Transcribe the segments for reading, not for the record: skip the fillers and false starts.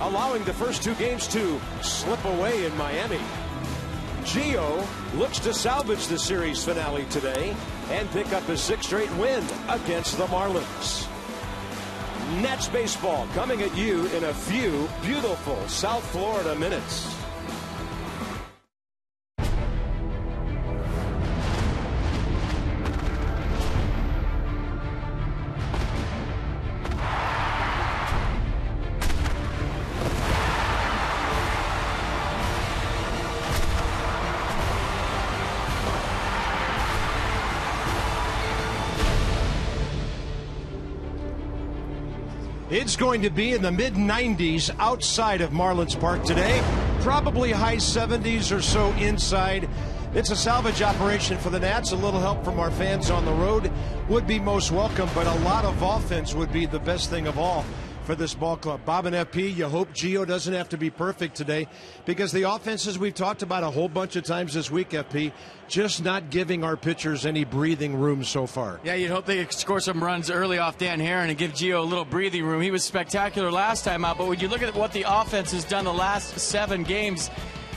allowing the first two games to slip away in Miami. Gio looks to salvage the series finale today and pick up his sixth straight win against the Marlins. Nats baseball coming at you in a few beautiful South Florida minutes. It's going to be in the mid-90s outside of Marlins Park today. Probably high 70s or so inside. It's a salvage operation for the Nats. A little help from our fans on the road would be most welcome, but a lot of offense would be the best thing of all for this ball club. Bob and FP, you hope Gio doesn't have to be perfect today, because the offenses we've talked about a whole bunch of times this week, FP, just not giving our pitchers any breathing room so far. Yeah, you'd hope they score some runs early off Dan Herron and give Gio a little breathing room. He was spectacular last time out, but when you look at what the offense has done the last 7 games,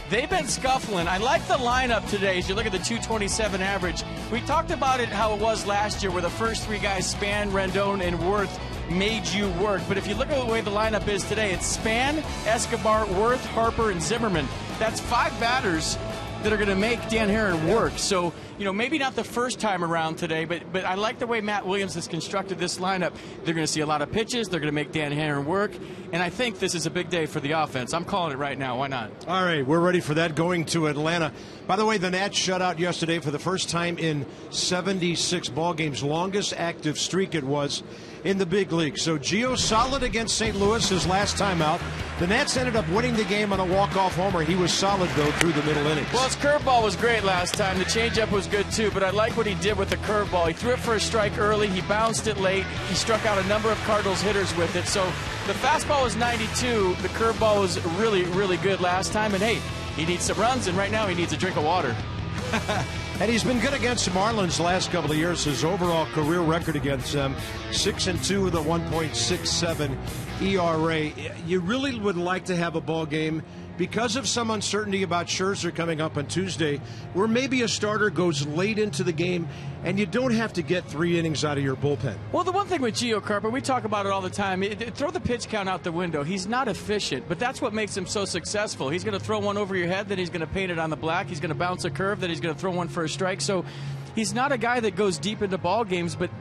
they've been scuffling. I like the lineup today as you look at the 227 average. We talked about it how it was last year where the first 3 guys, Span, Rendon, and Worth, made you work. But if you look at the way the lineup is today, it's Span, Escobar, Worth, Harper, and Zimmerman. That's 5 batters that are going to make Dan Herron work. So, you know, maybe not the first time around today, but I like the way Matt Williams has constructed this lineup. They're going to see a lot of pitches. They're going to make Dan Herron work. And I think this is a big day for the offense. I'm calling it right now. Why not? All right, we're ready for that going to Atlanta. By the way, the Nats shut out yesterday for the first time in 76 ball games. Longest active streak it was in the big league. So Gio solid against St. Louis his last time out. The Nats ended up winning the game on a walk-off homer. He was solid, though, through the middle innings. Well, his curveball was great last time. The changeup was good, too, but I like what he did with the curveball. He threw it for a strike early. He bounced it late. He struck out a number of Cardinals hitters with it. So the fastball was 92. The curveball was really, really good last time. And, hey, he needs some runs, and right now he needs a drink of water. And he's been good against the Marlins the last couple of years. His overall career record against them, 6-2 with a 1.67 ERA. You really would like to have a ball game, because of some uncertainty about Scherzer coming up on Tuesday, where maybe a starter goes late into the game and you don't have to get 3 innings out of your bullpen. Well, the one thing with Gio Carper, we talk about it all the time, throw the pitch count out the window. He's not efficient, but that's what makes him so successful. He's going to throw one over your head, then he's going to paint it on the black. He's going to bounce a curve, then he's going to throw one for a strike. So he's not a guy that goes deep into ball games, but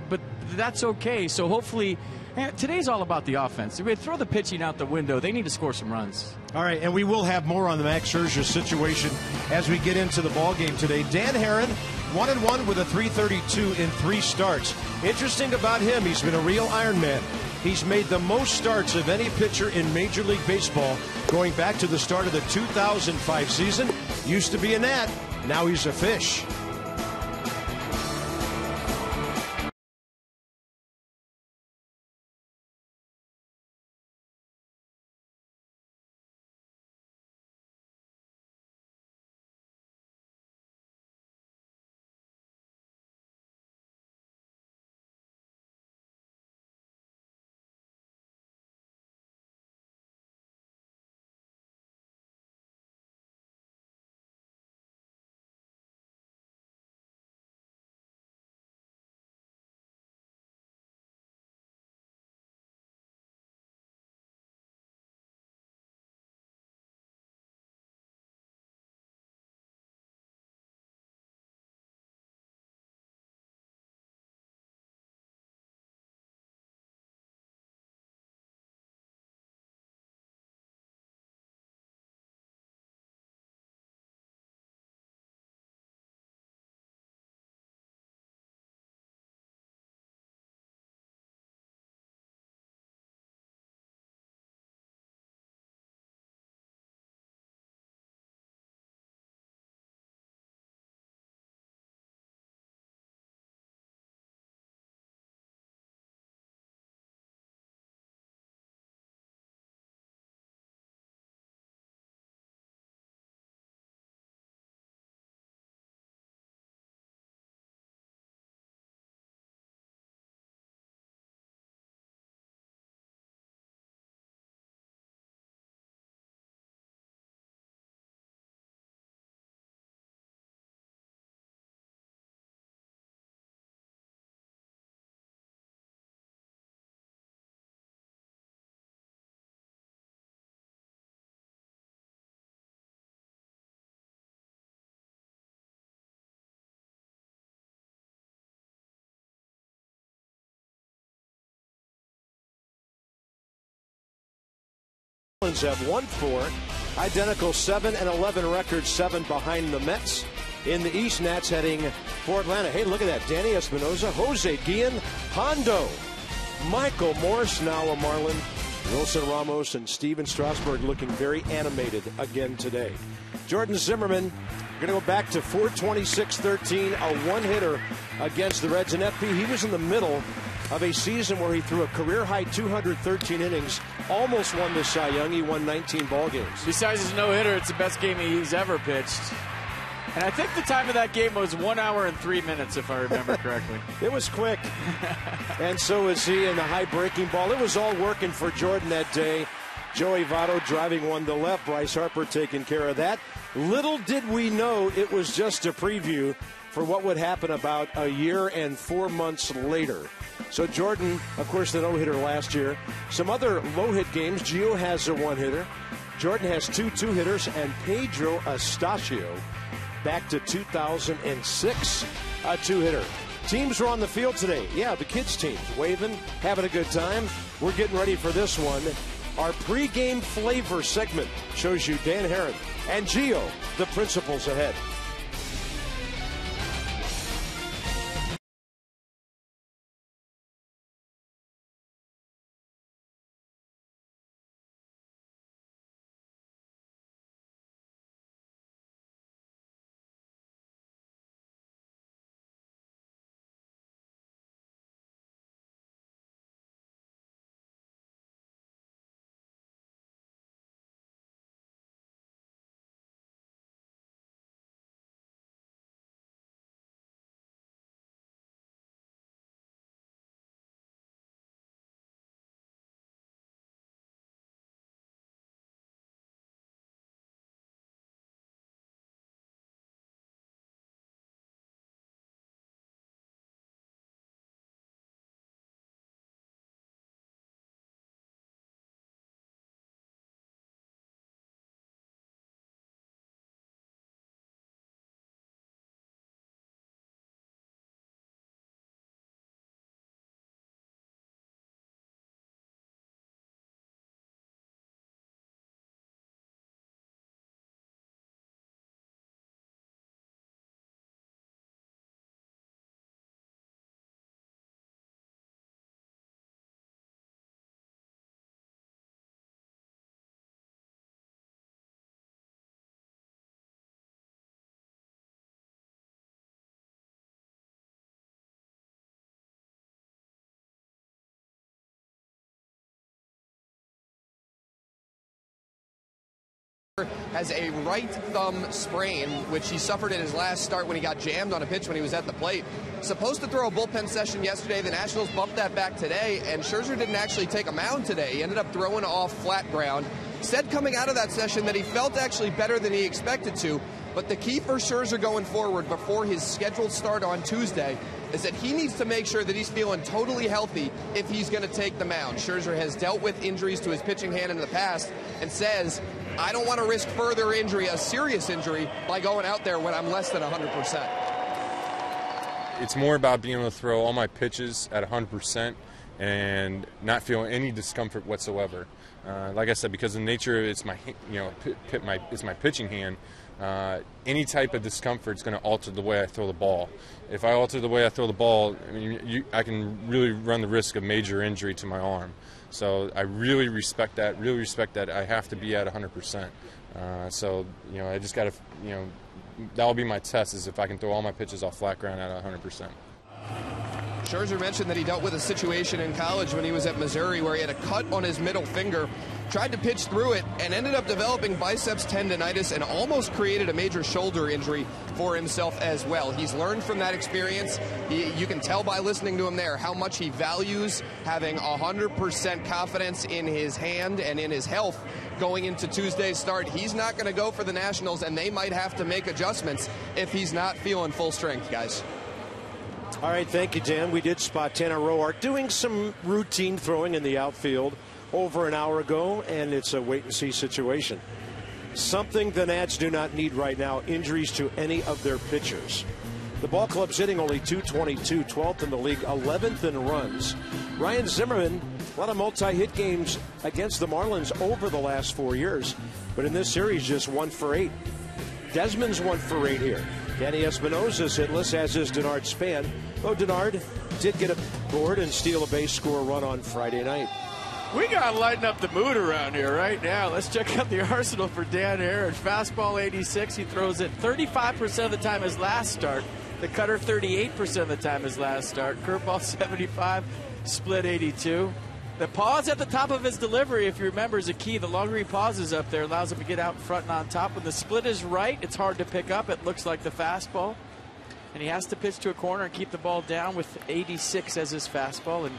that's okay. So hopefully, today's all about the offense. If we throw the pitching out the window, they need to score some runs. All right, and we will have more on the Max Scherzer situation as we get into the ball game today. Dan Herron, 1-1 with a 3.32 in 3 starts. Interesting about him, he's been a real Iron Man. He's made the most starts of any pitcher in Major League Baseball going back to the start of the 2005 season. Used to be a Nat, now he's a Fish. Marlins have won 4. Identical 7-11 record, 7 behind the Mets. In the East, Nats heading for Atlanta. Hey, look at that. Danny Espinosa, Jose Guillen, Hondo, Michael Morse, now a Marlin, Wilson Ramos, and Steven Strasburg looking very animated again today. Jordan Zimmermann going to go back to 426-13, a one-hitter against the Reds. And FP, he was in the middle of a season where he threw a career-high 213 innings, almost won the Cy Young. He won 19 ball games. Besides his no-hitter, it's the best game he's ever pitched. And I think the time of that game was 1 hour and 3 minutes, if I remember correctly. It was quick. And so is he in the high breaking ball. It was all working for Jordan that day. Joey Votto driving one to left. Bryce Harper taking care of that. Little did we know it was just a preview for what would happen about a year and 4 months later. So Jordan, of course, the no-hitter last year. Some other low-hit games. Gio has a one-hitter. Jordan has 2 two-hitters. And Pedro Astacio, back to 2006, a two-hitter. Teams were on the field today. Yeah, the kids' teams waving, having a good time. We're getting ready for this one. Our pregame flavor segment shows you Dan Herron and Gio, the principals ahead. Has a right thumb sprain, which he suffered in his last start when he got jammed on a pitch when he was at the plate. Supposed to throw a bullpen session yesterday. The Nationals bumped that back today, and Scherzer didn't actually take a mound today. He ended up throwing off flat ground. Said coming out of that session that he felt actually better than he expected to, but the key for Scherzer going forward before his scheduled start on Tuesday is that he needs to make sure that he's feeling totally healthy if he's going to take the mound. Scherzer has dealt with injuries to his pitching hand in the past and says, I don't want to risk further injury, a serious injury, by going out there when I'm less than 100%. It's more about being able to throw all my pitches at 100% and not feel any discomfort whatsoever. Like I said, because of the nature, it's my, it's my pitching hand. Any type of discomfort is going to alter the way I throw the ball. If I alter the way I throw the ball, I can really run the risk of major injury to my arm. So I really respect that. Really respect that. I have to be at 100%. I just got to, that'll be my test, is if I can throw all my pitches off flat ground at 100%. Scherzer mentioned that he dealt with a situation in college when he was at Missouri where he had a cut on his middle finger, tried to pitch through it, and ended up developing biceps tendonitis and almost created a major shoulder injury for himself as well. He's learned from that experience. You can tell by listening to him there how much he values having 100% confidence in his hand and in his health going into Tuesday's start. He's not going to go for the Nationals, and they might have to make adjustments if he's not feeling full strength, guys. All right, thank you, Dan. We did spot Tanner Roark doing some routine throwing in the outfield over an hour ago, and it's a wait-and-see situation. Something the Nats do not need right now, injuries to any of their pitchers. The ball club's hitting only .222, 12th in the league, 11th in runs. Ryan Zimmerman A lot of multi-hit games against the Marlins over the last 4 years. But in this series, just 1 for 8. Desmond's 1 for 8 here. Danny Espinosa's hitless, as is Denard Span. Though Denard did get a board and steal a base score run on Friday night. We got to lighten up the mood around here right now. Let's check out the arsenal for Dan Aaron. Fastball 86. He throws it 35% of the time his last start. The cutter 38% of the time his last start. Curveball 75. Split 82. The pause at the top of his delivery, if you remember, is a key. The longer he pauses up there allows him to get out in front and on top. When the split is right, it's hard to pick up. It looks like the fastball. And he has to pitch to a corner and keep the ball down with 86 as his fastball. And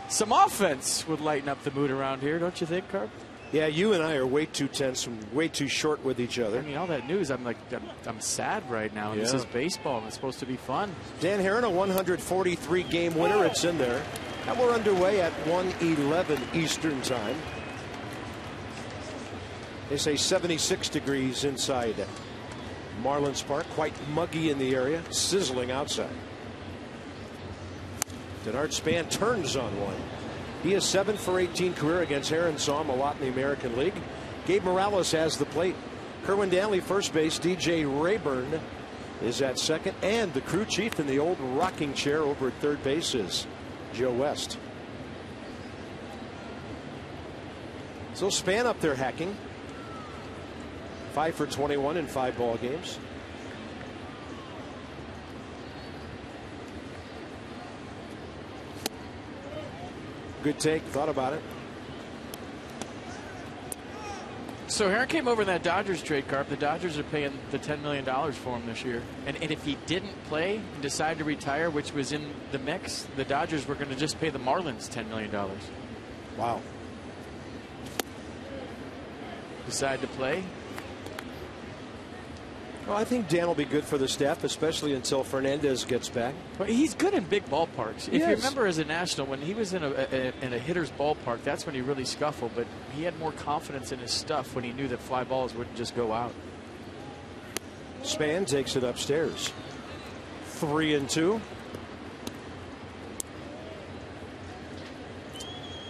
some offense would lighten up the mood around here, don't you think, Carp? Yeah, you and I are way too tense and way too short with each other. I mean, all that news, I'm sad right now. Yeah. This is baseball, and it's supposed to be fun. Dan Herron, a 143-game winner. It's in there. And we're underway at 1:11 Eastern time. They say 76 degrees inside Marlins Park. Quite muggy in the area. Sizzling outside. Denard Span turns on one. He is 7 for 18 career against Herron. Saw him a lot in the American League. Gabe Morales has the plate. Kerwin Danley first base. DJ Rayburn is at second. And the crew chief in the old rocking chair over at third base is Joe West. So Span up there hacking. 5 for 21 in 5 ball games. Good take. Thought about it. So Herron came over in that Dodgers trade, Carp. The Dodgers are paying the $10 million for him this year. And if he didn't play and decide to retire, which was in the mix, the Dodgers were going to just pay the Marlins $10 million. Wow. Decide to play. Well, I think Dan will be good for the staff, especially until Fernandez gets back. Well, he's good in big ballparks. If you remember as a National, when he was in a hitter's ballpark, that's when he really scuffled. But he had more confidence in his stuff when he knew that fly balls wouldn't just go out. Span takes it upstairs. 3-2.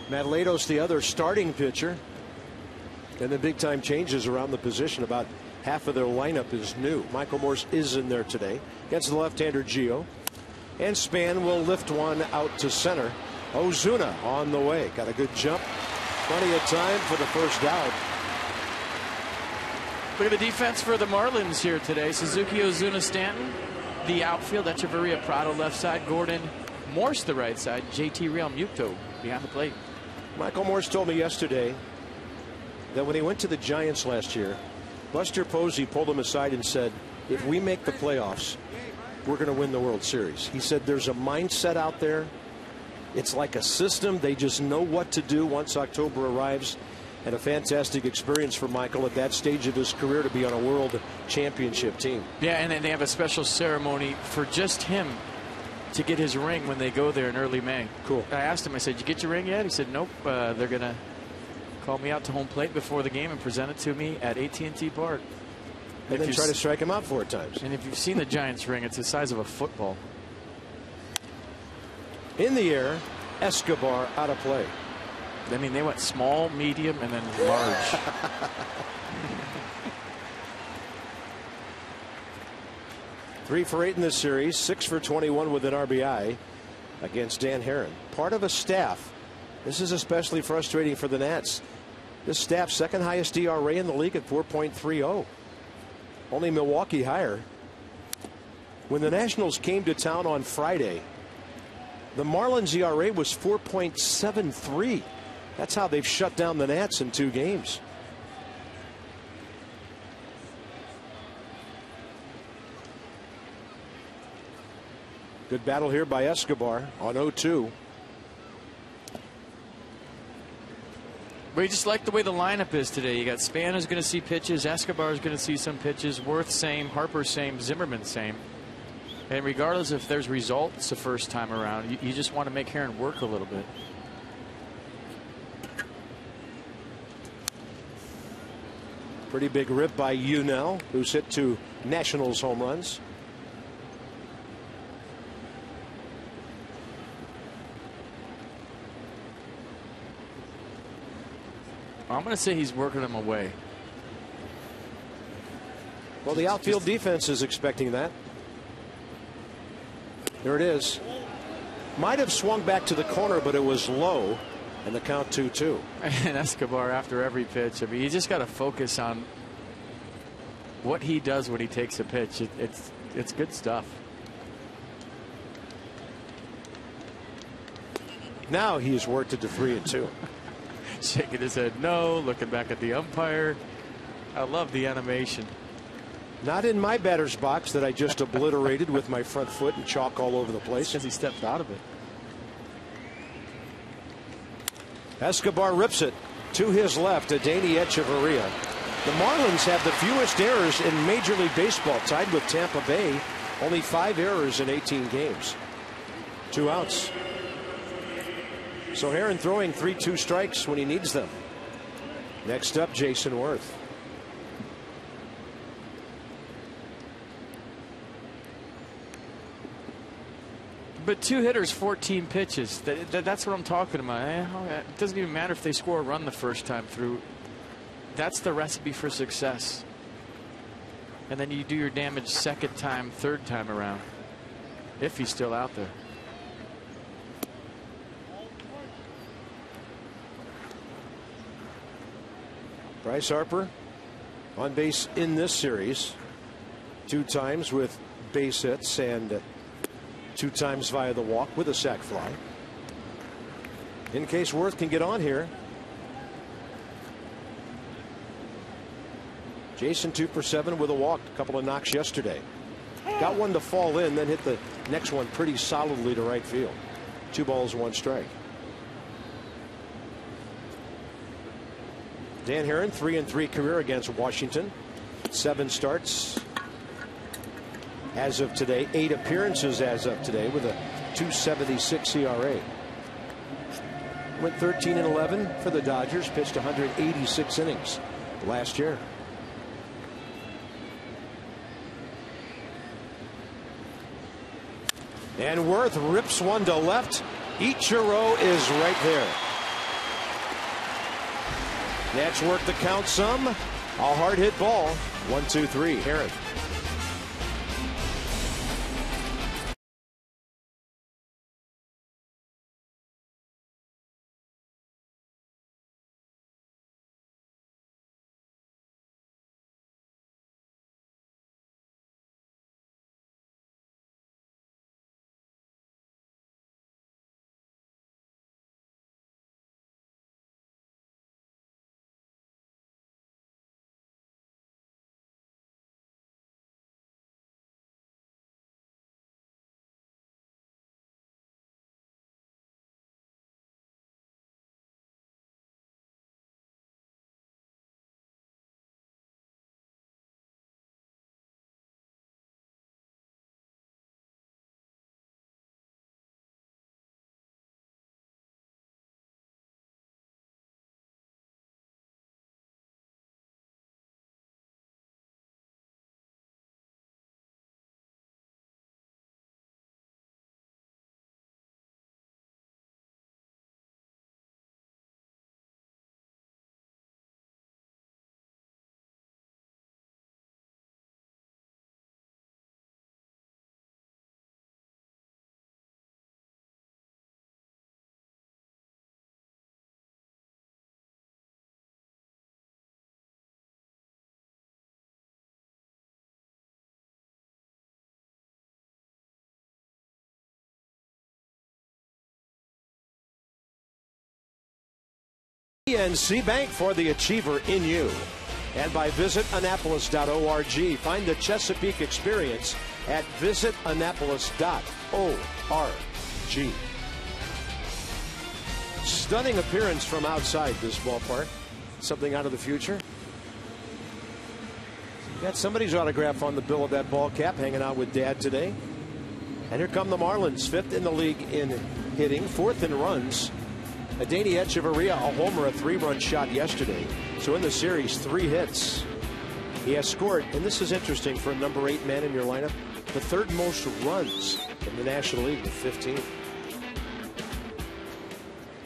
Madelados, the other starting pitcher. And the big-time changes around the position. About half of their lineup is new. Michael Morse is in there today against the left-hander Gio. And Span will lift one out to center. Ozuna on the way. Got a good jump. Plenty of time for the first out. Look at the defense for the Marlins here today. Suzuki, Ozuna, Stanton. The outfield, Echeverria, Prado left side. Gordon, Morse the right side. JT Real Muto behind the plate. Michael Morse told me yesterday that when he went to the Giants last year, Buster Posey pulled him aside and said, if we make the playoffs, we're going to win the World Series. He said there's a mindset out there. It's like a system. They just know what to do once October arrives. And a fantastic experience for Michael at that stage of his career to be on a world championship team. Yeah, and then they have a special ceremony for just him to get his ring when they go there in early May. Cool. I asked him, I said, did you get your ring yet? He said, nope. They're going to call me out to home plate before the game and present it to me at AT&T Park. And then try to strike him out 4 times. And if you've seen the Giants ring, it's the size of a football. In the air, Escobar out of play. I mean, they went small, medium, and then large. 3 for 8 in this series, 6 for 21 with an RBI against Dan Herron. Part of a staff. This is especially frustrating for the Nats. This staff, second highest ERA in the league at 4.30. Only Milwaukee higher. When the Nationals came to town on Friday, the Marlins ERA was 4.73. That's how they've shut down the Nats in 2 games. Good battle here by Escobar on 0-2. But you just like the way the lineup is today. You got Span is going to see pitches. Escobar is going to see some pitches. Worth same. Harper same. Zimmerman same. And regardless if there's results the first time around, you just want to make Herron work a little bit. Pretty big rip by Unell, who's hit 2 Nationals home runs. I'm going to say he's working him away. Well, the outfield defense is expecting that. There it is. Might have swung back to the corner, but it was low, and the count 2-2. And Escobar after every pitch. I mean, you just got to focus on what he does when he takes a pitch. It's good stuff. Now he's worked it to 3-2. Shaking his head no, looking back at the umpire. I love the animation. Not in my batter's box that I just obliterated with my front foot and chalk all over the place. Because he stepped out of it. Escobar rips it to his left. Adeiny Echeverria. The Marlins have the fewest errors in Major League Baseball, tied with Tampa Bay. Only 5 errors in 18 games. 2 outs. So Herron throwing 3-2 strikes when he needs them. Next up, Jason Worth. But 2 hitters, 14 pitches. That's what I'm talking about. It doesn't even matter if they score a run the first time through. That's the recipe for success. And then you do your damage second time, third time around. If he's still out there. Bryce Harper on base in this series 2 times with base hits and 2 times via the walk with a sac fly. In case Worth can get on here. Jason 2 for 7 with a walk. A couple of knocks yesterday. Got one to fall in, then hit the next one pretty solidly to right field. 2 balls, 1 strike. Dan Herron, 3-3 career against Washington. 7 starts as of today. 8 appearances as of today with a 2.76 ERA. Went 13-11 for the Dodgers. Pitched 186 innings last year. And Worth rips one to left. Ichiro is right there. Nats work the count some. A hard hit ball. 1-2-3. Herron. PNC Bank for the achiever in you. And by visitannapolis.org. Find the Chesapeake experience at visitannapolis.org. Stunning appearance from outside this ballpark. Something out of the future. Got somebody's autograph on the bill of that ball cap, hanging out with Dad today. And here come the Marlins, 5th in the league in hitting, 4th in runs. Adeiny Echeverria, a homer, a 3-run shot yesterday. So in the series, 3 hits. He has scored, and this is interesting for a number 8 man in your lineup, the 3rd most runs in the National League with 15.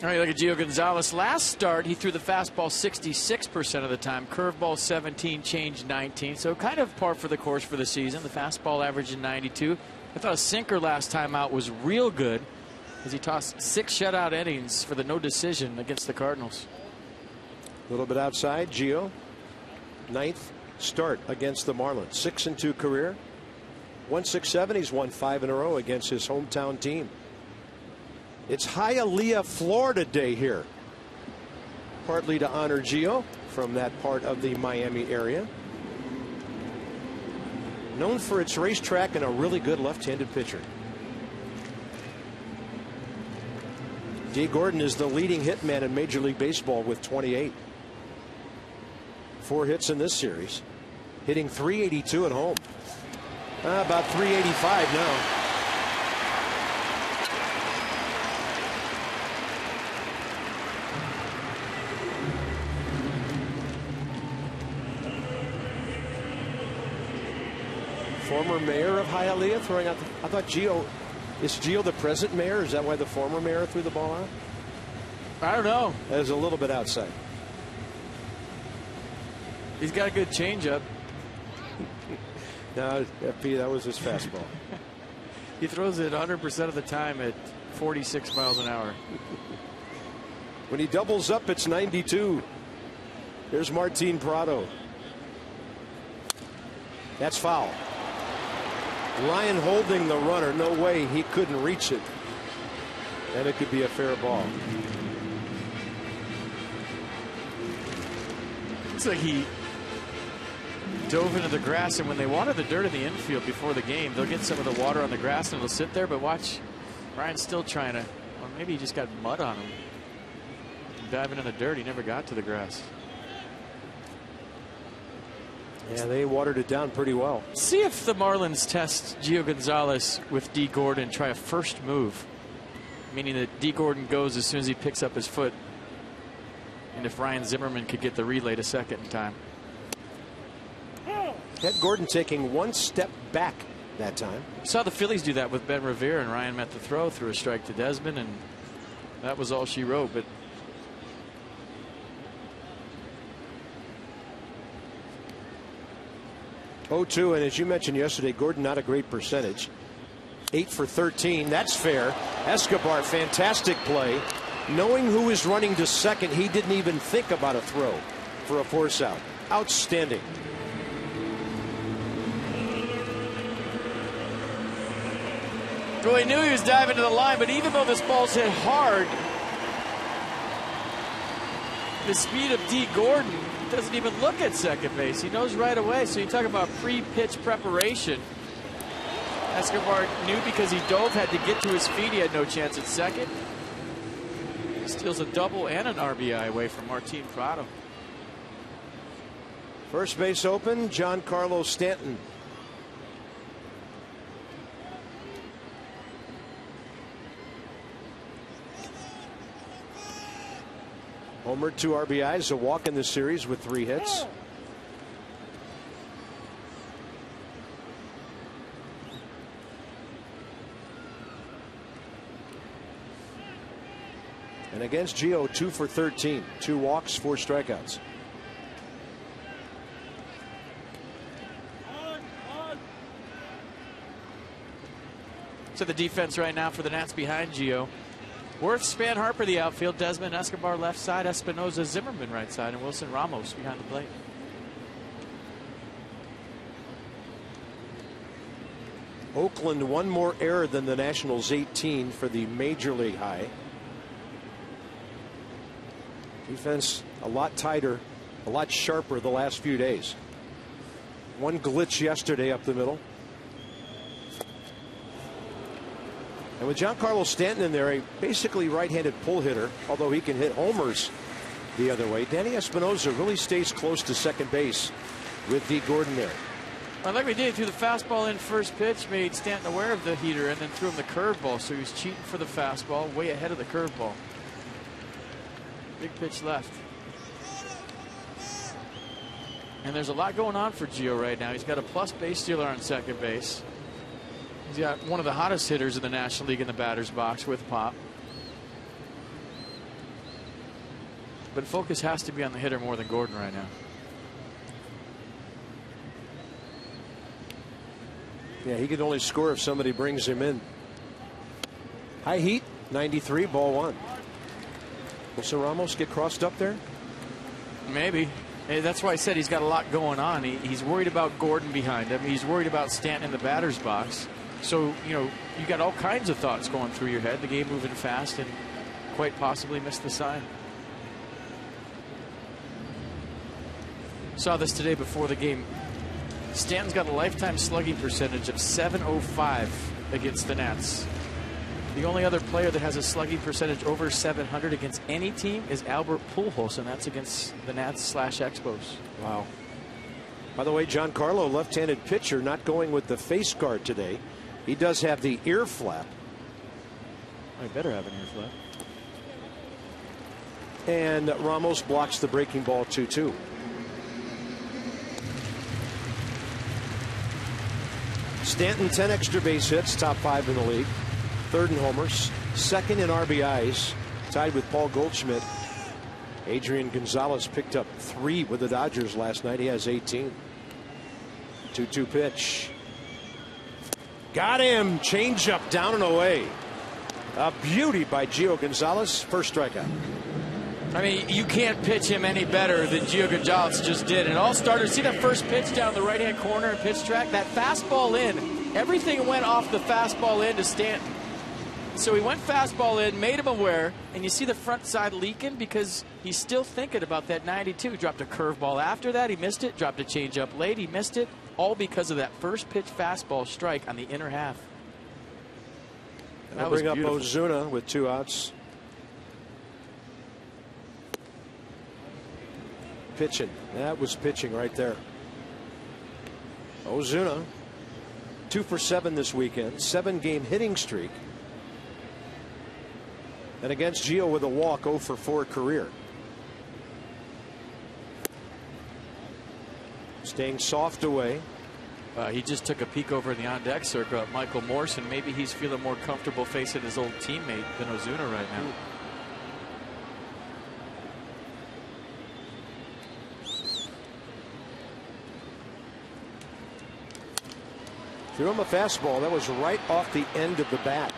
All right, look at Gio Gonzalez. Last start, he threw the fastball 66% of the time. Curveball 17, change 19. So kind of par for the course for the season. The fastball averaging 92. I thought a sinker last time out was real good as he tossed 6 shutout innings for the no decision against the Cardinals. A little bit outside. Gio, 9th start against the Marlins. 6-2 career. 167. He's won 5 in a row against his hometown team. It's Hialeah, Florida Day here. Partly to honor Gio from that part of the Miami area. Known for its racetrack and a really good left-handed pitcher. Dee Gordon is the leading hitman in Major League Baseball with 28. 4 hits in this series. Hitting .382 at home. About .385 now. Former mayor of Hialeah throwing out I thought Gio, is Gio the present mayor? Is that why the former mayor threw the ball out? I don't know. That is a little bit outside. He's got a good changeup. No, FP, that was his fastball. He throws it 100% of the time at 46 miles an hour. When he doubles up, it's 92. There's Martin Prado. That's foul. Ryan holding the runner. No way he couldn't reach it. And it could be a fair ball. Looks like he dove into the grass, and when they water the dirt in the infield before the game, they'll get some of the water on the grass and it'll sit there. But watch, Ryan's still trying to, or maybe he just got mud on him. Diving in the dirt, he never got to the grass. Yeah, they watered it down pretty well. See if the Marlins test Gio Gonzalez with Dee Gordon, try a first move, meaning that Dee Gordon goes as soon as he picks up his foot, and if Ryan Zimmerman could get the relay to second in time. Had Gordon taking 1 step back that time. Saw the Phillies do that with Ben Revere, and Ryan met the throw, threw a strike to Desmond, and that was all she wrote. But (0-2), and as you mentioned yesterday, Gordon not a great percentage. 8 for 13. That's fair. Escobar, fantastic play. Knowing who is running to second, he didn't even think about a throw for a force out. Outstanding. Well, he knew he was diving to the line, but even though this ball's hit hard, the speed of Dee Gordon doesn't even look at second base. He knows right away. So you talk about pre-pitch preparation. Escobar knew because he dove, had to get to his feet. He had no chance at second. He steals a double and an RBI away from Martin Prado. First base open, Giancarlo Stanton. Homer, 2 RBIs, a walk in the series with 3 hits. And against Gio, 2 for 13. 2 walks, 4 strikeouts. So the defense right now for the Nats behind Gio. Worth, Span, Harper the outfield, Desmond, Escobar left side, Espinoza, Zimmerman right side, and Wilson Ramos behind the plate. Oakland 1 more error than the Nationals, 18 for the major league high. Defense a lot tighter, a lot sharper the last few days. 1 glitch yesterday up the middle. And with Giancarlo Stanton in there, a basically right-handed pull hitter, although he can hit homers the other way. Danny Espinoza really stays close to second base with Dee Gordon there. Well, like we did, threw the fastball in first pitch, made Stanton aware of the heater, and then threw him the curveball. So he was cheating for the fastball, way ahead of the curveball. Big pitch left. And there's a lot going on for Gio right now. He's got a plus base stealer on second base. He's got one of the hottest hitters in the National League in the batter's box with Pop. but focus has to be on the hitter more than Gordon right now. Yeah, he can only score if somebody brings him in. High heat, 93, ball one. Will Sir Ramos get crossed up there? Maybe. Hey, that's why I said he's got a lot going on. He's worried about Gordon behind him. He's worried about Stanton in the batter's box. So, you know, you got all kinds of thoughts going through your head. The game moving fast and quite possibly missed the sign. Saw this today before the game. Stanton's got a lifetime slugging percentage of .705 against the Nats. The only other player that has a slugging percentage over 700 against any team is Albert Pujols, and that's against the Nats/Expos. Wow. By the way, Giancarlo, left-handed pitcher, not going with the face guard today. He does have the ear flap. I better have an ear flap. And Ramos blocks the breaking ball 2-2. Stanton, 10 extra base hits, top 5 in the league. Third in homers, second in RBIs, tied with Paul Goldschmidt. Adrian Gonzalez picked up 3 with the Dodgers last night. He has 18. 2-2 pitch. Got him. Changeup down and away. A beauty by Gio Gonzalez. First strikeout. I mean, you can't pitch him any better than Gio Gonzalez just did. And it all started, see that first pitch down the right-hand corner and pitch track? That fastball in, everything went off the fastball in to Stanton. So he went fastball in, made him aware, and you see the front side leaking because he's still thinking about that 92. Dropped a curveball after that, he missed it. Dropped a changeup late, he missed it. All because of that first pitch fastball strike on the inner half. I'll bring up Ozuna with 2 outs. Pitching. That was pitching right there. Ozuna, 2 for 7 this weekend. 7-game hitting streak. And against Gio with a walk, 0 for 4 career. Staying soft away. He just took a peek over in the on-deck circle at Michael Morrison. Maybe he's feeling more comfortable facing his old teammate than Ozuna right now. Threw him a fastball that was right off the end of the bat.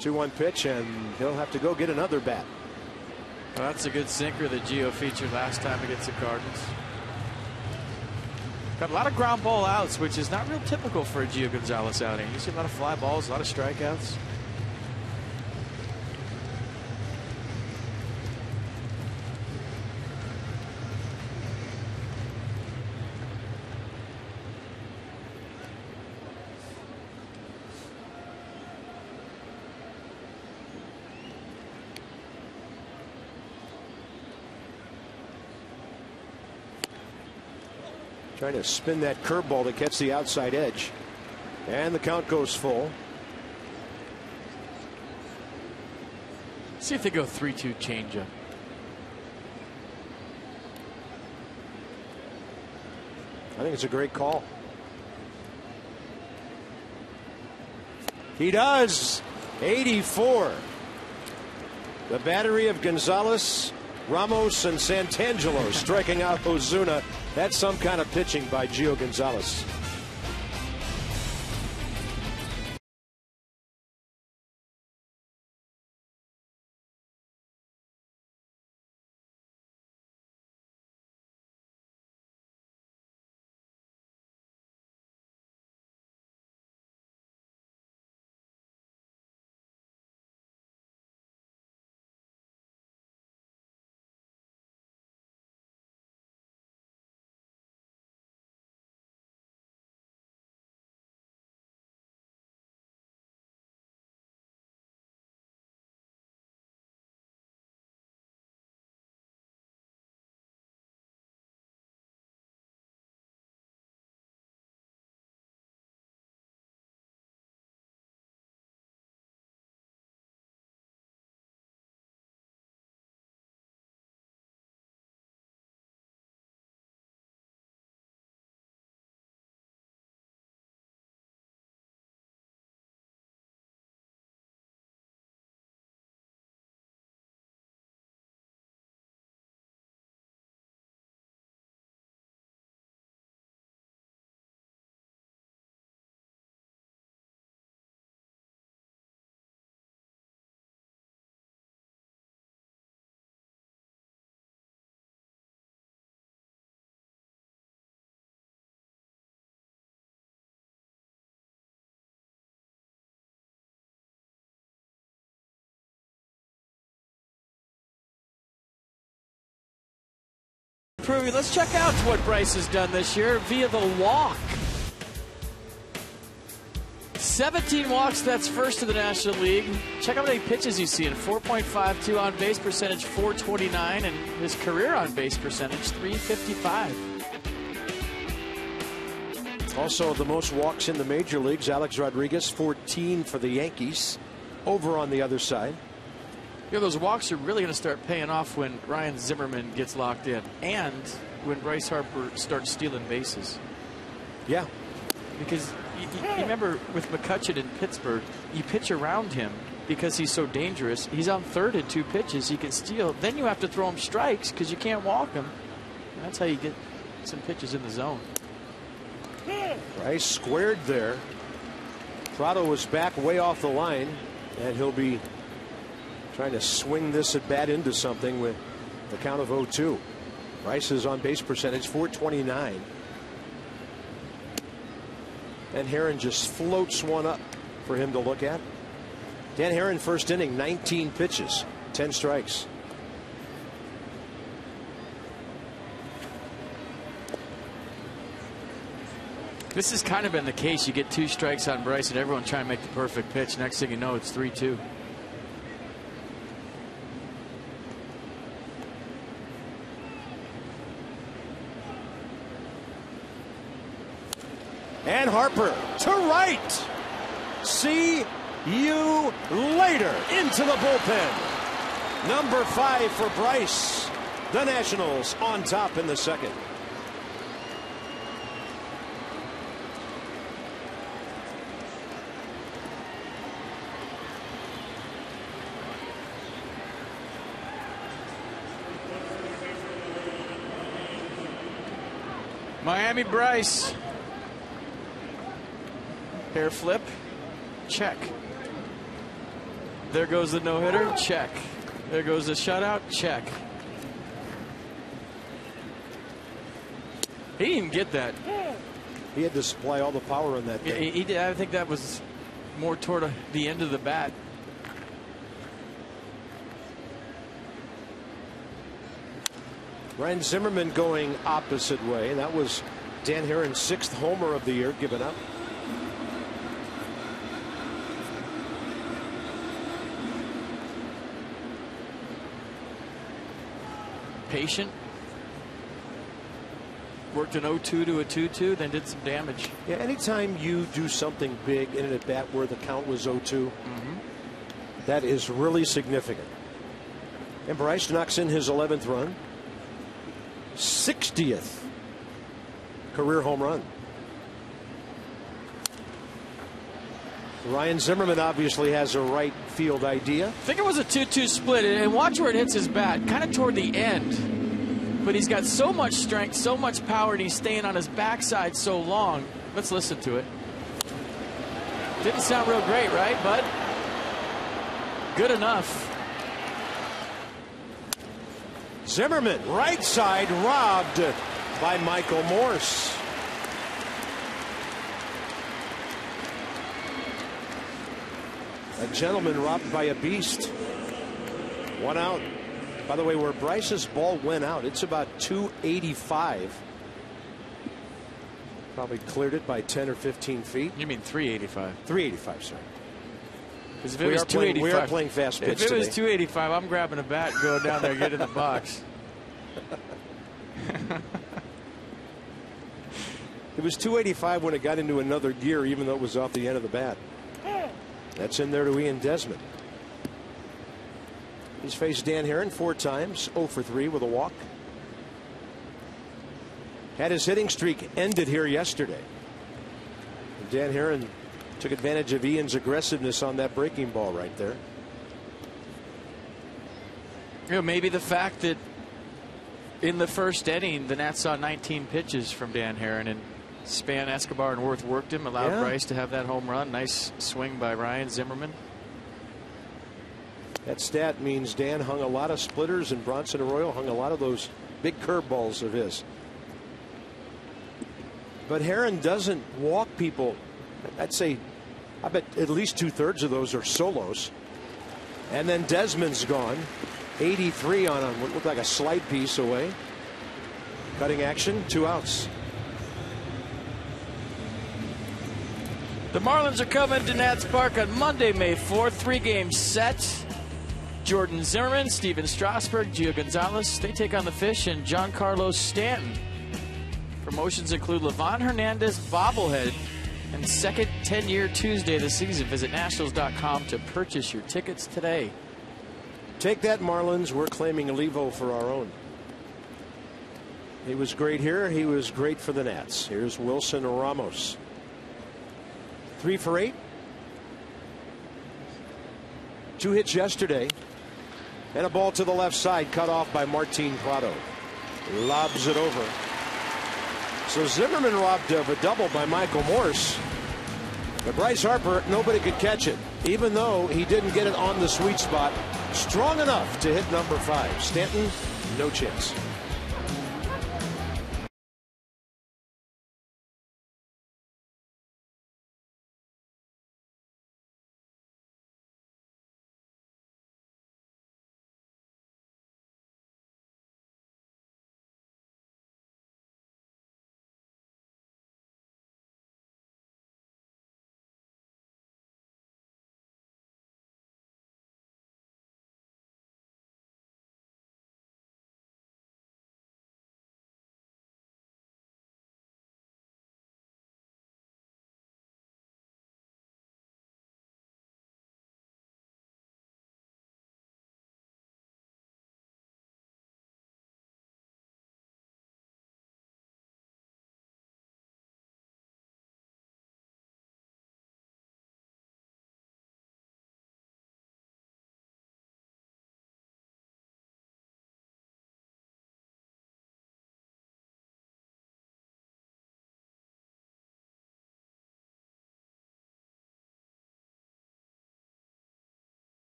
Two-one pitch, and he'll have to go get another bat. Well, that's a good sinker that Gio featured last time against the Cardinals. Got a lot of ground ball outs, which is not real typical for a Gio Gonzalez outing. You see a lot of fly balls, a lot of strikeouts. Trying to spin that curveball to catch the outside edge. And the count goes full. See if they go 3-2 changeup. I think it's a great call. He does. 84. The battery of Gonzalez, Ramos, and Santangelo striking out Ozuna. That's some kind of pitching by Gio Gonzalez. improving. Let's check out what Bryce has done this year via the walk. 17 walks, that's first in the National League. Check out how many pitches he's seen. 4.52 on base percentage, 429, and his career on base percentage, 355. Also the most walks in the major leagues, Alex Rodriguez, 14 for the Yankees. Over on the other side. You know, those walks are really going to start paying off when Ryan Zimmerman gets locked in and when Bryce Harper starts stealing bases. Yeah. Because you remember with McCutcheon in Pittsburgh, you pitch around him because he's so dangerous. He's on third at 2 pitches. He can steal. Then you have to throw him strikes because you can't walk him. And that's how you get some pitches in the zone. Bryce squared there. Prado was back way off the line, and he'll be trying to swing this at bat into something with the count of 0-2. Bryce's on base percentage, 429. And Herron just floats one up for him to look at. Dan Herron, first inning, 19 pitches, 10 strikes. This has kind of been the case. You get 2 strikes on Bryce and everyone trying to make the perfect pitch. Next thing you know, it's 3-2. And Harper to right. See you later into the bullpen. Number 5 for Bryce. The Nationals on top in the second. Miami Bryce. Hair flip. Check. There goes the no-hitter. Check. There goes the shutout. Check. He didn't even get that. He had to supply all the power on that thing. He did. I think that was more toward the end of the bat. Ryan Zimmerman going opposite way. That was Dan Herron's 6th homer of the year given up. Patient. Worked an 0-2 to a 2-2, then did some damage. Yeah, anytime you do something big in an at bat where the count was 0-2, that is really significant. And Bryce knocks in his 11th run. 60th career home run. Ryan Zimmerman obviously has a right field idea. I think it was a 2-2 split, and watch where it hits his bat, kind of toward the end. But he's got so much strength, so much power, and he's staying on his backside so long. Let's listen to it. Didn't sound real great, right, bud? Good enough. Zimmerman, right side, robbed by Michael Morse. A gentleman robbed by a beast. 1 out. By the way, where Bryce's ball went out, it's about 285. Probably cleared it by 10 or 15 feet. You mean 385? 385, sorry. Because if it was 285, we are playing fast pitch if it was today. 285, I'm grabbing a bat and going down there and get in the box. It was 285 when it got into another gear, even though it was off the end of the bat. That's in there to Ian Desmond. He's faced Dan Herron 4 times, 0 for 3 with a walk. Had his hitting streak ended here yesterday. And Dan Herron took advantage of Ian's aggressiveness on that breaking ball right there. You know, maybe the fact that in the first inning, the Nats saw 19 pitches from Dan Herron, and Span, Escobar, and Worth worked him, allowed Bryce to have that home run. Nice swing by Ryan Zimmerman. That stat means Dan hung a lot of splitters, and Bronson Arroyo hung a lot of those big curveballs of his. But Herron doesn't walk people. I'd say, I bet at least 2/3 of those are solos. And then Desmond's gone. 83 on what looked like a slide piece away. Cutting action, 2 outs. The Marlins are coming to Nats Park on Monday, May 4th. 3-game set. Jordan Zimmerman, Steven Strasburg, Gio Gonzalez. They take on the Fish and Giancarlo Stanton. Promotions include Livan Hernandez bobblehead and second 10-year Tuesday of the season. Visit Nationals.com to purchase your tickets today. Take that, Marlins. We're claiming Levo for our own. He was great here. He was great for the Nats. Here's Wilson Ramos. 3 for 8. 2 hits yesterday. And a ball to the left side, cut off by Martin Prado. Lobs it over. So Zimmerman robbed of a double by Michael Morse. But Bryce Harper, nobody could catch it, even though he didn't get it on the sweet spot strong enough to hit number 5. Stanton, no chance.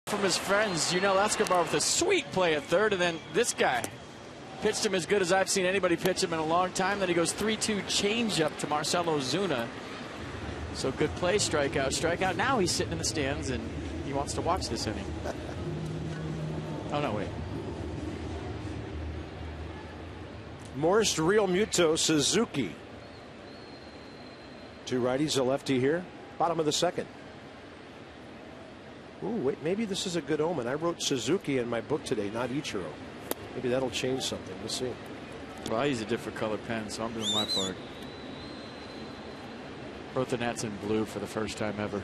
From his friends, Escobar with a sweet play at third, and then this guy pitched him as good as I've seen anybody pitch him in a long time. Then he goes 3-2 changeup to Marcelo Zuna. So good play, strikeout, strikeout. Now he's sitting in the stands and he wants to watch this inning. Oh no, wait. Morse, Real Muto, Suzuki. 2 righties, a lefty here. Bottom of the second. Ooh, wait, maybe this is a good omen. I wrote Suzuki in my book today, not Ichiro. Maybe that'll change something. We'll see. Well, I use a different color pen, so I'm doing my part. Wrote the Nats in blue for the first time ever.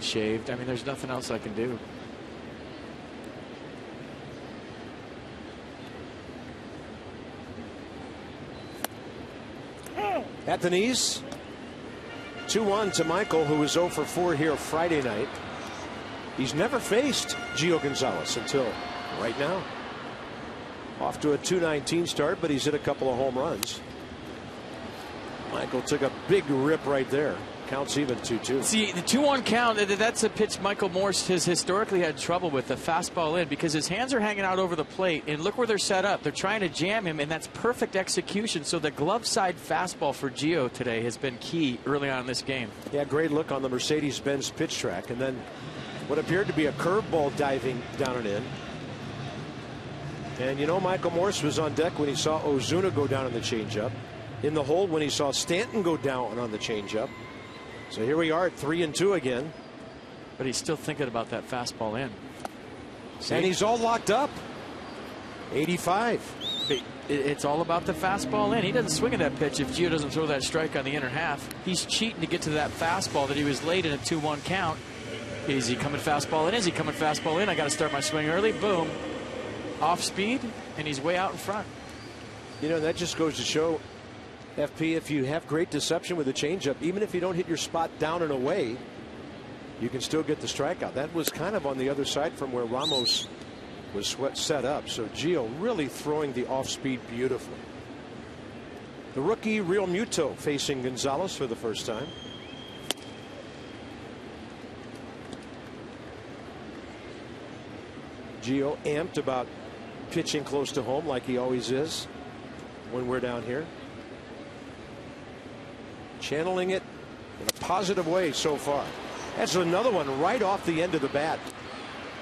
Shaved. I mean, there's nothing else I can do. At the knees. 2-1 to Michael, who was 0 for 4 here Friday night. He's never faced Gio Gonzalez until right now. Off to a 2-19 start, but he's hit a couple of home runs. Michael took a big rip right there. Counts even 2-2. See, the 2-1 count, that's a pitch Michael Morse has historically had trouble with, the fastball in, because his hands are hanging out over the plate, and look where they're set up. They're trying to jam him, and that's perfect execution. So the glove side fastball for Gio today has been key early on in this game. Yeah, great look on the Mercedes-Benz pitch track, and then what appeared to be a curveball diving down and in. And Michael Morse was on deck when he saw Ozuna go down on the changeup. In the hole when he saw Stanton go down on the changeup. So here we are at 3-2 again. But he's still thinking about that fastball in. See? And he's all locked up. 85. It's all about the fastball in. He doesn't swing at that pitch if Gio doesn't throw that strike on the inner half. He's cheating to get to that fastball that he was late in a 2-1 count. Is he coming fastball in? Is he coming fastball in? I got to start my swing early. Boom. Off speed, and he's way out in front. That just goes to show, FP, if you have great deception with a changeup, even if you don't hit your spot down and away, you can still get the strikeout. That was kind of on the other side from where Ramos was set up. So Gio really throwing the off speed beautifully. The rookie Real Muto facing Gonzalez for the first time. Gio amped about pitching close to home like he always is when we're down here. Channeling it in a positive way so far. That's another one right off the end of the bat.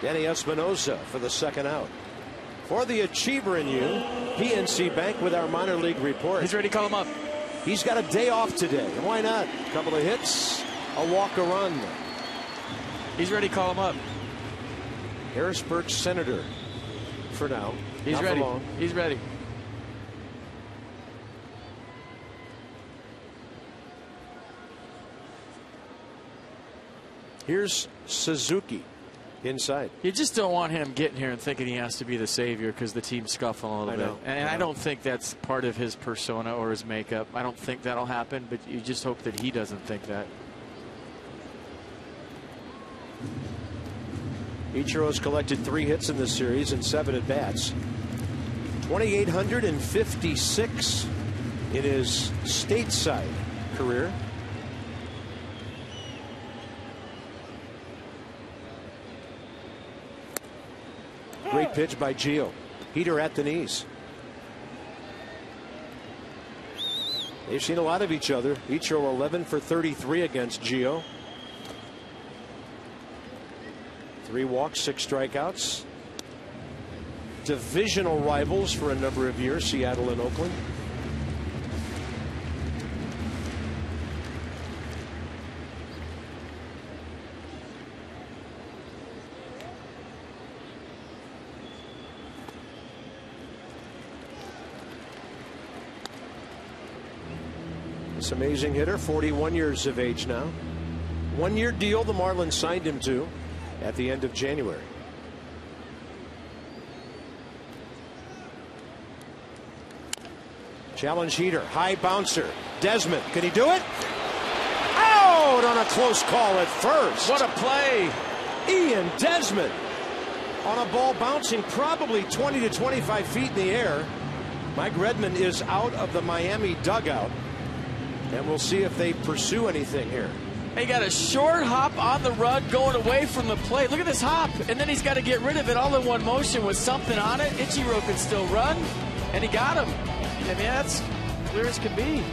Danny Espinosa for the second out. For the achiever in you, PNC Bank with our minor league report. He's ready to call him up. He's got a day off today. Why not? A couple of hits, a walk, a run. He's ready to call him up. Harrisburg Senator for now. He's not ready. For long. He's ready. Here's Suzuki inside. You just don't want him getting here and thinking he has to be the savior because the team's scuffling a little bit. And I don't think that's part of his persona or his makeup. I don't think that'll happen, but you just hope that he doesn't think that. Ichiro has collected 3 hits in this series and 7 at bats. 2,856 in his stateside career. Great pitch by Gio. Heater at the knees. They've seen a lot of each other. Ichiro 11 for 33 against Gio. 3 walks, 6 strikeouts. Divisional rivals for a number of years, Seattle and Oakland. This amazing hitter, 41 years of age now. 1-year deal the Marlins signed him to at the end of January. Challenge heater, high bouncer. Desmond, can he do it? Out on a close call at first. What a play. Ian Desmond on a ball bouncing probably 20 to 25 feet in the air. Mike Redmond is out of the Miami dugout. And we'll see if they pursue anything here. He got a short hop on the run going away from the plate. Look at this hop. And then he's got to get rid of it all in one motion with something on it. Ichiro can still run. And he got him. I mean, that's clear as can be.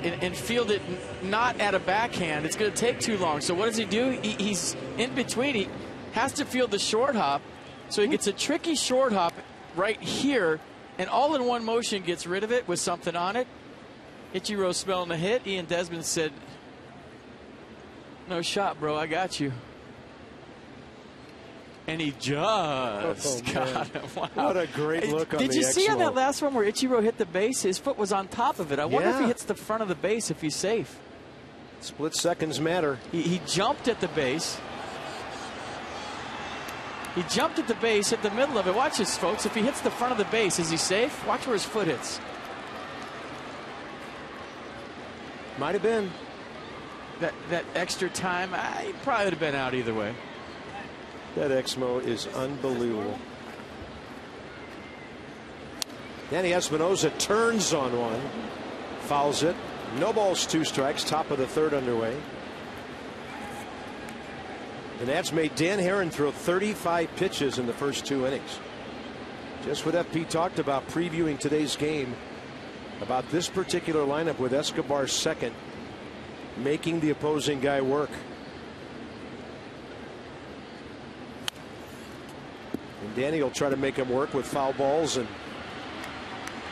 And field it not at a backhand. It's going to take too long. So what does he do? He's in between. He has to field the short hop. So he gets a tricky short hop right here. And all in one motion gets rid of it with something on it. Ichiro smelling the hit. Ian Desmond said, "No shot, bro. I got you." And he just got him. Wow. What a great look on the Did you see on X-Mo. that last one where Ichiro hit the base? His foot was on top of it. I wonder if he hits the front of the base, if he's safe. Split seconds matter. He jumped at the base. He jumped at the base, hit the middle of it. Watch this, folks. If he hits the front of the base, is he safe? Watch where his foot hits. Might have been. That extra time, he probably would have been out either way. That X-Mo is unbelievable. Danny Espinosa turns on one. Fouls it. No balls, 2 strikes. Top of the 3rd underway. The Nats made Dan Herron throw 35 pitches in the first 2 innings. Just what FP talked about previewing today's game, about this particular lineup with Escobar second, making the opposing guy work. And Danny will try to make him work with foul balls and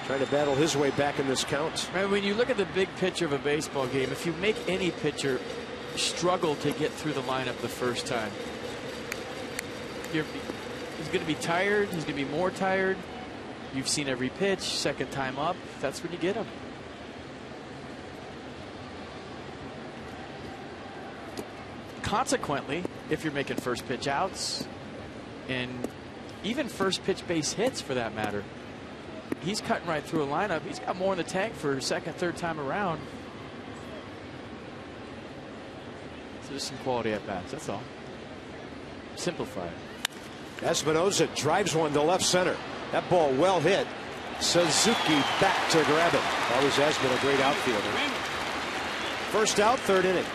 trying to battle his way back in this count. Right, when you look at the big picture of a baseball game, if you make any pitcher struggle to get through the lineup the first time, he's going to be tired. He's going to be more tired. You've seen every pitch. Second time up, that's when you get him. Consequently, if you're making first pitch outs and even first pitch base hits for that matter, he's cutting right through a lineup. He's got more in the tank for second, third time around. So just some quality at bats. That's all. Simplify it. Espinosa drives one to left center. That ball well hit. Suzuki back to grab it. Always has been a great outfielder. First out, 3rd inning.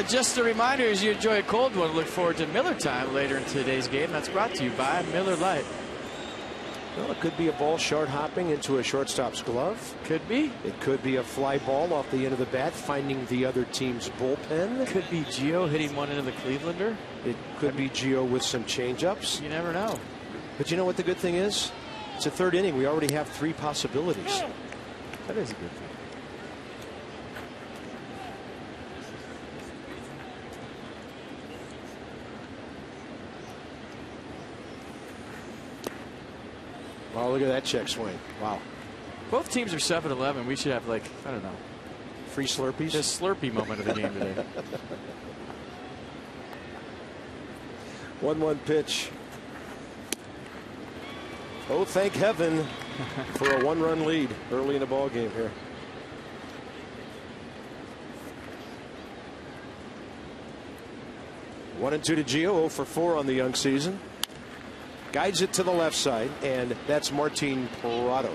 Just a reminder, as you enjoy a cold one, look forward to Miller time later in today's game. That's brought to you by Miller Lite. Well, it could be a ball short hopping into a shortstop's glove. Could be. It could be a fly ball off the end of the bat, finding the other team's bullpen. Could be Gio hitting one into the Clevelander. It could be Gio with some changeups. You never know. But you know what the good thing is? It's a 3rd inning. We already have 3 possibilities. That is a good thing. Oh, look at that check swing. Wow. Both teams are 7-11. We should have, like, I don't know, free Slurpees. the Slurpee moment of the game today. 1-1 pitch. Oh, thank heaven for a 1-run lead early in the ball game here. One and 2 to Gio, 0 for 4 on the young season. Guides it to the left side, and that's Martin Prado.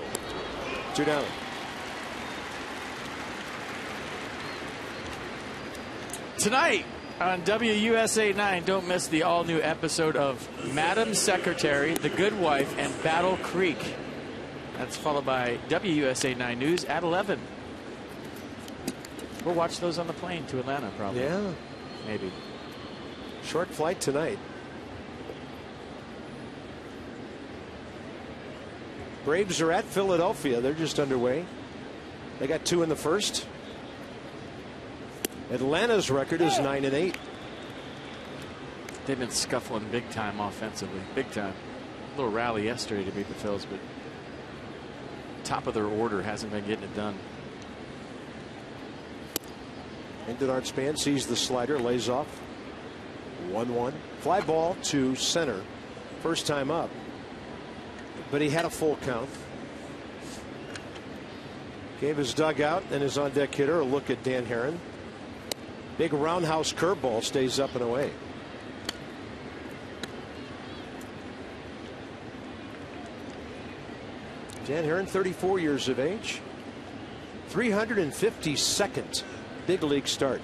2 down. Tonight on WUSA 9, don't miss the all-new episode of Madam Secretary, The Good Wife, and Battle Creek. That's followed by WUSA 9 News at 11. We'll watch those on the plane to Atlanta, probably. Yeah. Maybe. Short flight tonight. Braves are at Philadelphia. They're just underway. They got 2 in the first. Atlanta's record is 9-8. They've been scuffling big time offensively. Big time. A little rally yesterday to beat the Phils, but top of their order hasn't been getting it done. Ended span sees the slider, lays off. 1-1. Fly ball to center. First time up. But he had a full count. Gave his dugout and his on deck hitter a look at Dan Herron. Big roundhouse curveball, stays up and away. Dan Herron, 34 years of age. 352nd big league start.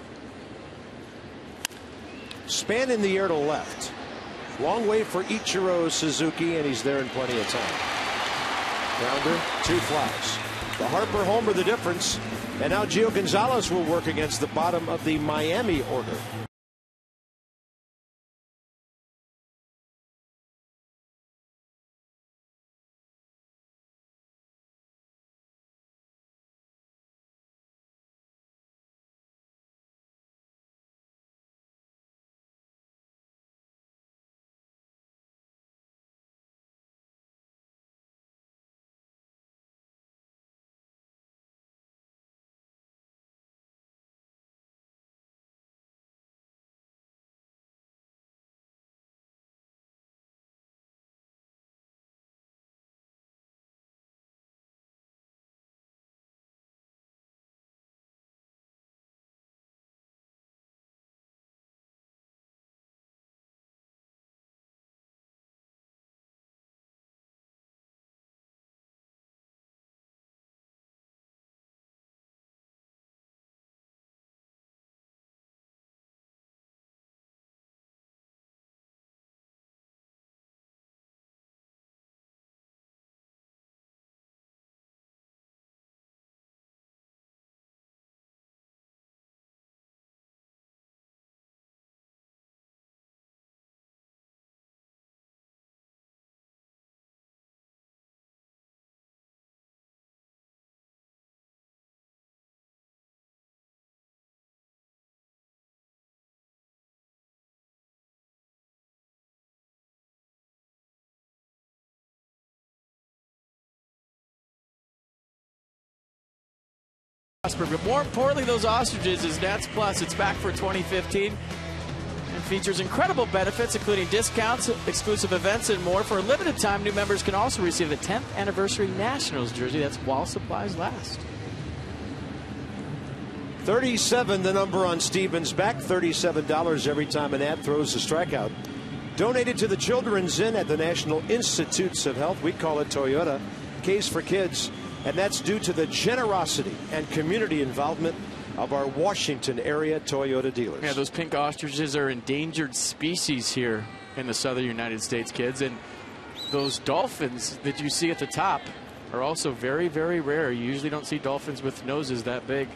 Span in the air to left. Long way for Ichiro Suzuki, and he's there in plenty of time. Grounder, 2 flies. The Harper homer the difference. And now Gio Gonzalez will work against the bottom of the Miami order. But more importantly, those ostriches is Nats Plus. It's back for 2015 and features incredible benefits, including discounts, exclusive events, and more. For a limited time, new members can also receive a 10th anniversary Nationals jersey. That's while supplies last. 37, the number on Stevens' back. $37 every time a Nat throws a strikeout. Donated to the Children's Inn at the National Institutes of Health. We call it Toyota. K's for Kids. And that's due to the generosity and community involvement of our Washington area Toyota dealers. Yeah, those pink ostriches are endangered species here in the southern United States, kids. And those dolphins that you see at the top are also very, very rare. You usually don't see dolphins with noses that big.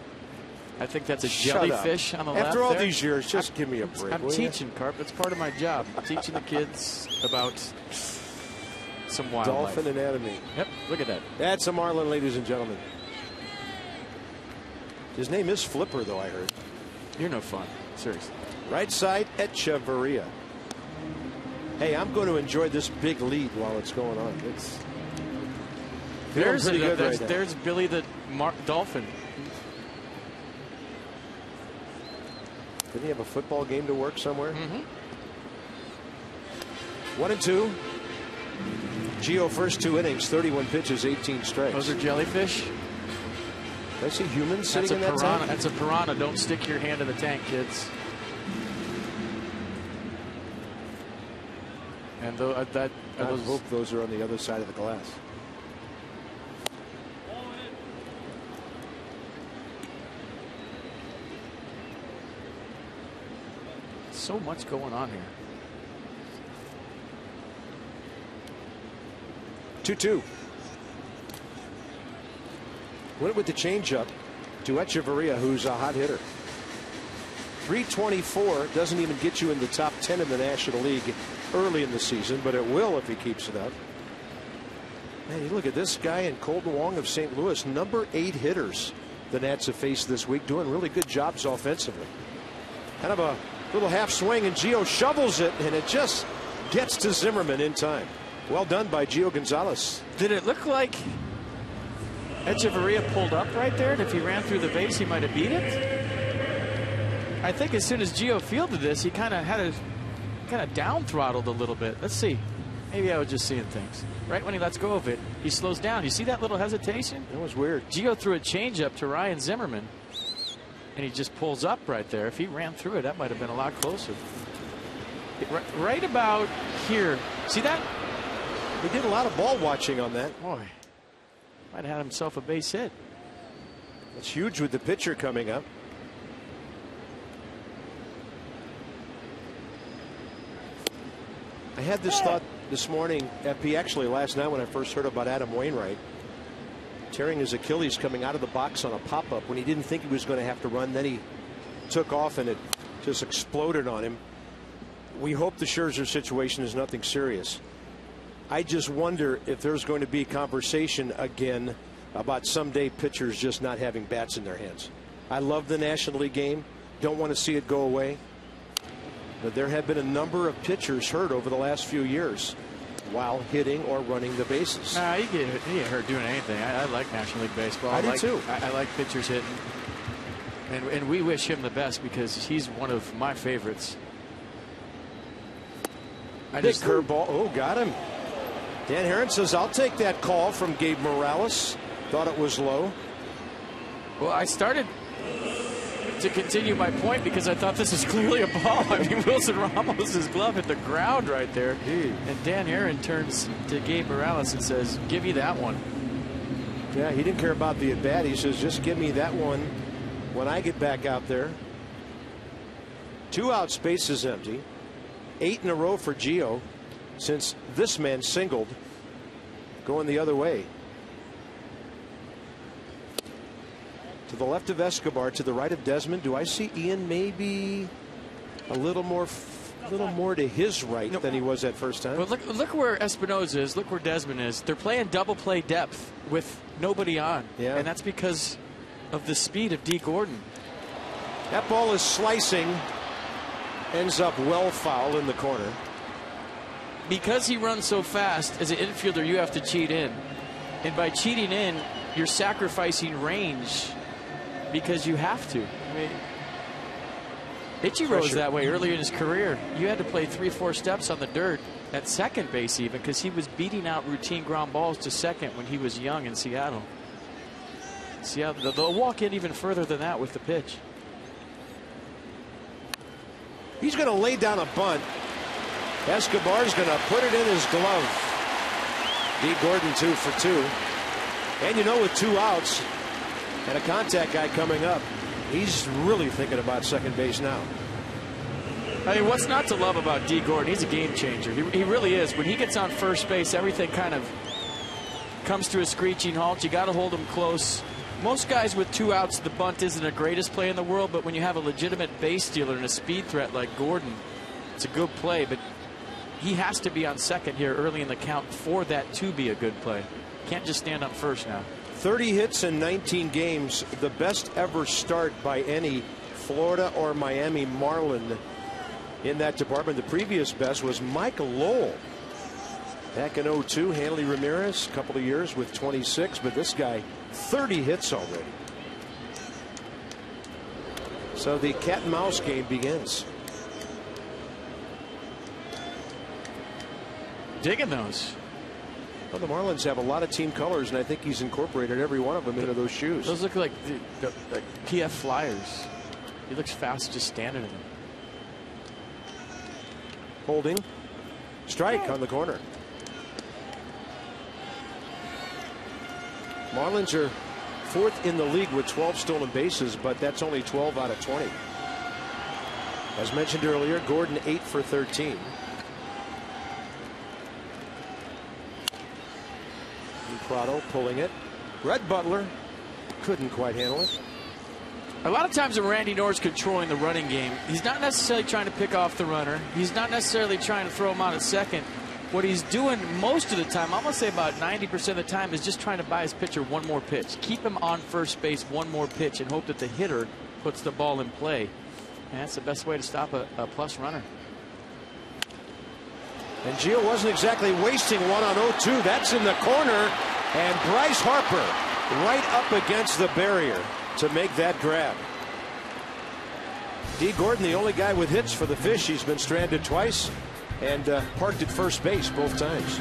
I think that's a jellyfish on the left. After all there. these years, just give me a break. I'm teaching, Carp. That's part of my job. I'm teaching the kids about some wildlife. Dolphin anatomy. Yep, look at that. That's a Marlin, ladies and gentlemen. His name is Flipper, though, I heard. You're no fun. Seriously. Right side, Echeverria. Hey, I'm going to enjoy this big lead while it's going on. It's pretty good right now. There's Billy the Dolphin. Didn't he have a football game to work somewhere? Mm-hmm. 1-2. Gio first 2 innings, 31 pitches, 18 strikes. Those are jellyfish. Did I see humans sitting in that tank? That's a piranha. Don't stick your hand in the tank, kids. And I hope those are on the other side of the glass. So much going on here. 2-2. Went with the changeup to Echeverria, who's a hot hitter. 324 doesn't even get you in the top 10 in the National League early in the season, but it will if he keeps it up. Man, you look at this guy and Colton Wong of St. Louis, number 8 hitters the Nats have faced this week, doing really good jobs offensively. Kind of a little half swing, and Gio shovels it, and it just gets to Zimmerman in time. Well done by Gio Gonzalez. Did it look like Echeverria pulled up right there, and if he ran through the base, he might have beat it? I think as soon as Gio fielded this, he kind of down throttled a little bit. Let's see. Maybe I was just seeing things. Right when he lets go of it, he slows down. You see that little hesitation? That was weird. Gio threw a changeup to Ryan Zimmerman, and he just pulls up right there. If he ran through it, that might have been a lot closer. Right about here. See that? He did a lot of ball watching on that. Boy, might have had himself a base hit. It's huge with the pitcher coming up. I had this thought this morning, FP, actually last night when I first heard about Adam Wainwright tearing his Achilles coming out of the box on a pop-up when he didn't think he was going to have to run. Then he took off and it just exploded on him. We hope the Scherzer situation is nothing serious. I just wonder if there's going to be conversation again about someday pitchers just not having bats in their hands. I love the National League game. Don't want to see it go away. But there have been a number of pitchers hurt over the last few years while hitting or running the bases. You get hurt doing anything. I like National League Baseball. I do too. I like pitchers hitting. And we wish him the best because he's one of my favorites. Big curveball. Oh, got him. Dan Herron says, I'll take that call from Gabe Morales. Thought it was low. Well, I started to continue my point because I thought this was clearly a ball. I mean, Wilson Ramos' glove hit the ground right there. And Dan Herron turns to Gabe Morales and says, give me that one. Yeah, he didn't care about the at-bat. He says, just give me that one when I get back out there. 2 out, space is empty. 8 in a row for Gio since this man singled, going the other way. To the left of Escobar, to the right of Desmond. Do I see Ian maybe a little more to his right than he was that first time? But look where Espinosa is. Look where Desmond is. They're playing double play depth with nobody on. Yeah. And that's because of the speed of D. Gordon. That ball is slicing. Ends up well foul in the corner. Because he runs so fast, as an infielder, you have to cheat in. And by cheating in, you're sacrificing range because you have to. I mean, Ichiro's that way earlier in his career. You had to play 3-4 steps on the dirt at second base even because he was beating out routine ground balls to second when he was young in Seattle. Seattle, they'll walk in even further than that with the pitch. He's going to lay down a bunt. Escobar's going to put it in his glove. D. Gordon 2 for 2. And you know, with 2 outs and a contact guy coming up, he's really thinking about second base now. I mean, what's not to love about D. Gordon? He's a game changer. He really is. When he gets on first base, everything kind of comes to a screeching halt. You got to hold him close. Most guys with 2 outs, the bunt isn't the greatest play in the world, but when you have a legitimate base stealer and a speed threat like Gordon, it's a good play. But he has to be on second here early in the count for that to be a good play. Can't just stand up first now. 30 hits in 19 games, the best ever start by any Florida or Miami Marlin in that department. The previous best was Mike Lowell back in 02. Hanley Ramirez, a couple of years with 26, but this guy 30 hits already. So the cat and mouse game begins. Digging those. Well, the Marlins have a lot of team colors, and I think he's incorporated every one of them into those shoes. Those look like the PF Flyers. He looks fast just standing in them. Holding. Strike on the corner. Marlins are 4th in the league with 12 stolen bases, but that's only 12 out of 20. As mentioned earlier, Gordon 8 for 13. Prado pulling it. Red Butler couldn't quite handle it. A lot of times when Randy Norris controlling the running game, he's not necessarily trying to pick off the runner. He's not necessarily trying to throw him out at second. What he's doing most of the time, I'm going to say about 90% of the time, is just trying to buy his pitcher one more pitch. Keep him on first base one more pitch and hope that the hitter puts the ball in play. And that's the best way to stop a plus runner. And Gio wasn't exactly wasting one on 0-2. That's in the corner. And Bryce Harper right up against the barrier to make that grab. D. Gordon, the only guy with hits for the Fish. He's been stranded twice and parked at first base both times.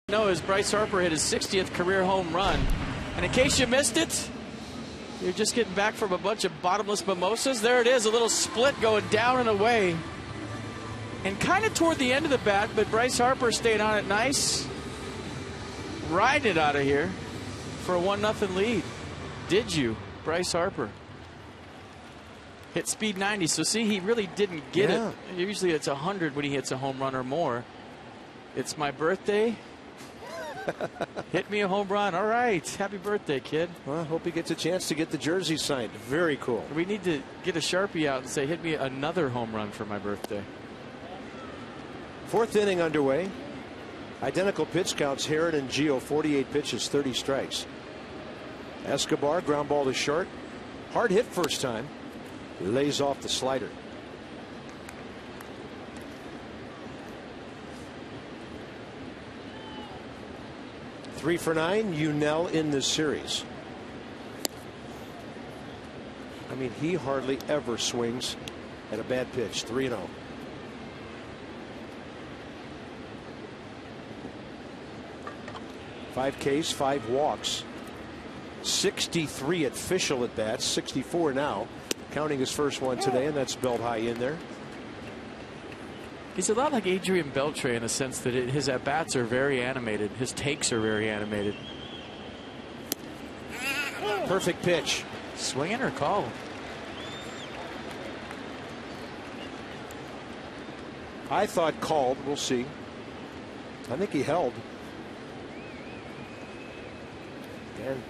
No, as Bryce Harper hit his 60th career home run. And in case you missed it, you're just getting back from a bunch of bottomless mimosas. There it is, a little split going down and away. And kind of toward the end of the bat, but Bryce Harper stayed on it nice. Riding it out of here for a 1-0 lead. Did you, Bryce Harper? Hit speed 90, so see, he really didn't get it. Usually it's 100 when he hits a home run or more. It's my birthday. Hit me a home run. All right. Happy birthday, kid. Well, I hope he gets a chance to get the jersey signed. Very cool. We need to get a Sharpie out and say, hit me another home run for my birthday. Fourth inning underway. Identical pitch counts. Herron and Gio, 48 pitches, 30 strikes. Escobar, ground ball to short. Hard hit first time. Lays off the slider. Three for 9. Unell in this series. I mean, he hardly ever swings at a bad pitch. 3-0. Five Ks, 5 walks. 63 official at bats, 64 now, counting his first one today, and that's belt high in there. He's a lot like Adrian Beltre in the sense that his at bats are very animated. His takes are very animated. Perfect pitch. Swinging or call? I thought called. We'll see. I think he held. And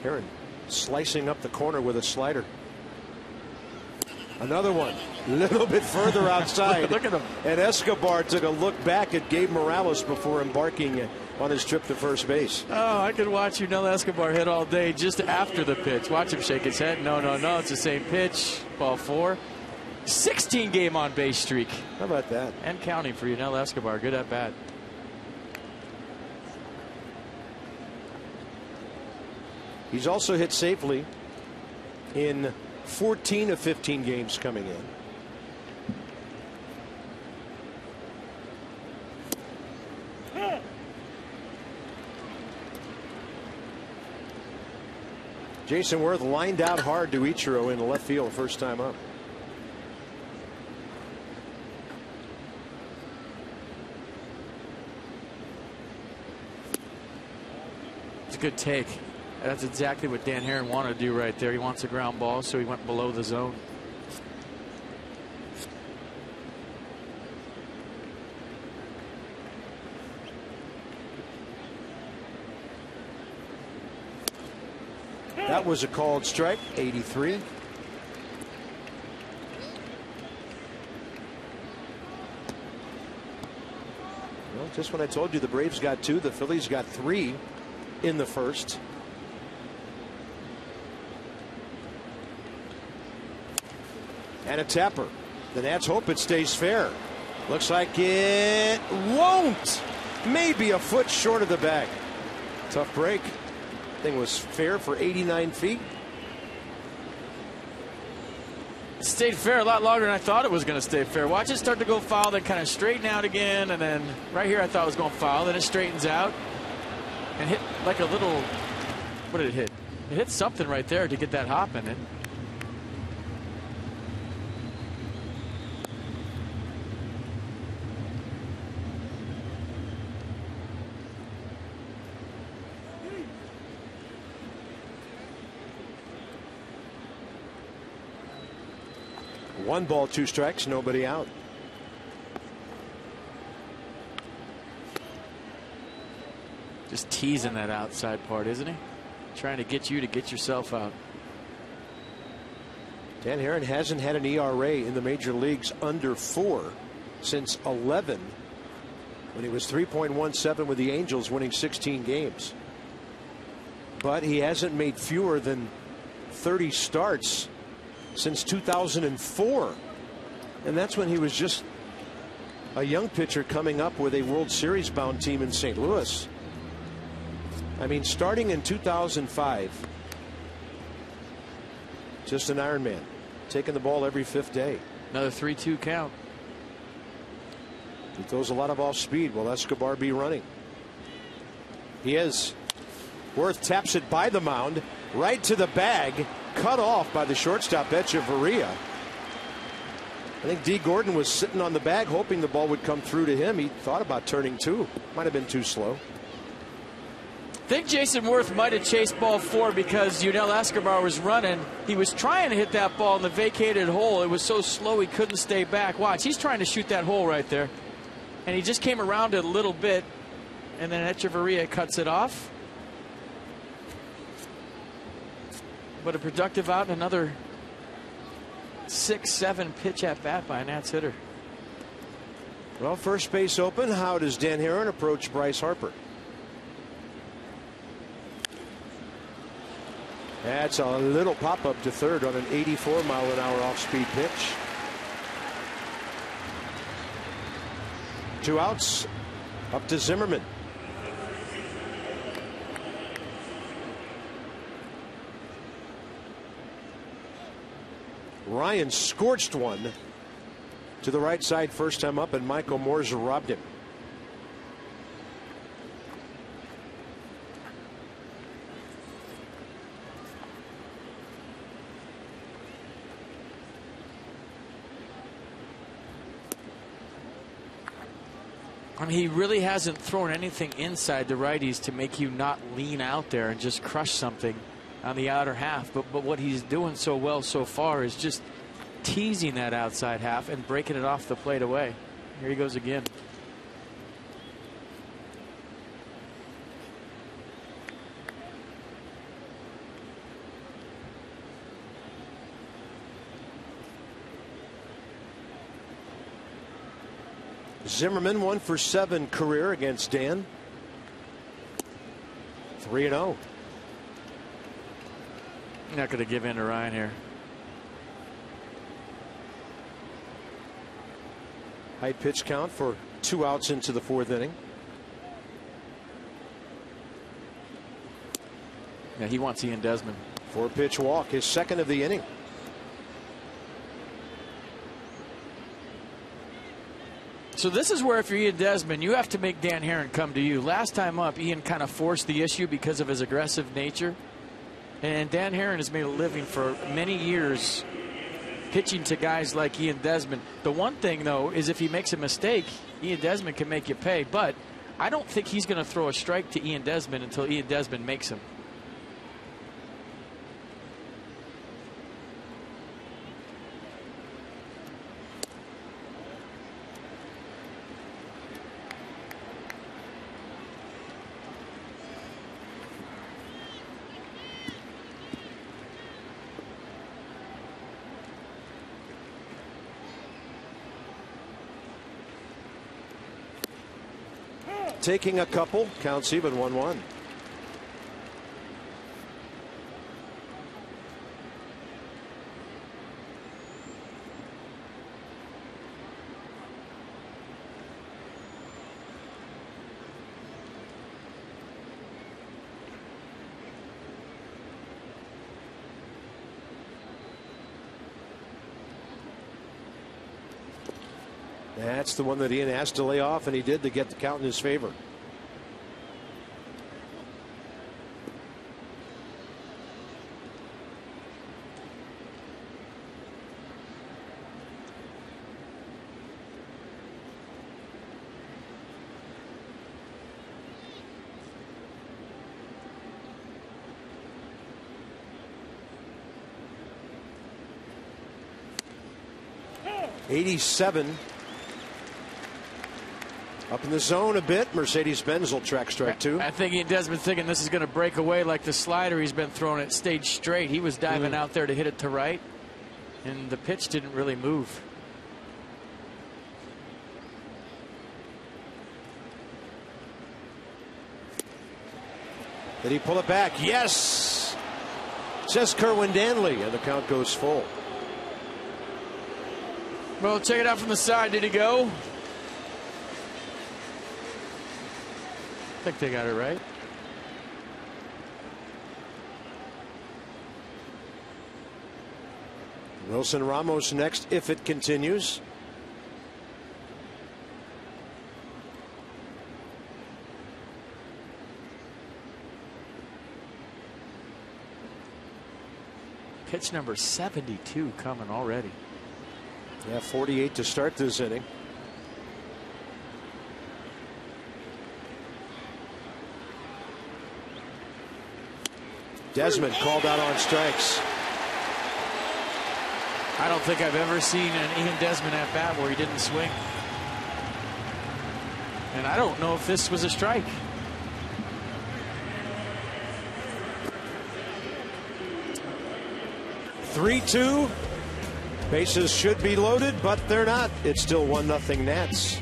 Herron slicing up the corner with a slider. Another one, a little bit further outside. Look at him. And Escobar took a look back at Gabe Morales before embarking on his trip to first base. Oh, I could watch Yunel Escobar hit all day just after the pitch. Watch him shake his head. No, it's the same pitch. Ball 4. 16-game on-base streak. How about that? And counting for Yunel Escobar. Good at bat. He's also hit safely in 14 of 15 games coming in. Jason Worth lined out hard to Ichiro in left field first time up. It's a good take. That's exactly what Dan Herron wanted to do right there. He wants a ground ball, so he went below the zone. That was a called strike. 83. Well, just when I told you the Braves got 2, the Phillies got 3 in the first. And a tapper. The Nats hope it stays fair. Looks like it won't. Maybe a foot short of the bag. Tough break. Thing was fair for 89 feet. It stayed fair a lot longer than I thought it was going to stay fair. Watch it start to go foul, then kind of straighten out again, and then right here I thought it was going foul, then it straightens out and hit like a little. What did it hit? It hit something right there to get that hop in it. One ball, 2 strikes, nobody out. Just teasing that outside part, isn't he? Trying to get you to get yourself out. Dan Herron hasn't had an ERA in the major leagues under 4 since 11, when he was 3.17 with the Angels, winning 16 games. But he hasn't made fewer than 30 starts since 2004, and that's when he was just a young pitcher coming up with a World Series bound team in St. Louis. I mean, starting in 2005, just an Iron Man, taking the ball every 5th day. Another 3-2 count. He throws a lot of off speed. Will Escobar be running? He is. Worth taps it by the mound, right to the bag. Cut off by the shortstop, Echeverria. I think D. Gordon was sitting on the bag hoping the ball would come through to him. He thought about turning 2. Might have been too slow. I think Jason Worth might have chased ball 4 because Yunel Escobar was running. He was trying to hit that ball in the vacated hole. It was so slow he couldn't stay back. Watch, he's trying to shoot that hole right there. And he just came around it a little bit, and then Echeverria cuts it off. But a productive out and another 6-7 pitch at bat by a Nats hitter. Well, first base open. How does Dan Herron approach Bryce Harper? That's a little pop up to third on an 84-mile-an-hour off-speed pitch. 2 outs. Up to Zimmerman. Ryan scorched one to the right side first time up, and Michael Moore's robbed him. I mean, he really hasn't thrown anything inside the righties to make you not lean out there and just crush something on the outer half. But what he's doing so well so far is just teasing that outside half and breaking it off the plate away. Here he goes again. Zimmerman 1 for 7 career against Dan. 3-0. Not going to give in to Ryan here. High pitch count for 2 outs into the 4th inning. Yeah, he wants Ian Desmond. 4-pitch walk, his 2nd of the inning. So this is where, if you're Ian Desmond, you have to make Dan Herron come to you. Last time up, Ian kind of forced the issue because of his aggressive nature. And Dan Herron has made a living for many years pitching to guys like Ian Desmond. The one thing, though, is if he makes a mistake, Ian Desmond can make you pay. But I don't think he's going to throw a strike to Ian Desmond until Ian Desmond makes him. Taking a couple, counts even 1-1. That's the one that Ian asked to lay off, and he did, to get the count in his favor. '87. Up in the zone a bit. Mercedes-Benz will track strike 2. I think Ian Desmond thinking this is going to break away like the slider he's been throwing. It stayed straight. He was diving out there to hit it to right, and the pitch didn't really move. Did he pull it back? Yes! Says Kerwin Danley, and the count goes full. Well, check it out from the side. Did he go? I think they got it right. Wilson Ramos next if it continues. Pitch number 72 coming already. Yeah, 48 to start this inning. Desmond called out on strikes. I don't think I've ever seen an Ian Desmond at bat where he didn't swing. And I don't know if this was a strike. Three-two. Bases should be loaded, but they're not. It's still 1-0 Nats.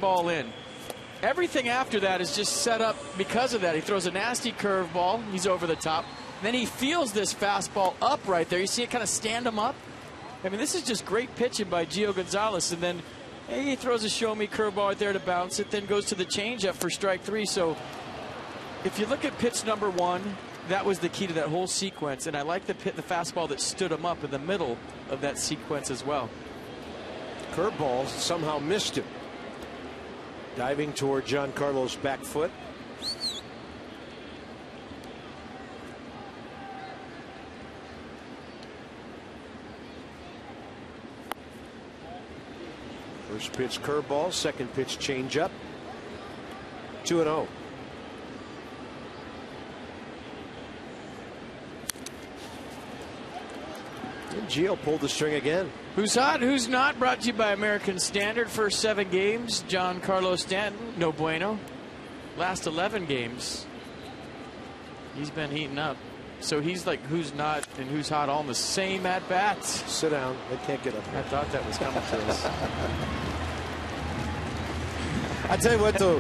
ball in. Everything after that is just set up because of that. He throws a nasty curveball. He's over the top. Then he feels this fastball up right there. You see it kind of stand him up. I mean, this is just great pitching by Gio Gonzalez. And then he throws a show-me curveball right there to bounce it, then goes to the changeup for strike 3. So if you look at pitch number 1, that was the key to that whole sequence. And I like the fastball that stood him up in the middle of that sequence as well. Curveball somehow missed him. Diving toward Giancarlo's back foot. First pitch curveball, second pitch changeup. 2-0. And Gio pulled the string again. Who's hot, who's not? Brought to you by American Standard. First 7 games, Giancarlo Stanton, no bueno. Last 11 games, he's been heating up. So he's like who's not and who's hot all in the same at bats. Sit down. They can't get up. I thought that was coming to us. I tell you what, though,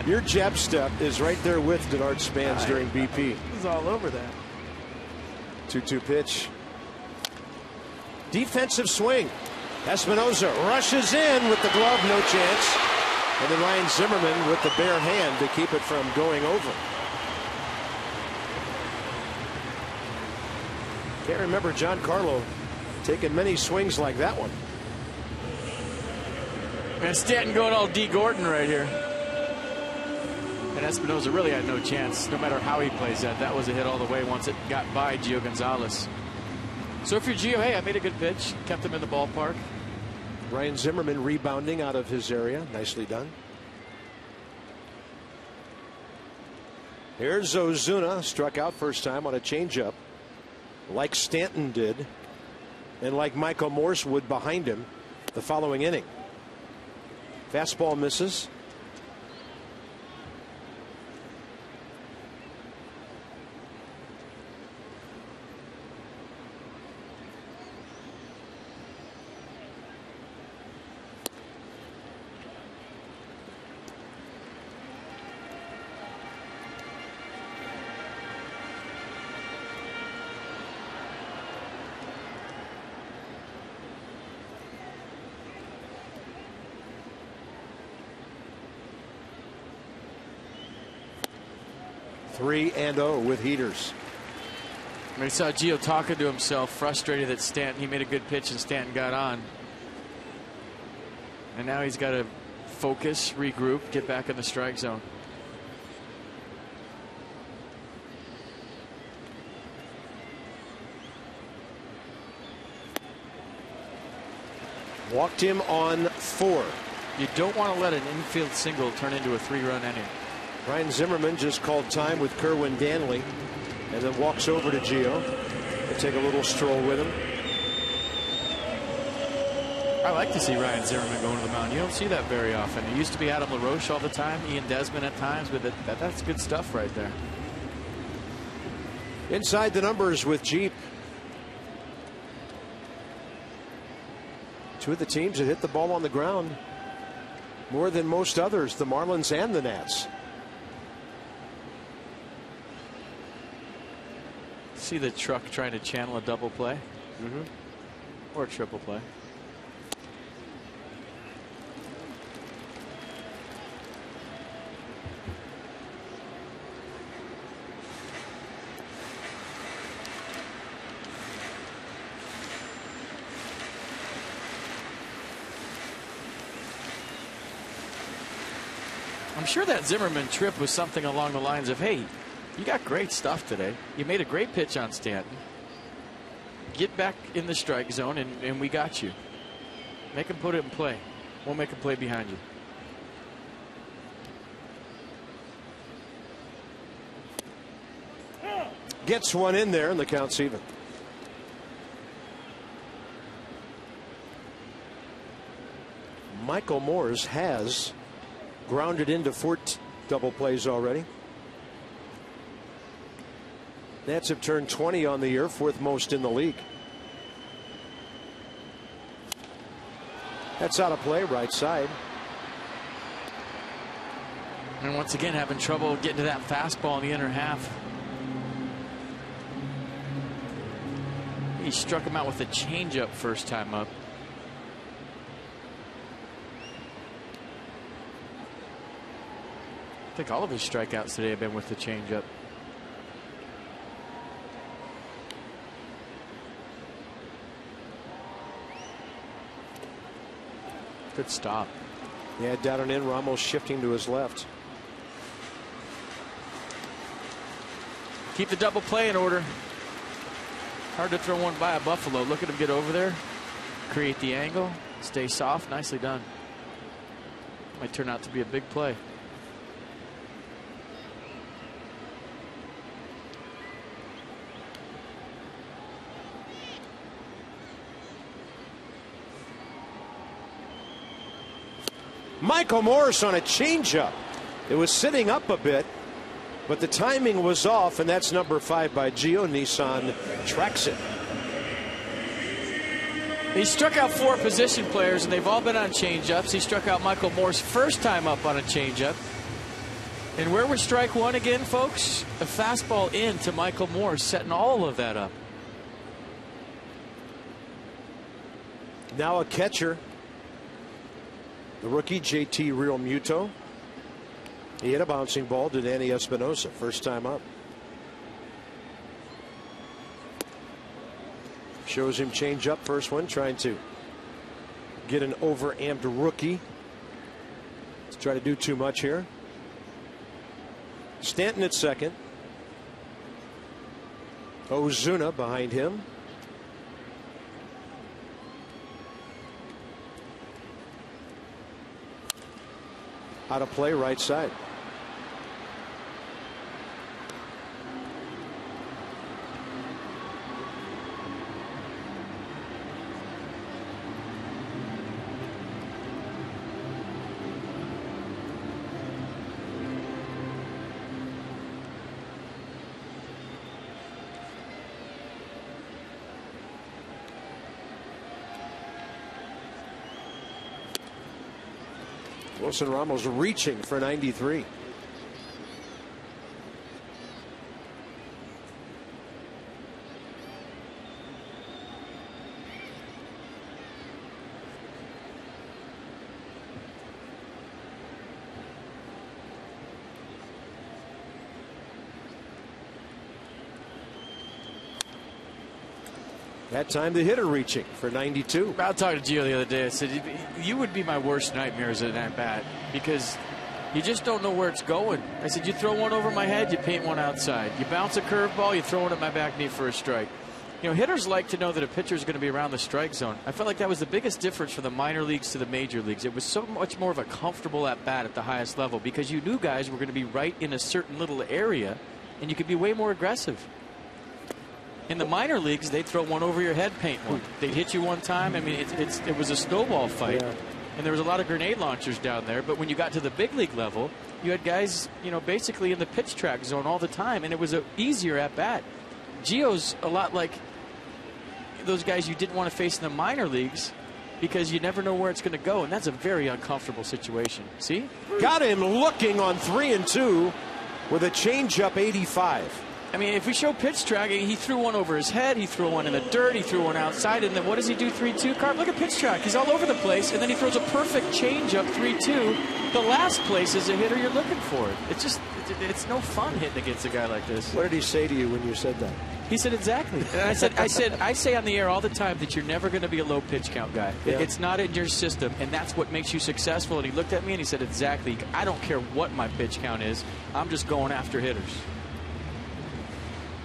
your jab step is right there with Denard Spans during BP. He's all over that. 2-2 pitch. Defensive swing. Espinosa rushes in with the glove, no chance. And then Ryan Zimmerman with the bare hand to keep it from going over. Can't remember Giancarlo taking many swings like that one. And Stanton going all D. Gordon right here. And Espinosa really had no chance, no matter how he plays that. That was a hit all the way once it got by Gio Gonzalez. So if you're Gio, hey, I made a good pitch, kept him in the ballpark. Ryan Zimmerman rebounding out of his area. Nicely done. Here's Ozuna, struck out first time on a changeup, like Stanton did, and like Michael Morse would behind him the following inning. Fastball misses. Three and 0 with heaters. I saw Gio talking to himself, frustrated that Stanton, he made a good pitch and Stanton got on. And now he's got to focus, regroup, get back in the strike zone. Walked him on 4. You don't want to let an infield single turn into a 3-run inning. Ryan Zimmerman just called time with Kerwin Danley and then walks over to Gio and take a little stroll with him. I like to see Ryan Zimmerman going to the mound. You don't see that very often. It used to be Adam LaRoche all the time, Ian Desmond at times, but that's good stuff right there. Inside the numbers with Jeep. Two of the teams that hit the ball on the ground more than most others, the Marlins and the Nats. See the truck trying to channel a double play or a triple play. I'm sure that Zimmerman trip was something along the lines of, hey, you got great stuff today. You made a great pitch on Stanton. Get back in the strike zone, and we got you. Make him put it in play. We'll make him play behind you. Gets one in there, and the count's even. Michael Morse has grounded into 4 double plays already. Nats have turned 20 on the year, 4th most in the league. That's out of play, right side. And once again, having trouble getting to that fastball in the inner half. He struck him out with a changeup first time up. I think all of his strikeouts today have been with the changeup. Good stop. Yeah, down and in. Ramos shifting to his left. Keep the double play in order. Hard to throw one by a Buffalo. Look at him get over there. Create the angle. Stay soft. Nicely done. Might turn out to be a big play. Michael Morse on a changeup. It was sitting up a bit, but the timing was off, and that's number 5 by Gio. Nissan tracks it. He struck out 4 position players, and they've all been on changeups. He struck out Michael Morse first time up on a changeup. And where was strike one again, folks? A fastball in to Michael Morse, setting all of that up. Now a catcher. The rookie, JT Realmuto. He hit a bouncing ball to Danny Espinosa, first time up. Shows him change up, first one, trying to get an overamped rookie. Let's try to do too much here. Stanton at second. Ozuna behind him. Out of play, right side. Wilson Ramos reaching for 93. That time the hitter reaching for 92. I was talking to Gio the other day. I said, you would be my worst nightmare as an at-bat because you just don't know where it's going. I said, you throw one over my head, you paint one outside. You bounce a curveball, you throw one at my back knee for a strike. You know, hitters like to know that a pitcher is going to be around the strike zone. I felt like that was the biggest difference from the minor leagues to the major leagues. It was so much more of a comfortable at-bat at the highest level because you knew guys were going to be right in a certain little area, and you could be way more aggressive. In the minor leagues, they'd throw one over your head, paint one. They'd hit you one time. I mean, it was a snowball fight. Yeah. And there was a lot of grenade launchers down there. But when you got to the big league level, you had guys, you know, basically in the pitch track zone all the time. And it was an easier at bat. Gio's a lot like those guys you didn't want to face in the minor leagues because you never know where it's going to go. And that's a very uncomfortable situation. See? Got him looking on 3-2 with a changeup 85. I mean, if we show pitch track, he threw one over his head, he threw one in the dirt, he threw one outside, and then what does he do 3-2? Carp, look at pitch track. He's all over the place, and then he throws a perfect changeup 3-2. The last place is a hitter you're looking for. It's just, it's no fun hitting against a guy like this. What did he say to you when you said that? He said exactly. And I say on the air all the time that you're never going to be a low pitch count guy. Yeah. It's not in your system, and that's what makes you successful. And he looked at me and he said exactly, I don't care what my pitch count is. I'm just going after hitters.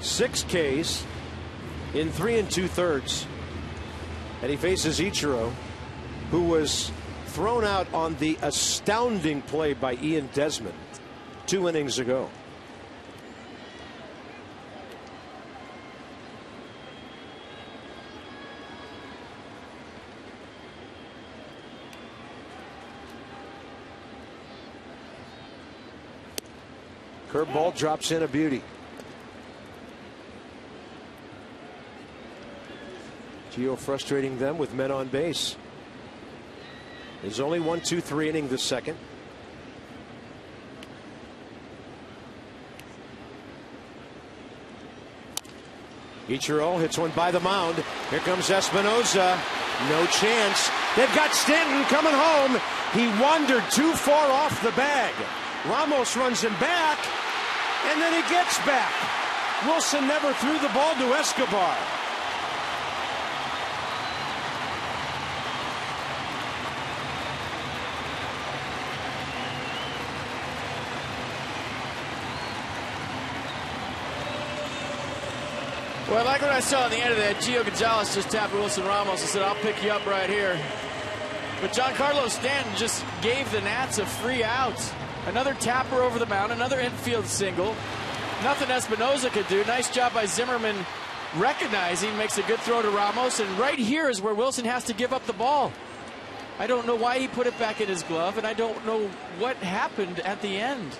6 Ks in 3 2/3, and he faces Ichiro, who was thrown out on the astounding play by Ian Desmond 2 innings ago. Curveball drops in a beauty. Gio frustrating them with men on base. There's only 1-2-3 inning the second. Ichiro hits one by the mound. Here comes Espinosa. No chance. They've got Stanton coming home. He wandered too far off the bag. Ramos runs him back, and then he gets back. Wilson never threw the ball to Escobar. Well, I like what I saw at the end of that. Gio Gonzalez just tapped Wilson Ramos and said, I'll pick you up right here. But Giancarlo Stanton just gave the Nats a free out. Another tapper over the mound, another infield single. Nothing Espinosa could do. Nice job by Zimmerman recognizing, makes a good throw to Ramos. And right here is where Wilson has to give up the ball. I don't know why he put it back in his glove, and I don't know what happened at the end.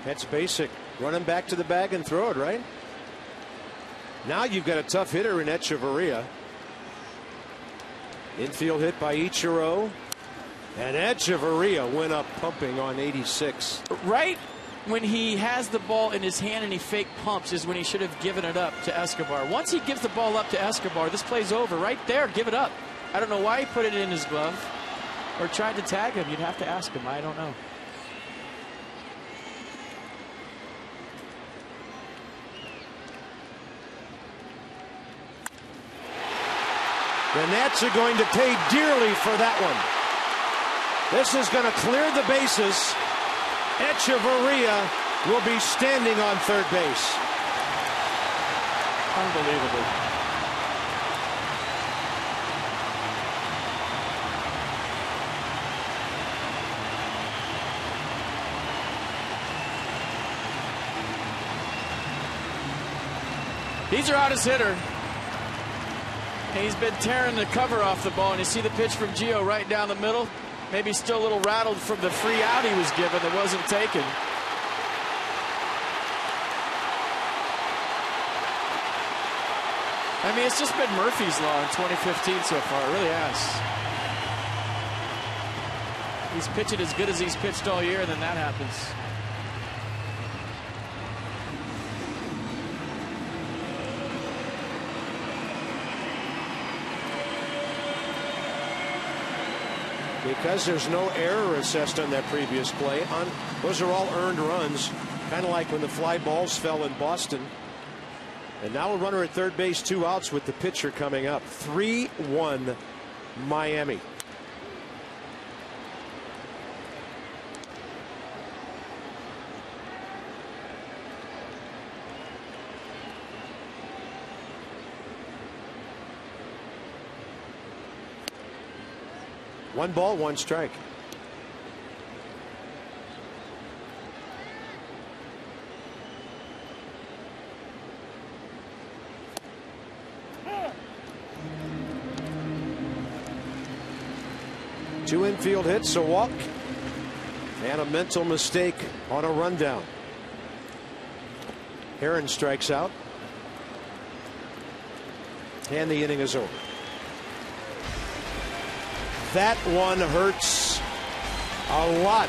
That's basic. Run him back to the bag and throw it, right? Now you've got a tough hitter in Echeverria. Infield hit by Ichiro. And Echeverria went up pumping on 86. Right when he has the ball in his hand and he fake pumps is when he should have given it up to Escobar. Once he gives the ball up to Escobar, this play's over. Right there, give it up. I don't know why he put it in his glove or tried to tag him. You'd have to ask him. I don't know. The Nats are going to pay dearly for that one. This is going to clear the bases. Echeverria will be standing on third base. Unbelievable. He's our hottest hitter. And he's been tearing the cover off the ball. And you see the pitch from Gio right down the middle. Maybe still a little rattled from the free out he was given that wasn't taken. I mean, it's just been Murphy's Law in 2015 so far. It really has. He's pitching as good as he's pitched all year, and then that happens. Because there's no error assessed on that previous play. Those are all earned runs, kind of like when the fly balls fell in Boston. And now a runner at third base, 2 outs with the pitcher coming up. 3-1 Miami. One ball, one strike. Two infield hits, a walk, and a mental mistake on a rundown. Heron strikes out, and the inning is over. That one hurts a lot.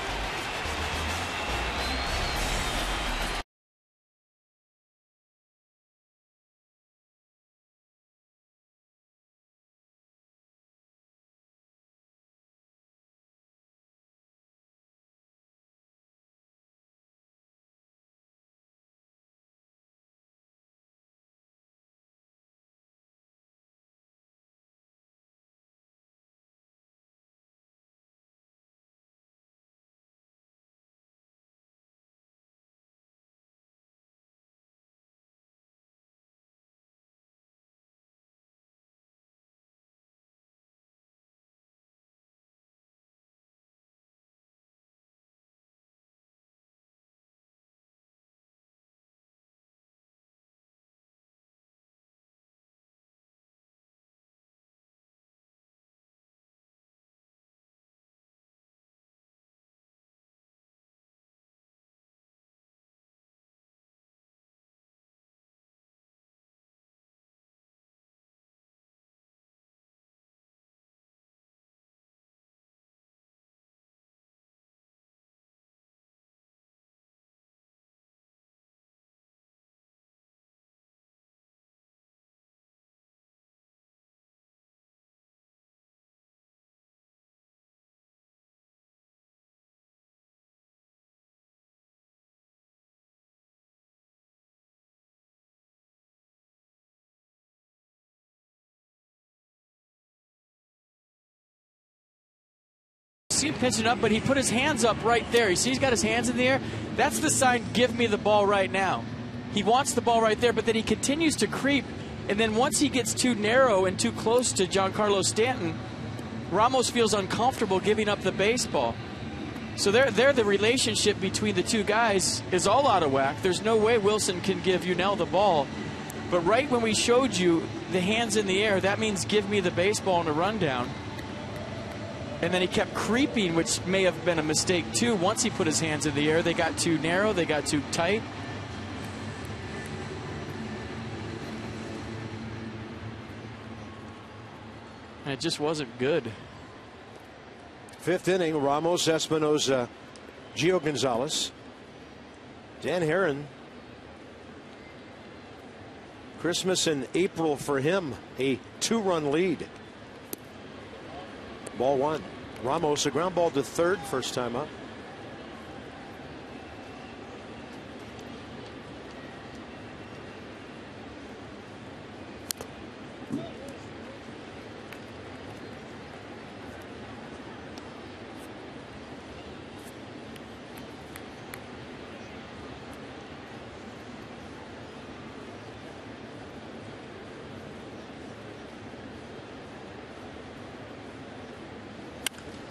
see him pitching up, but he put his hands up right there. You see he's got his hands in the air? That's the sign, give me the ball right now. He wants the ball right there, but then he continues to creep. And then once he gets too narrow and too close to Giancarlo Stanton, Ramos feels uncomfortable giving up the baseball. So the relationship between the two guys is all out of whack. There's no way Wilson can give Yunel the ball. But right when we showed you the hands in the air, that means give me the baseball on a rundown. And then he kept creeping, which may have been a mistake too. Once he put his hands in the air, they got too narrow, they got too tight. And it just wasn't good. Fifth inning, Ramos, Espinosa, Gio Gonzalez, Dan Herron. Christmas in April for him, a 2-run lead. Ball one. Ramos, a ground ball to third, first time up.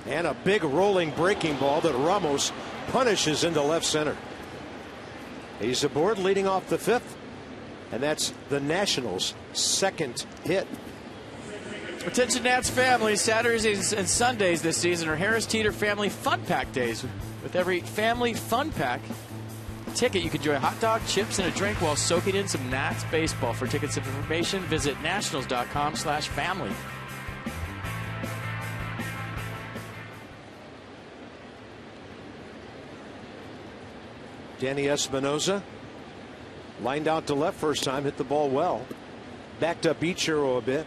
And a big rolling breaking ball that Ramos punishes into left center. He's aboard leading off the fifth, and that's the Nationals' second hit. Attention Nats families, Saturdays and Sundays this season are Harris Teeter Family Fun Pack days. With every family fun pack ticket, you can enjoy a hot dog, chips, and a drink while soaking in some Nats baseball. For tickets and information, visit nationals.com/family. Danny Espinosa lined out to left first time, hit the ball well. Backed up Ichiro a bit.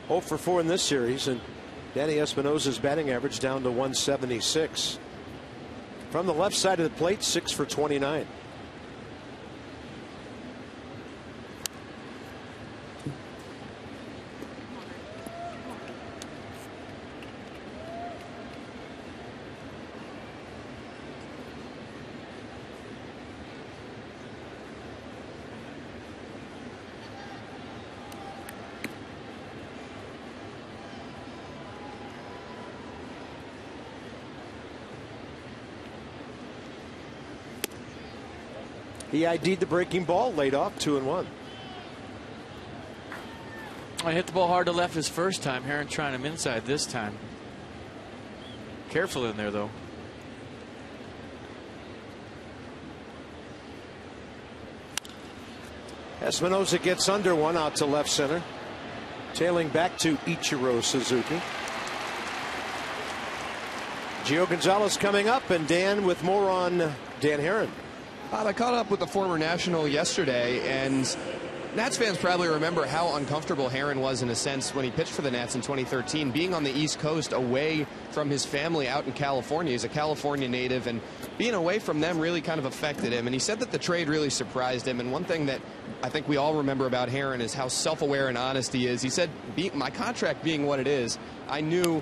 0 for 4 in this series, and Danny Espinosa's batting average down to 176. From the left side of the plate, 6 for 29. He ID'd the breaking ball, laid off 2-1. I hit the ball hard to left his first time. Herron trying him inside this time. Careful in there, though. Espinosa gets under one out to left center. Tailing back to Ichiro Suzuki. Gio Gonzalez coming up, and Dan with more on Dan Herron. I caught up with the former National yesterday, and Nats fans probably remember how uncomfortable Herron was in a sense when he pitched for the Nats in 2013, being on the East Coast away from his family out in California. He's a California native, and being away from them really kind of affected him. And he said that the trade really surprised him. And one thing that I think we all remember about Herron is how self-aware and honest he is. He said, my contract being what it is, I knew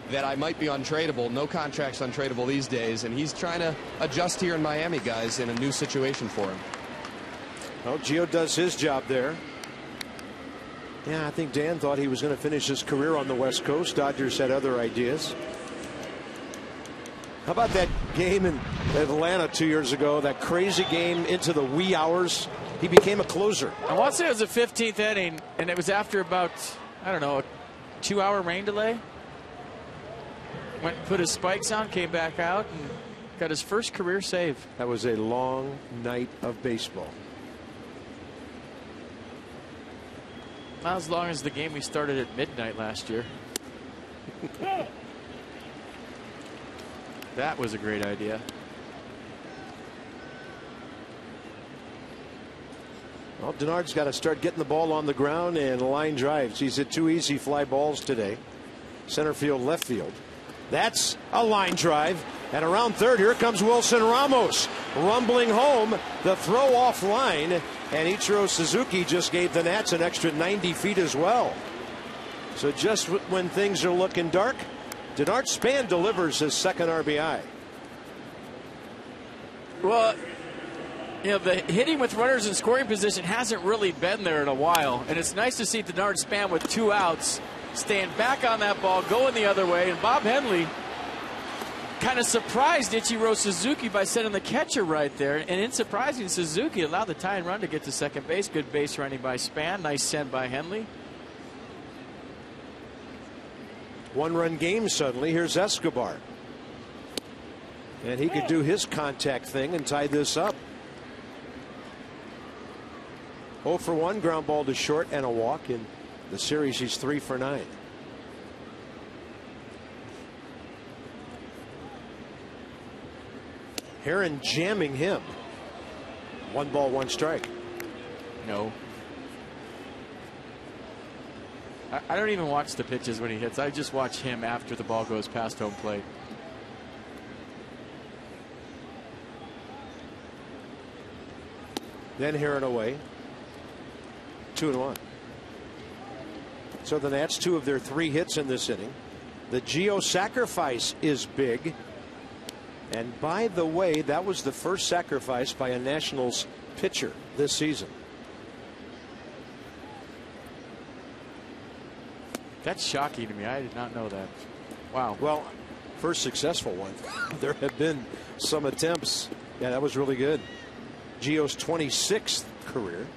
that I might be untradeable. No contracts untradeable these days, and he's trying to adjust here in Miami, guys, in a new situation for him. Well, Gio does his job there. Yeah, I think Dan thought he was going to finish his career on the West Coast. Dodgers had other ideas. How about that game in Atlanta 2 years ago, that crazy game into the wee hours? He became a closer. I want to say it was the 15th inning, and it was after about, I don't know, a 2-hour rain delay. Went and put his spikes on, came back out, and got his first career save. That was a long night of baseball. Not as long as the game we started at midnight last year. That was a great idea. Well, Denard's got to start getting the ball on the ground and line drives. He's hit 2 easy fly balls today. Center field, left field. That's a line drive. And around third, here comes Wilson Ramos. Rumbling home, the throw off line. And Ichiro Suzuki just gave the Nats an extra 90 feet as well. So just when things are looking dark, Denard Span delivers his second RBI. Well, you know, the hitting with runners in scoring position hasn't really been there in a while, and it's nice to see Denard Span with 2 outs stand back on that ball, going the other way, and Bob Henley kind of surprised Ichiro Suzuki by sending the catcher right there, and in surprising, Suzuki allowed the tying run to get to second base. Good base running by Span. Nice send by Henley. 1-run game suddenly. Here's Escobar. And he could do his contact thing and tie this up. 0 for 1, ground ball to short and a walk. In the series, he's 3 for 9. Herron jamming him. 1 ball, 1 strike. No. I don't even watch the pitches when he hits. I just watch him after the ball goes past home plate. Then Herron away. 2-1. So the Nats, 2 of their 3 hits in this inning. The Gio sacrifice is big. And by the way, that was the first sacrifice by a Nationals pitcher this season. That's shocking to me. I did not know that. Wow. Well, first successful one. There have been some attempts. Yeah, that was really good. Gio's 26th career.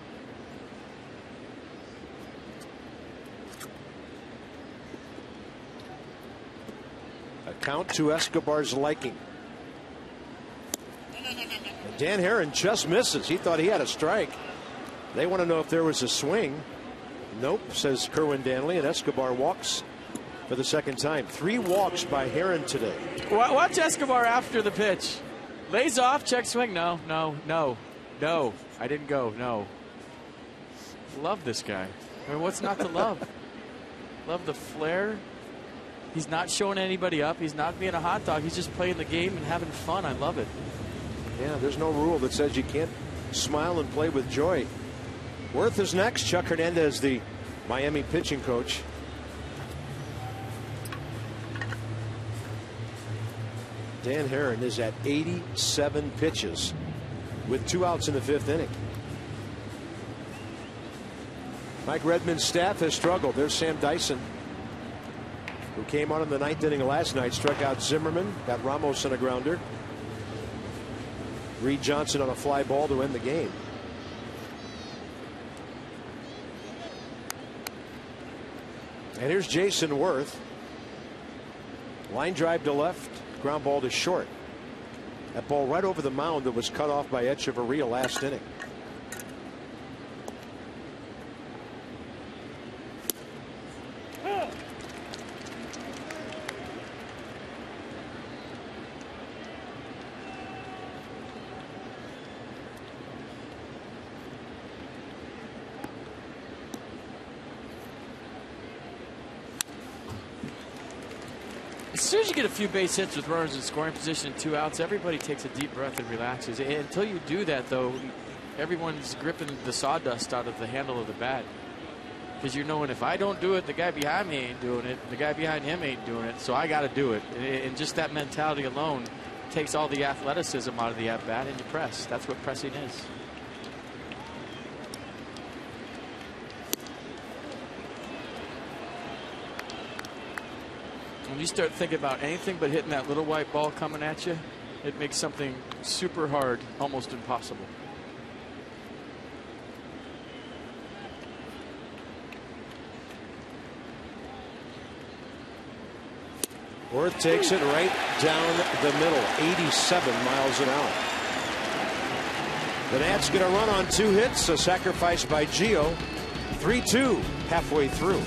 A count to Escobar's liking. And Dan Herron just misses. He thought he had a strike. They want to know if there was a swing. Nope, says Kerwin Danley, and Escobar walks for the second time. 3 walks by Herron today. Watch Escobar after the pitch. Lays off, check swing. No. I didn't go. No. Love this guy. I mean, what's not to love? Love the flair. He's not showing anybody up. He's not being a hot dog. He's just playing the game and having fun. I love it. Yeah, there's no rule that says you can't smile and play with joy. Worth is next. Chuck Hernandez, the Miami pitching coach. Dan Herron is at 87 pitches with 2 outs in the 5th inning. Mike Redmond's staff has struggled. There's Sam Dyson, who came on in the 9th inning last night, struck out Zimmerman, got Ramos on a grounder. Reed Johnson on a fly ball to end the game. And here's Jason Worth. Line drive to left, ground ball to short. That ball right over the mound that was cut off by Echeverria last inning. As soon as you get a few base hits with runners in scoring position and 2 outs, everybody takes a deep breath and relaxes. And until you do that, though, everyone's gripping the sawdust out of the handle of the bat. Because you're knowing, if I don't do it, the guy behind me ain't doing it. The guy behind him ain't doing it. So I got to do it. And just that mentality alone takes all the athleticism out of the at-bat, and you press. That's what pressing is. When you start thinking about anything but hitting that little white ball coming at you, it makes something super hard almost impossible. Worth takes it right down the middle, 87 miles an hour. The Nats get a run on 2 hits, a sacrifice by Gio. 3-2 halfway through.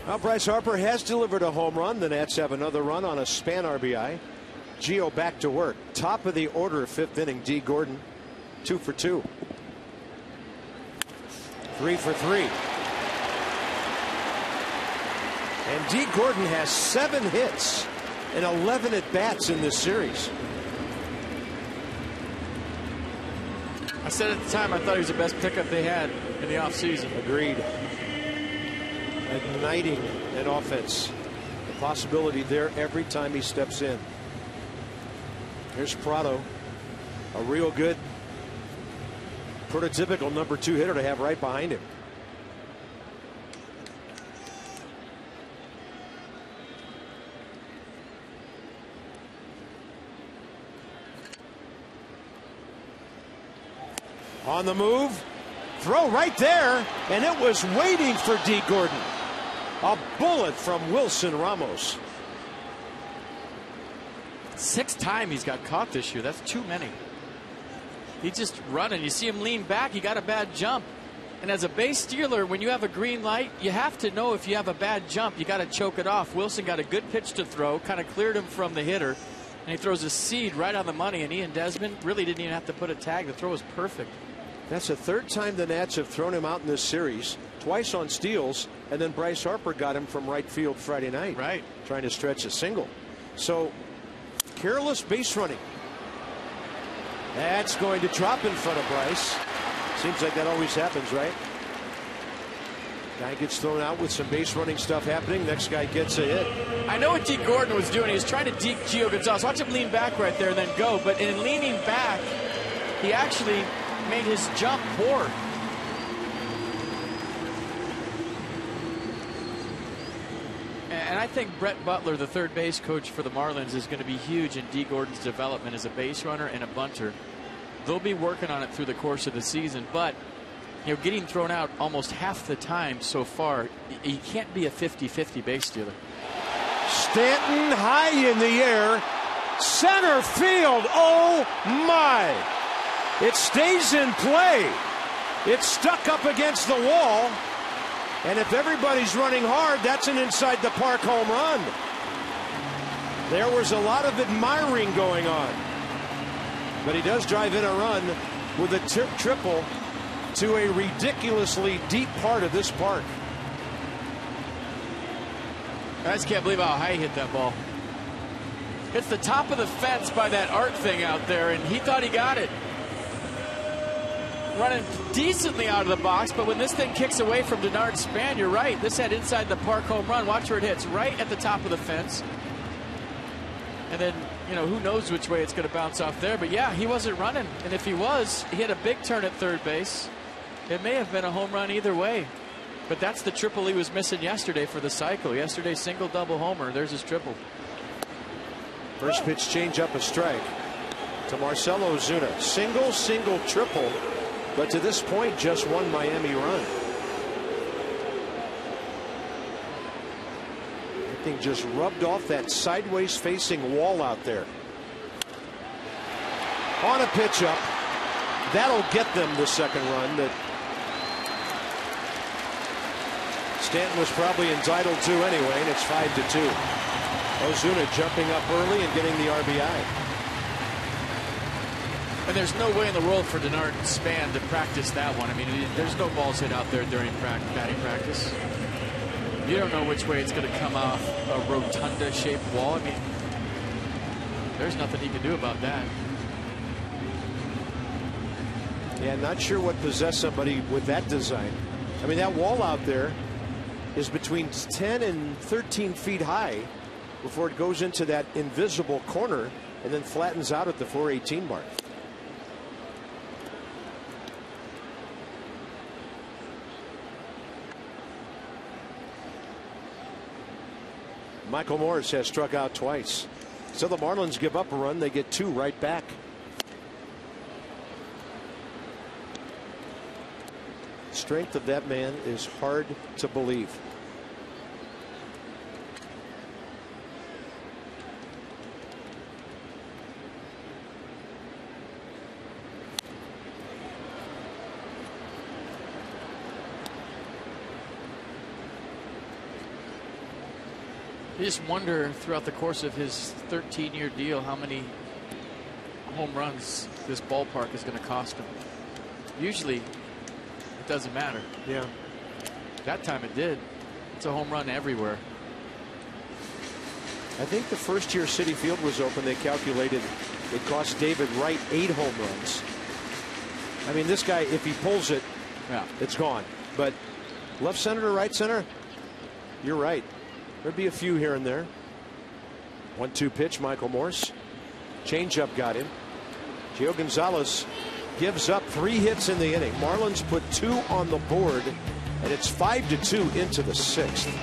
Well, Bryce Harper has delivered a home run. The Nats have another run on a span RBI. Gio back to work. Top of the order, 5th inning. D. Gordon, 2 for 2. 3 for 3. And D. Gordon has 7 hits and 11 at bats in this series. I said at the time I thought he was the best pickup they had in the offseason. Agreed. Igniting an offense. The possibility there every time he steps in. Here's Prado, a real good prototypical number 2 hitter to have right behind him. On the move, throw right there, and it was waiting for D. Gordon. A bullet from Wilson Ramos. 6th time he's got caught this year. That's too many. He's just running. You see him lean back. He got a bad jump. And as a base stealer, when you have a green light, you have to know if you have a bad jump, you got to choke it off. Wilson got a good pitch to throw, kind of cleared him from the hitter, and he throws a seed right on the money. And Ian Desmond really didn't even have to put a tag. The throw was perfect. That's the 3rd time the Nats have thrown him out in this series. Twice on steals, and then Bryce Harper got him from right field Friday night. Right. Trying to stretch a single. So, careless base running. That's going to drop in front of Bryce. Seems like that always happens, right? Guy gets thrown out with some base running stuff happening. Next guy gets a hit. I know what D. Gordon was doing. He was trying to deke Gio Gonzalez. Watch him lean back right there and then go. But in leaning back, he actually made his jump poor. And I think Brett Butler, the 3rd base coach for the Marlins, is going to be huge in D. Gordon's development as a base runner and a bunter. They'll be working on it through the course of the season, but getting thrown out almost half the time so far, you can't be a 50-50 base stealer. Stanton high in the air, center field. Oh my! It stays in play. It's stuck up against the wall. And if everybody's running hard, that's an inside the park home run. There was a lot of admiring going on. But he does drive in a run with a triple to a ridiculously deep part of this park. I just can't believe how high he hit that ball. It's the top of the fence by that art thing out there, and he thought he got it. Running decently out of the box, but when this thing kicks away from Denard's span, you're right. This had inside the park home run. Watch where it hits, right at the top of the fence. And then, who knows which way it's going to bounce off there. But yeah, he wasn't running. And if he was, he had a big turn at 3rd base. It may have been a home run either way. But that's the triple he was missing yesterday for the cycle. Yesterday's single, double homer. There's his triple. First pitch change up, a strike to Marcell Ozuna. Single, triple. But to this point, just one Miami run. Everything just rubbed off that sideways facing wall out there. On a pitch up. That'll get them the 2nd run that Stanton was probably entitled to anyway, and it's 5-2. Ozuna jumping up early and getting the RBI. And there's no way in the world for Denard Span to practice that one. I mean, there's no balls hit out there during batting practice. You don't know which way it's going to come off a rotunda-shaped wall. I mean, there's nothing he can do about that. Yeah, not sure what possessed somebody with that design. I mean, that wall out there is between 10 and 13 feet high before it goes into that invisible corner and then flattens out at the 418 mark. Michael Morris has struck out twice. So the Marlins give up a run. They get 2 right back. Strength of that man is hard to believe. You just wonder throughout the course of his 13-year deal how many home runs this ballpark is going to cost him. Usually it doesn't matter. Yeah. That time it did. It's a home run everywhere. I think the first year Citi Field was open, they calculated it cost David Wright 8 home runs. I mean, this guy, if he pulls it, yeah, it's gone. But left center or right center, you're right. There'd be a few here and there. 1-2 pitch, Michael Morse. Changeup got him. Gio Gonzalez gives up 3 hits in the inning. Marlins put 2 on the board, and it's 5-2 into the 6th.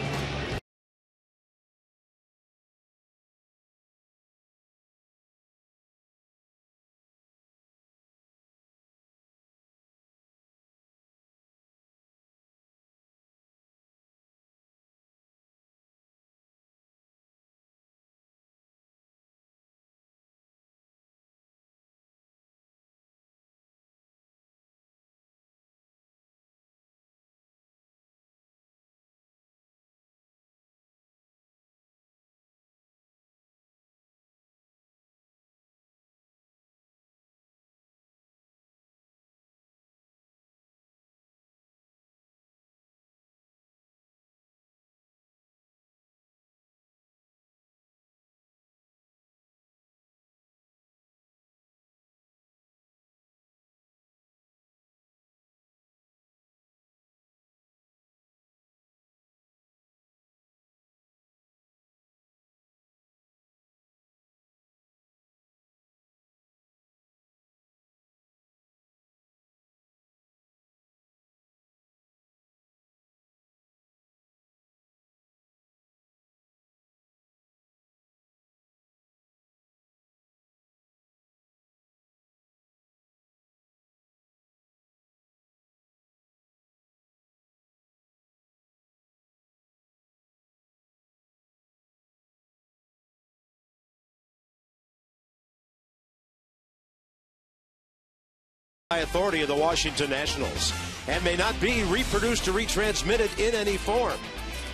Authority of the Washington Nationals and may not be reproduced or retransmitted in any form.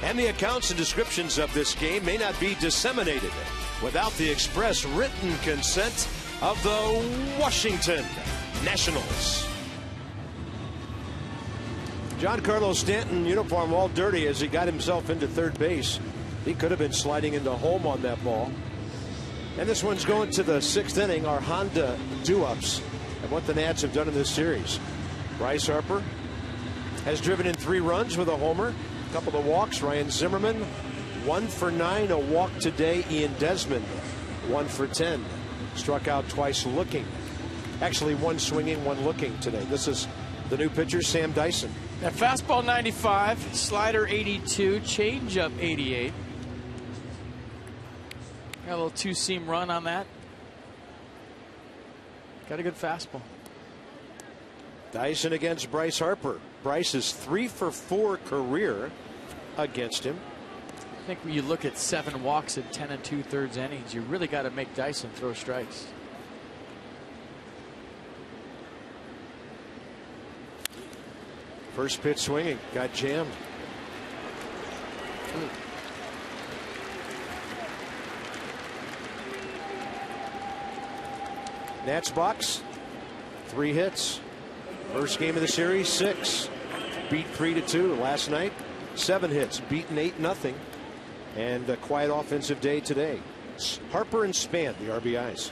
And the accounts and descriptions of this game may not be disseminated without the express written consent of the Washington Nationals. Giancarlo Stanton, uniform all dirty as he got himself into third base. He could have been sliding into home on that ball. And this one's going to the 6th inning. Our Honda do-ups and what the Nats have done in this series. Bryce Harper has driven in 3 runs with a homer, a couple of walks. Ryan Zimmerman 1 for 9, a walk today. Ian Desmond 1 for 10, struck out twice looking. Actually 1 swinging, 1 looking today. This is the new pitcher, Sam Dyson. That fastball 95, slider 82, changeup 88. Got a little 2-seam run on that. Got a good fastball. Dyson against Bryce Harper. Bryce is 3 for 4 career against him. I think when you look at 7 walks in 10 2/3 innings, you really got to make Dyson throw strikes. First pitch swinging, got jammed. Nats box, 3 hits. First game of the series, 6. Beat 3-2 last night. 7 hits, beaten 8-0. And a quiet offensive day today. Harper and Span, the RBIs.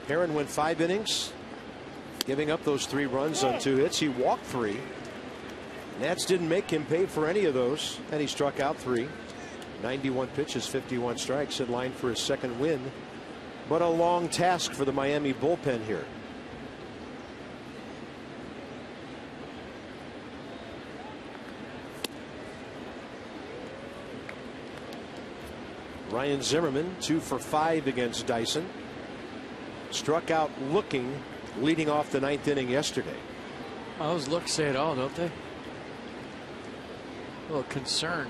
Herron went 5 innings, giving up those 3 runs on 2 hits. He walked 3. Nats didn't make him pay for any of those, and he struck out 3. 91 pitches, 51 strikes, in line for his 2nd win. But a long task for the Miami bullpen here. Ryan Zimmerman 2 for 5 against Dyson. Struck out looking, leading off the 9th inning yesterday. Well, those looks say it all, don't they? A little concern.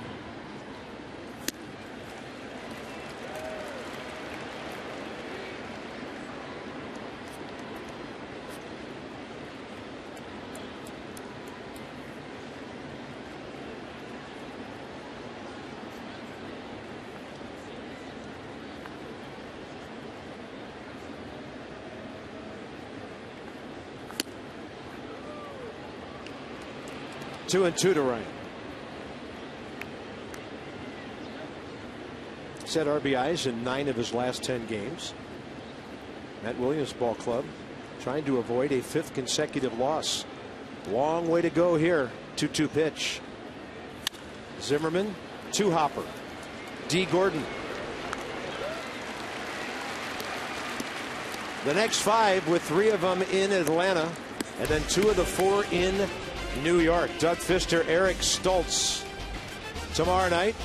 2-2 to Ryan. Set RBIs in 9 of his last 10 games. Matt Williams Ball Club trying to avoid a 5th consecutive loss. Long way to go here. 2-2 pitch. Zimmerman, 2 hopper. D. Gordon. The next 5 with 3 of them in Atlanta, and then 2 of the 4 in New York. Doug Fister, Eric Stoltz. Tomorrow night,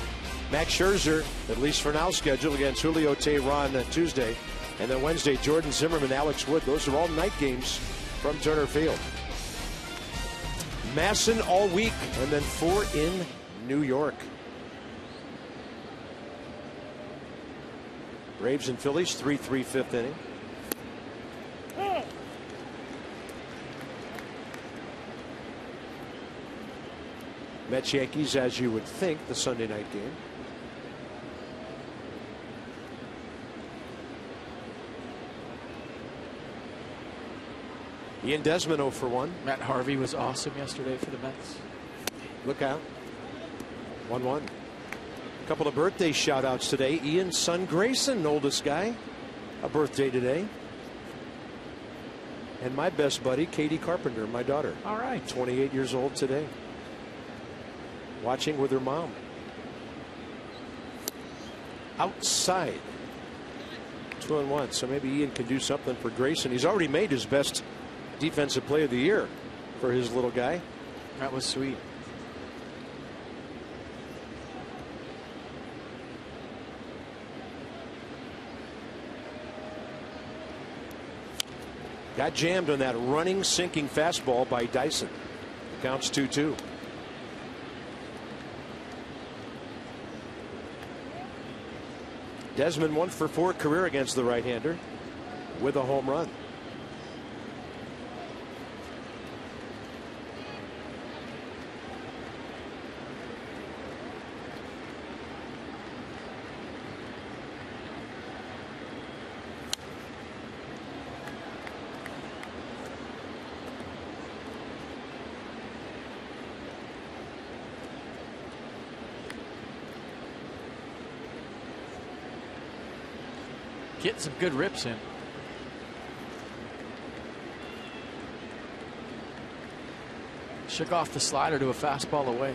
Max Scherzer, at least for now, scheduled against Julio Teheran Tuesday. And then Wednesday, Jordan Zimmerman, Alex Wood. Those are all night games from Turner Field. Masson all week, and then 4 in New York. Braves and Phillies, 3-3 fifth inning. Mets Yankees, as you would think, the Sunday night game. Ian Desmond 0 for 1. Matt Harvey was awesome yesterday for the Mets. Look out. 1-1. A couple of birthday shout outs today. Ian's son Grayson, oldest guy, a birthday today. And my best buddy, Katie Carpenter, my daughter. All right. 28 years old today. Watching with her mom. Outside. 2-1. So maybe Ian can do something for Grayson. He's already made his best defensive play of the year for his little guy. That was sweet. Got jammed on that running, sinking fastball by Dyson. Counts 2-2. Desmond 1 for 4 career against the right-hander with a home run. Getting some good rips in. Shook off the slider to a fastball away.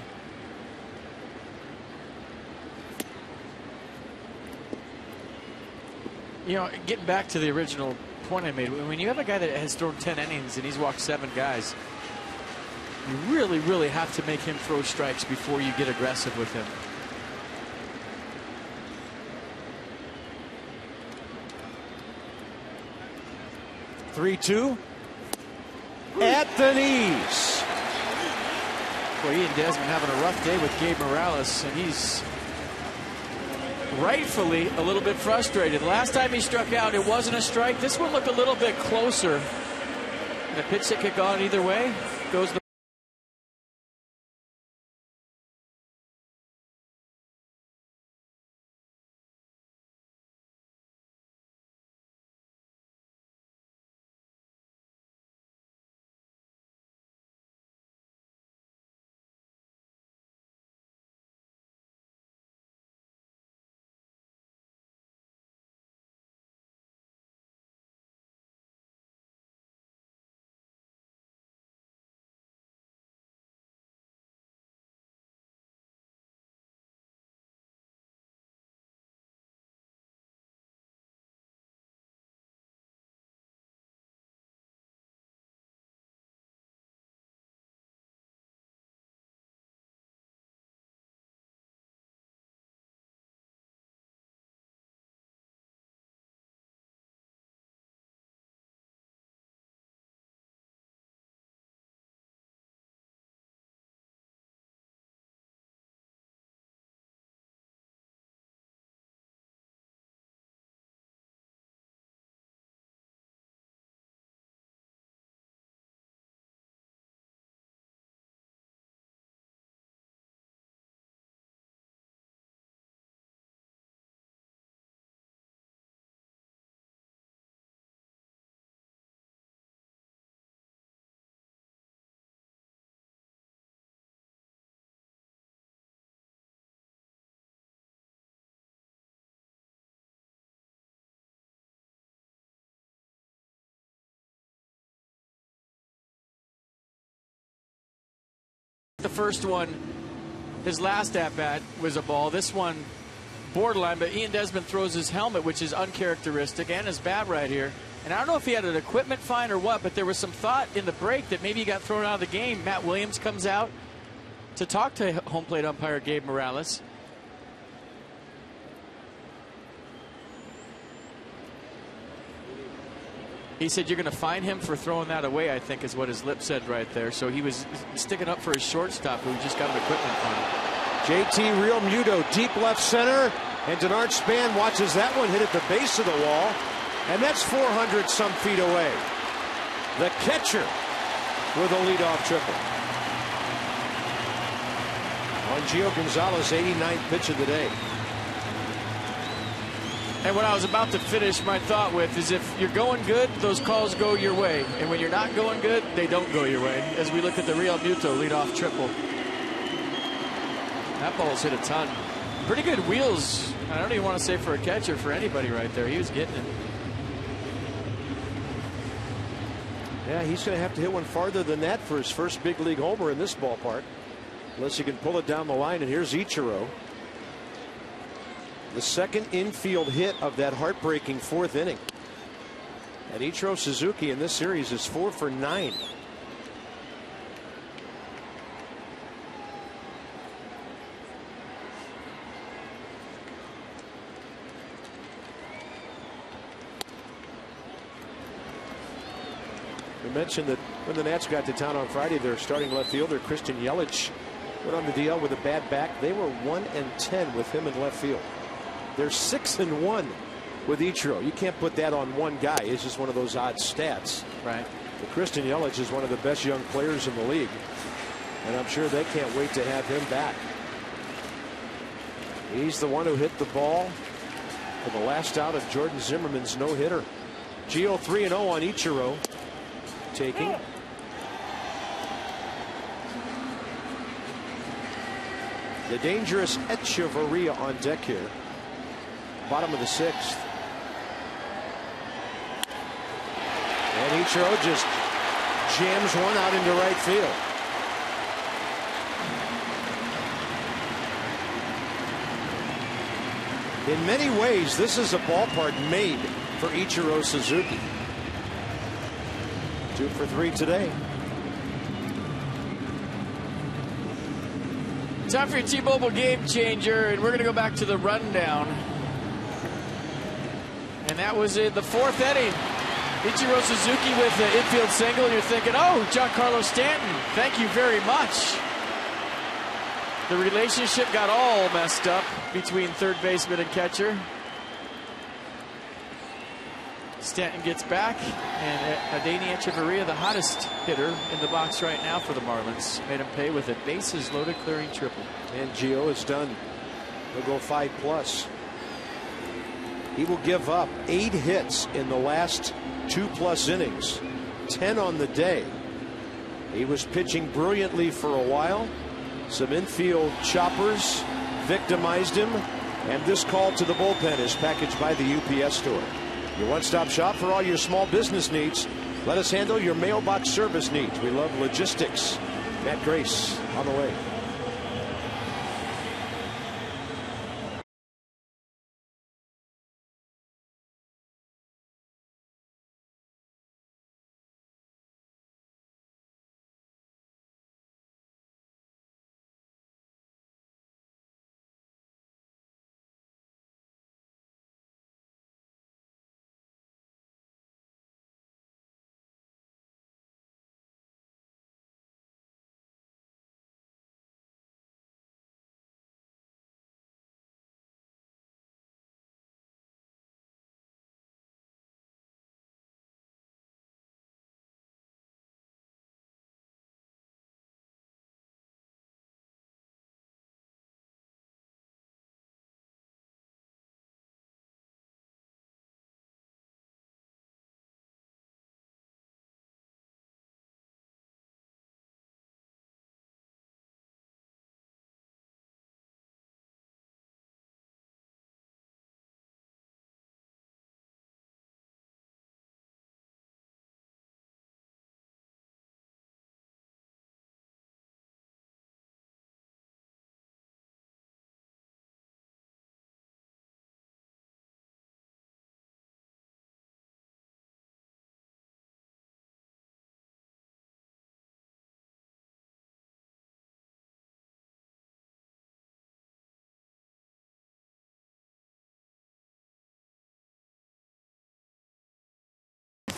You know, getting back to the original point I made, when you have a guy that has thrown 10 innings and he's walked 7 guys, you really, really have to make him throw strikes before you get aggressive with him. Three-two at the knees. Boy, Ian Desmond having a rough day with Gabe Morales, and he's rightfully a little bit frustrated. Last time he struck out, it wasn't a strike. This one looked a little bit closer. And a pitch that could go either way goes the the first one, his last at-bat was a ball. This one, borderline, but Ian Desmond throws his helmet, which is uncharacteristic, and his bat right here. And I don't know if he had an equipment fine or what, but there was some thought in the break that maybe he got thrown out of the game. Matt Williams comes out to talk to home plate umpire Gabe Morales. He said, "You're going to fine him for throwing that away," I think is what his lip said right there. So he was sticking up for his shortstop, who just got an equipment fine. JT Real Muto, deep left center, and Denard Span watches that one hit at the base of the wall, and that's 400 some feet away. The catcher with a leadoff triple. On Gio Gonzalez, 89th pitch of the day. And what I was about to finish my thought with is, if you're going good, those calls go your way. And when you're not going good, they don't go your way. As we look at the Real Muto leadoff triple. That ball's hit a ton. Pretty good wheels. I don't even want to say for a catcher, for anybody right there. He was getting it. Yeah, he's going to have to hit one farther than that for his first big league homer in this ballpark. Unless he can pull it down the line. And here's Ichiro. The second infield hit of that heartbreaking fourth inning. And Ichiro Suzuki in this series is 4 for 9. We mentioned that when the Nats got to town on Friday, their starting left fielder Christian Yelich went on the DL with a bad back. They were 1-10 with him in left field. They're 6-1 with Ichiro. You can't put that on one guy. It's just one of those odd stats. Right. But Christian Yelich is one of the best young players in the league, and I'm sure they can't wait to have him back. He's the one who hit the ball for the last out of Jordan Zimmerman's no-hitter. Gio 3-0 on Ichiro. Taking. The dangerous Echeverria on deck here. Bottom of the 6th. And Ichiro just jams one out into right field. In many ways, this is a ballpark made for Ichiro Suzuki. 2 for 3 today. Time for your T-Mobile game changer, and we're going to go back to the rundown. And that was in the 4th inning. Ichiro Suzuki with the infield single, and you're thinking, oh, Giancarlo Stanton, thank you very much. The relationship got all messed up between third baseman and catcher. Stanton gets back, and Adeiny Echeverria, the hottest hitter in the box right now for the Marlins, made him pay with a bases loaded clearing triple. And Gio is done. He'll go 5+. He will give up 8 hits in the last 2+ innings, 10 on the day. He was pitching brilliantly for a while. Some infield choppers victimized him, and this call to the bullpen is packaged by the UPS store. Your one-stop shop for all your small business needs. Let us handle your mailbox service needs. We love logistics. Matt Grace on the way.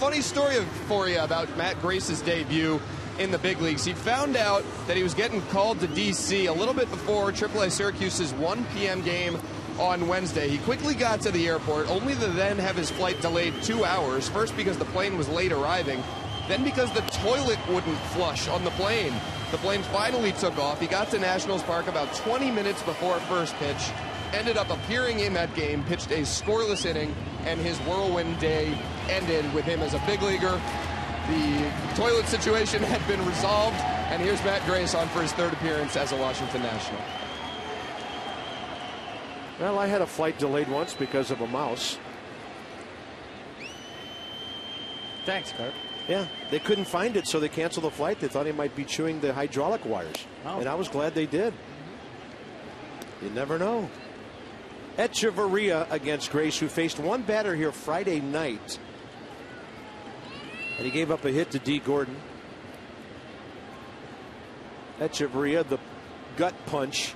funny story for you about Matt Grace's debut in the big leagues. He found out that he was getting called to D.C. a little bit before AAA Syracuse's 1 p.m. game on Wednesday. He quickly got to the airport, only to then have his flight delayed 2 hours, first because the plane was late arriving, then because the toilet wouldn't flush on the plane. The plane finally took off. He got to Nationals Park about 20 minutes before first pitch, ended up appearing in that game, pitched a scoreless inning, and his whirlwind day ended with him as a big leaguer. The toilet situation had been resolved, and here's Matt Grace on for his 3rd appearance as a Washington National. Well, I had a flight delayed once because of a mouse. Thanks, Kurt. Yeah, they couldn't find it, so they canceled the flight. They thought he might be chewing the hydraulic wires. Oh. And I was glad they did. You never know. Echeverria against Grace, who faced one batter here Friday night. And he gave up a hit to D. Gordon. Echeverria, the gut punch.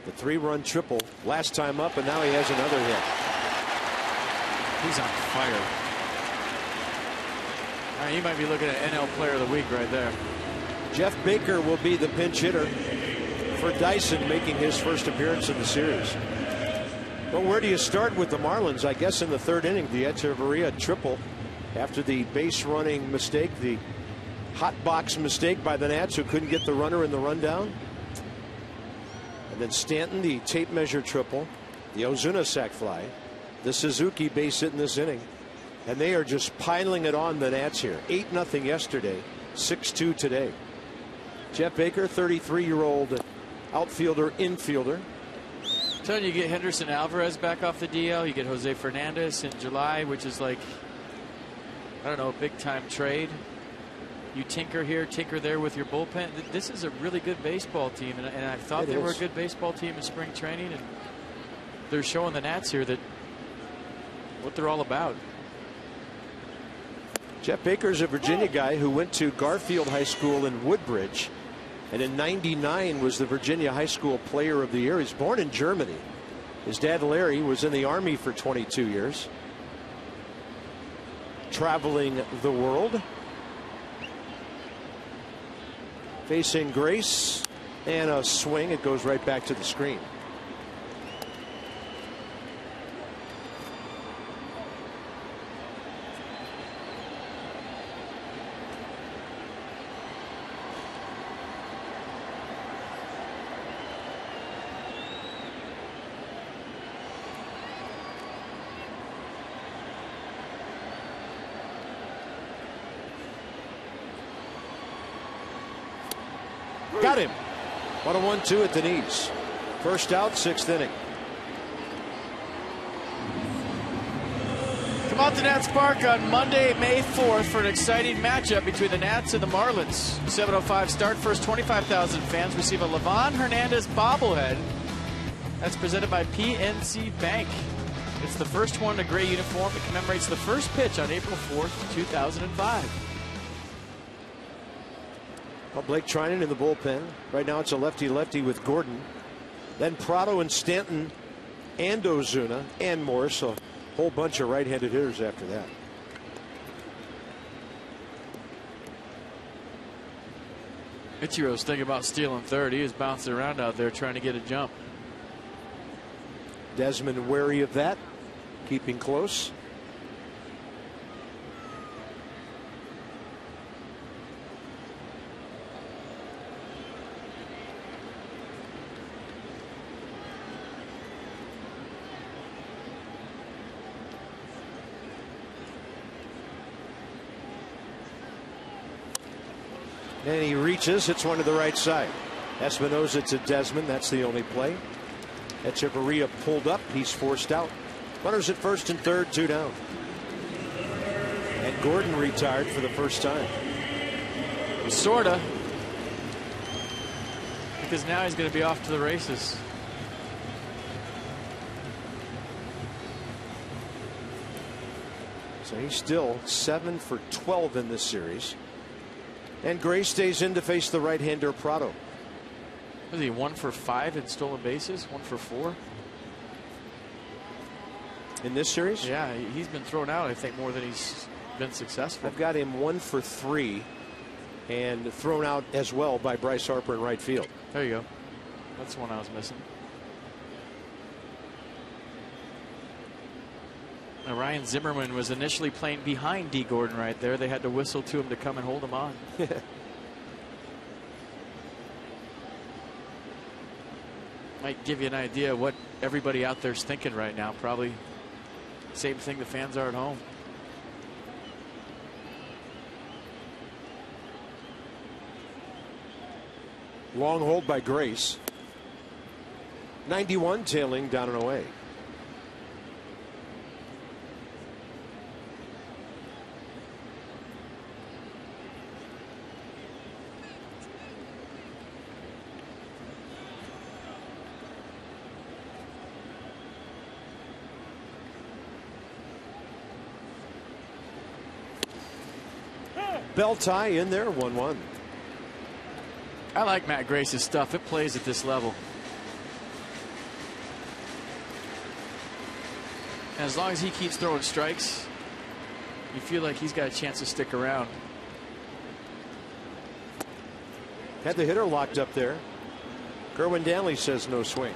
The 3-run triple last time up, and now he has another hit. He's on fire. He might be looking at NL Player of the Week right there. Jeff Baker will be the pinch hitter for Dyson, making his first appearance in the series. Well, where do you start with the Marlins? I guess in the 3rd inning, the Echeverria triple after the base running mistake, the hot box mistake by the Nats, who couldn't get the runner in the rundown. And then Stanton, the tape measure triple, the Ozuna sac fly, the Suzuki base hit in this inning. And they are just piling it on the Nats here. 8-0 yesterday, 6-2 today. Jeff Baker, 33-year-old outfielder, infielder. Telling you, get Henderson Alvarez back off the DL. You get Jose Fernandez in July, which is like, I don't know, a big-time trade. You tinker here, tinker there with your bullpen. This is a really good baseball team, and I thought they were a good baseball team in spring training, and they're showing the Nats here that what they're all about. Jeff Baker's a Virginia guy who went to Garfield High School in Woodbridge, and in '99 was the Virginia High School Player of the Year. He's born in Germany. His dad Larry was in the Army for 22 years, traveling the world. Facing Grace, and a swing. It goes right back to the screen. Got him. 1-1-2 at the knees. First out, 6th inning. Come out to Nats Park on Monday, May 4th for an exciting matchup between the Nats and the Marlins. 7:05 start. First 25,000 fans receive a Livan Hernandez bobblehead. That's presented by PNC Bank. It's the first one in a gray uniform. It commemorates the first pitch on April 4th, 2005. Well, Blake Trinan in the bullpen. Right now it's a lefty-lefty with Gordon. Then Prado and Stanton and Ozuna and Morris. A whole bunch of right-handed hitters after that. Ichiro's thinking about stealing third. He is bouncing around out there trying to get a jump. Desmond wary of that, keeping close. And he reaches, hits one to the right side. Espinosa to Desmond. That's the only play. Echeverria pulled up. He's forced out. Runners at first and third, 2 down. And Gordon retired for the first time. Sorta. Because now he's going to be off to the races. So he's still 7 for 12 in this series. And Gray stays in to face the right-hander Prado. Was he 1 for 5 in stolen bases? 1 for 4? in this series? Yeah, he's been thrown out, I think, more than he's been successful. I've got him 1 for 3 and thrown out as well by Bryce Harper in right field. There you go. That's the one I was missing. Now, Ryan Zimmerman was initially playing behind D. Gordon right there. They had to whistle to him to come and hold him on. Might give you an idea of what everybody out there's thinking right now. Probably same thing the fans are at home. Long hold by Grace. 91 tailing down and away. Bell tie in there, 1-1. I like Matt Grace's stuff. It plays at this level. And as long as he keeps throwing strikes, you feel like he's got a chance to stick around. Had the hitter locked up there. Kerwin Danley says no swing.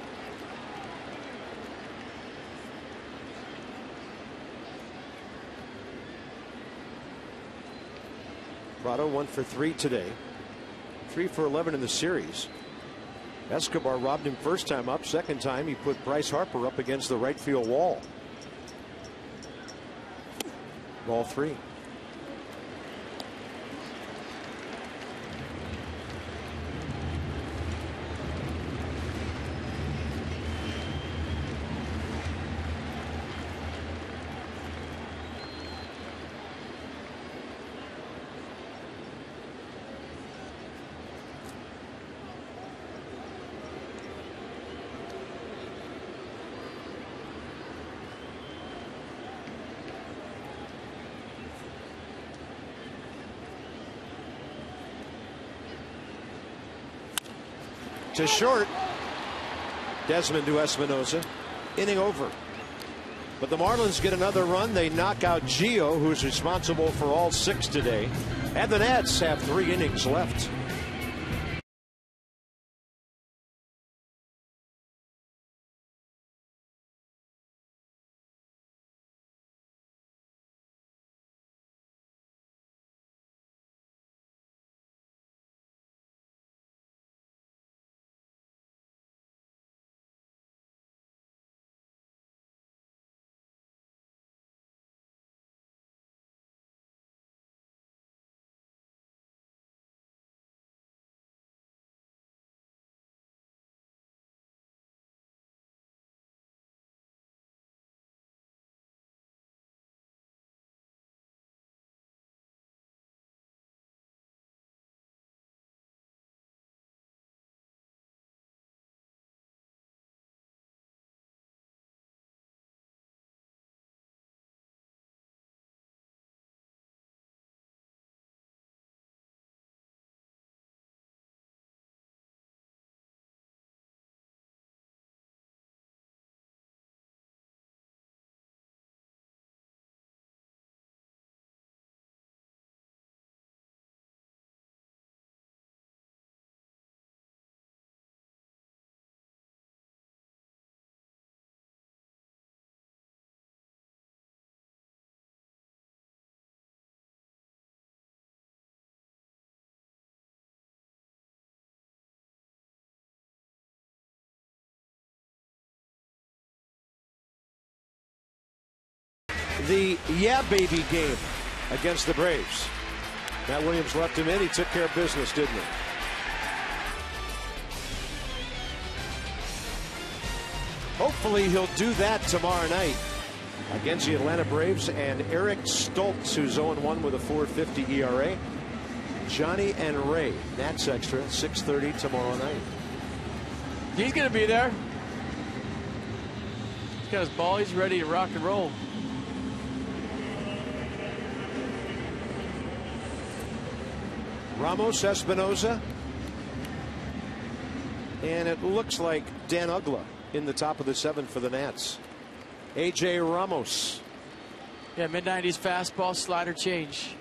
Prado 1 for 3 today. 3 for 11 in the series. Escobar robbed him first time up. Second time he put Bryce Harper up against the right field wall. Ball 3. To short. Desmond to Espinosa. Inning over. But the Marlins get another run. They knock out Gio, who's responsible for all 6 today. And the Nats have 3 innings left. The Yeah Baby game against the Braves. Matt Williams left him in. He took care of business, didn't he? Hopefully he'll do that tomorrow night against the Atlanta Braves. And Eric Stoltz, who's 0-1 with a 4.50 ERA. Johnny and Ray. Nats Extra, 6:30 tomorrow night. He's going to be there. He's got his ball. He's ready to rock and roll. Ramos, Espinosa, and it looks like Dan Uggla in the top of the 7th for the Nats. A.J. Ramos. Yeah, mid-90s fastball, slider change.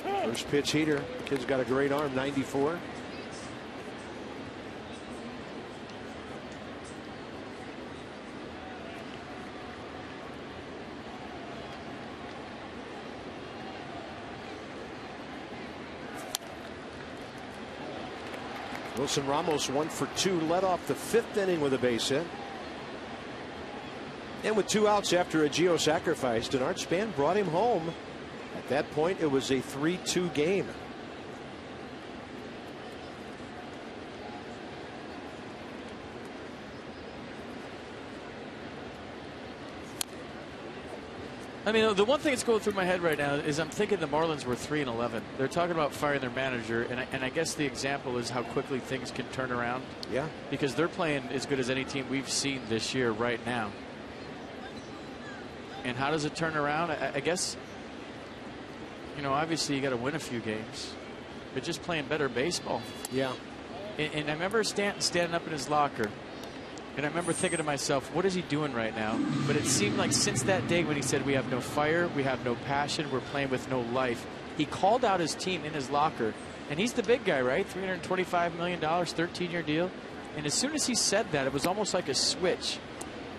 First pitch heater. Kid's got a great arm, 94. Wilson Ramos 1 for 2, led off the 5th inning with a base hit. And with 2 outs after a Gio sacrifice, Denard Span brought him home. At that point, it was a 3-2 game. I mean, the one thing that's going through my head right now is I'm thinking the Marlins were 3-11. They're talking about firing their manager, and I guess the example is how quickly things can turn around. Yeah. Because they're playing as good as any team we've seen this year right now. And how does it turn around? I guess, you know, obviously you got to win a few games, but just playing better baseball. Yeah. And I remember Stanton standing up in his locker. And I remember thinking to myself, what is he doing right now? But it seemed like since that day when he said, we have no fire, we have no passion, we're playing with no life, he called out his team in his locker. And he's the big guy, right? $325 million, 13-year deal. And as soon as he said that, it was almost like a switch.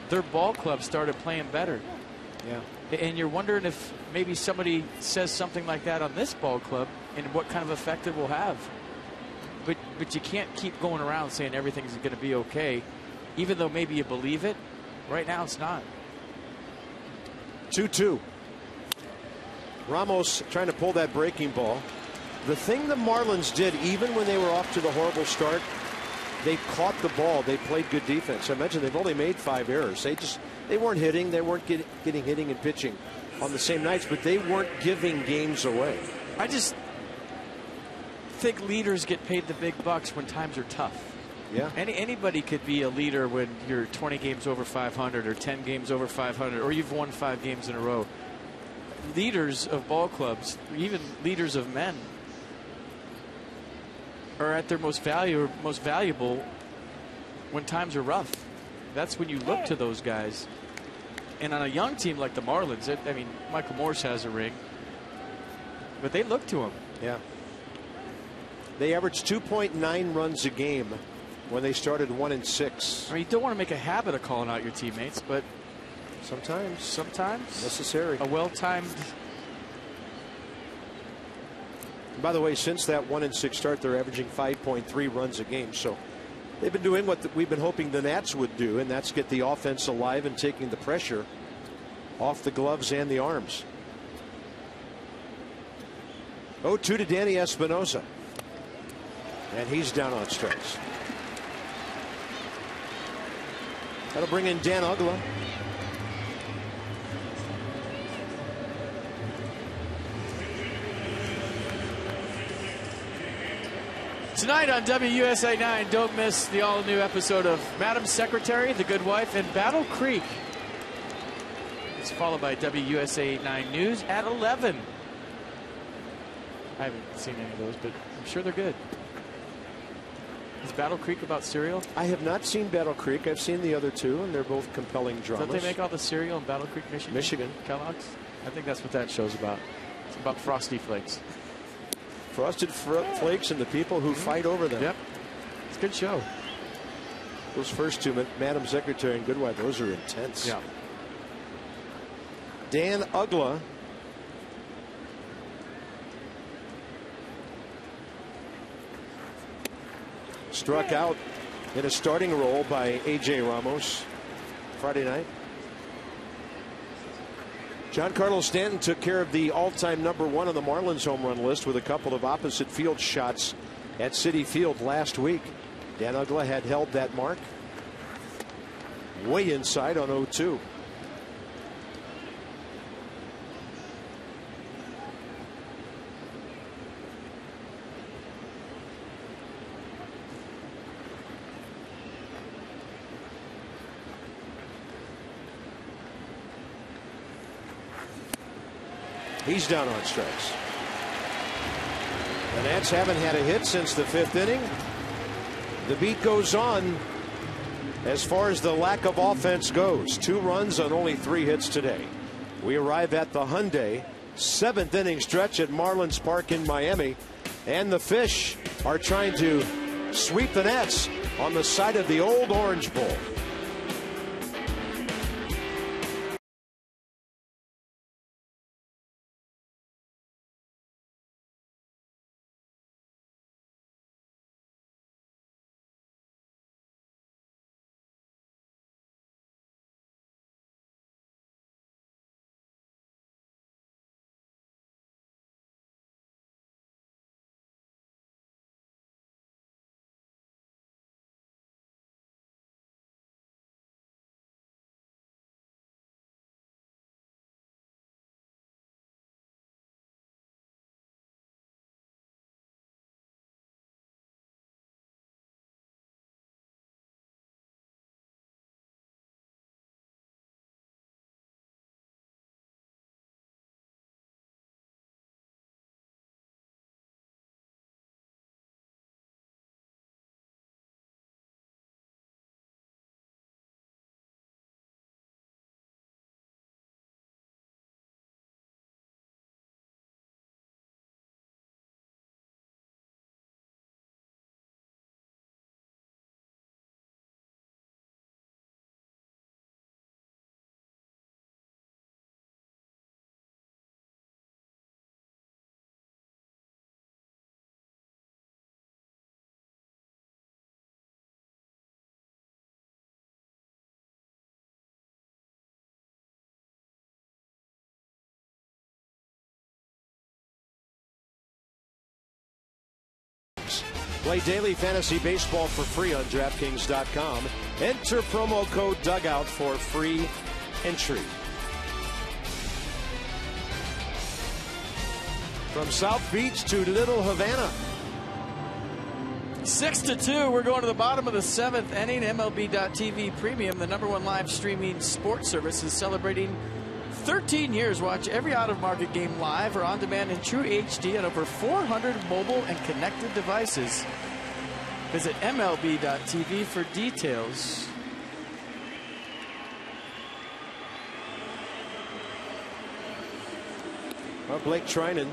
Their ball club started playing better. Yeah. And you're wondering if maybe somebody says something like that on this ball club and what kind of effect it will have. But you can't keep going around saying everything's going to be okay. Even though maybe you believe it, right now it's not. 2-2. Ramos trying to pull that breaking ball. The thing the Marlins did, even when they were off to the horrible start, they caught the ball. They played good defense. I mentioned they've only made 5 errors. They weren't hitting. They weren't getting hitting and pitching on the same nights, but they weren't giving games away. I just think leaders get paid the big bucks when times are tough. Yeah. Anybody could be a leader when you're 20 games over 500 or 10 games over 500 or you've won 5 games in a row. Leaders of ball clubs, even leaders of men, are at their most valuable when times are rough. That's when you look to those guys. And on a young team like the Marlins, I mean, Michael Morse has a ring, but they look to him. Yeah. They averaged 2.9 runs a game when they started 1-6. I mean, you don't want to make a habit of calling out your teammates, but sometimes necessary. A well-timed. By the way, since that 1-6 start, they're averaging 5.3 runs a game. So they've been doing what we've been hoping the Nats would do, and that's get the offense alive and taking the pressure off the gloves and the arms. 0-2 to Danny Espinosa. And he's down on strikes. That'll bring in Dan Uggla. Tonight on WUSA 9, don't miss the all-new episode of Madam Secretary, The Good Wife, and Battle Creek. It's followed by WUSA 9 News at 11. I haven't seen any of those, but I'm sure they're good. Is Battle Creek about cereal? I have not seen Battle Creek. I've seen the other two, and they're both compelling dramas. Don't they make all the cereal in Battle Creek, Michigan? Michigan. Kellogg's? I think that's what that show's about. It's about Frosty Flakes. Frosted Flakes and the people who fight over them. Yep. It's a good show. Those first two, Madam Secretary and Good Wife, those are intense. Yeah. Dan Uggla. Struck out in a starting role by A.J. Ramos Friday night. Giancarlo Stanton took care of the all-time #1 on the Marlins home run list with a couple of opposite field shots at Citi Field last week. Dan Uggla had held that mark way inside on 0-2. He's down on strikes. The Nats haven't had a hit since the 5th inning. The beat goes on as far as the lack of offense goes. 2 runs on only 3 hits today. We arrive at the Hyundai 7th inning stretch at Marlins Park in Miami, and the Fish are trying to sweep the Nats on the side of the old Orange Bowl. Play daily fantasy baseball for free on DraftKings.com. Enter promo code DUGOUT for free entry. From South Beach to Little Havana. 6-2. We're going to the bottom of the 7th inning. MLB.TV Premium, the #1 live streaming sports service, is celebrating 13 years. Watch every out-of-market game live or on demand in true HD on over 400 mobile and connected devices. Visit MLB.TV for details. Well, Blake Trinan.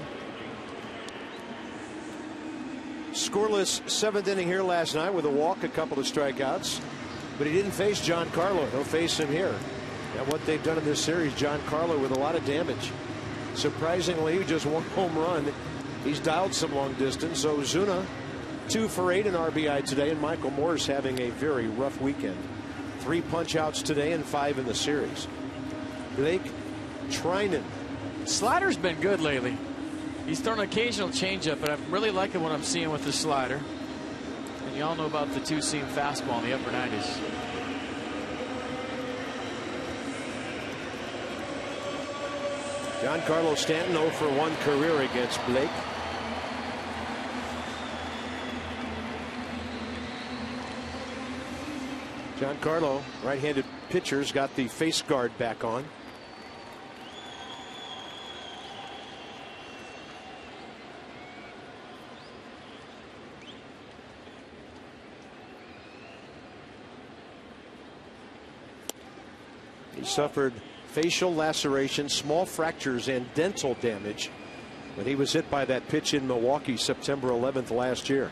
Scoreless 7th inning here last night with a walk, a couple of strikeouts. But he didn't face Giancarlo. He'll face him here. And what they've done in this series, Giancarlo with a lot of damage. Surprisingly, just 1 home run. He's dialed some long distance. So Ozuna, 2 for 8 in RBI today. And Michael Moore's having a very rough weekend. 3 punch outs today and 5 in the series. Blake Trinan. Slider's been good lately. He's thrown an occasional changeup, but I'm really liking what I'm seeing with the slider. And you all know about the 2-seam fastball in the upper 90s. Giancarlo Stanton 0 for 1 career against Blake. Giancarlo, right-handed pitcher's got the face guard back on. He suffered facial lacerations, small fractures, and dental damage when he was hit by that pitch in Milwaukee September 11th last year.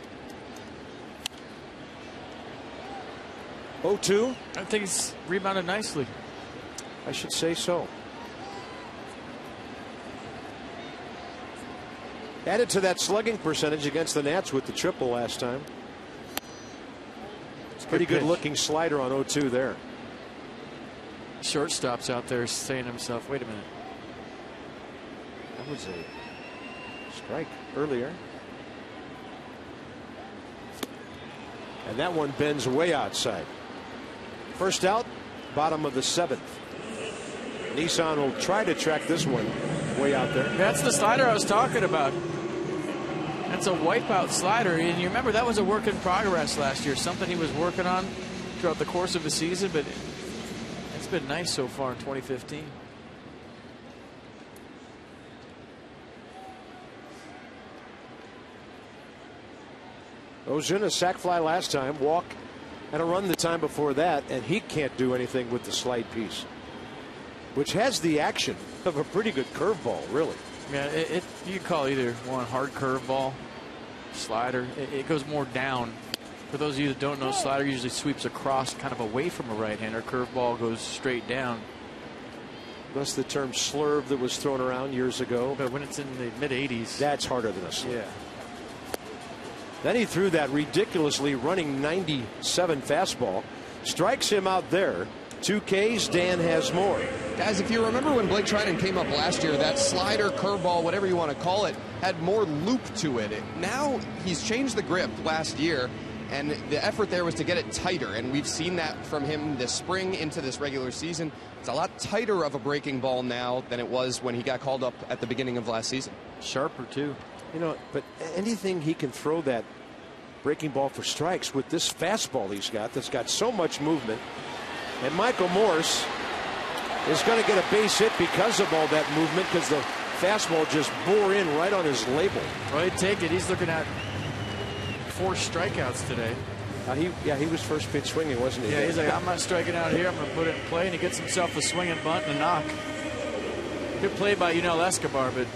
0-2. I think he's rebounded nicely. I should say so. Added to that slugging percentage against the Nats with the triple last time. It's pretty good looking slider on 0-2 there. Shortstop's out there saying to himself, wait a minute. That was a strike earlier. And that one bends way outside. First out, bottom of the 7th. Nissan will try to track this one way out there. That's the slider I was talking about. That's a wipeout slider. And you remember that was a work in progress last year. Something he was working on throughout the course of the season, but it's been nice so far in 2015. Ozuna sac fly last time, walk and a run the time before that, and he can't do anything with the slide piece, which has the action of a pretty good curveball, really. Yeah, you can call either one hard curveball, slider. It goes more down. For those of you that don't know, slider usually sweeps across kind of away from a right-hander. Curveball goes straight down. That's the term slurve that was thrown around years ago. But when it's in the mid-80s. That's harder than a slurve. Yeah. Then he threw that ridiculously running 97 fastball. Strikes him out there. 2 Ks. Dan has more. Guys, if you remember when Blake Trinan came up last year, that slider, curveball, whatever you want to call it, had more loop to it. Now he's changed the grip last year, and the effort there was to get it tighter, and we've seen that from him this spring into this regular season. It's a lot tighter of a breaking ball now than it was when he got called up at the beginning of last season. Sharper, too. You know, but anything he can throw that breaking ball for strikes with this fastball he's got that's got so much movement. And Michael Morse is going to get a base hit because of all that movement, because the fastball just bore in right on his label. Well, he'd take it. He's looking at 4 strikeouts today. He was first pitch swinging, wasn't he? Yeah, he's like, I'm not striking out here. I'm going to put it in play, and he gets himself a swinging bunt and a knock. Good play by Yunel Escobar, but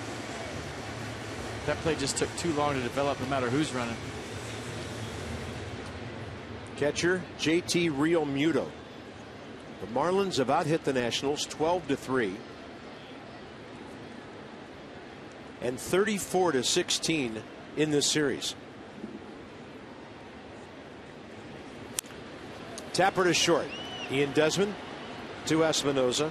that play just took too long to develop no matter who's running. Catcher JT Realmuto. The Marlins have out-hit the Nationals 12-3 and 34-16 in this series. Tapper to short. Ian Desmond to Espinoza.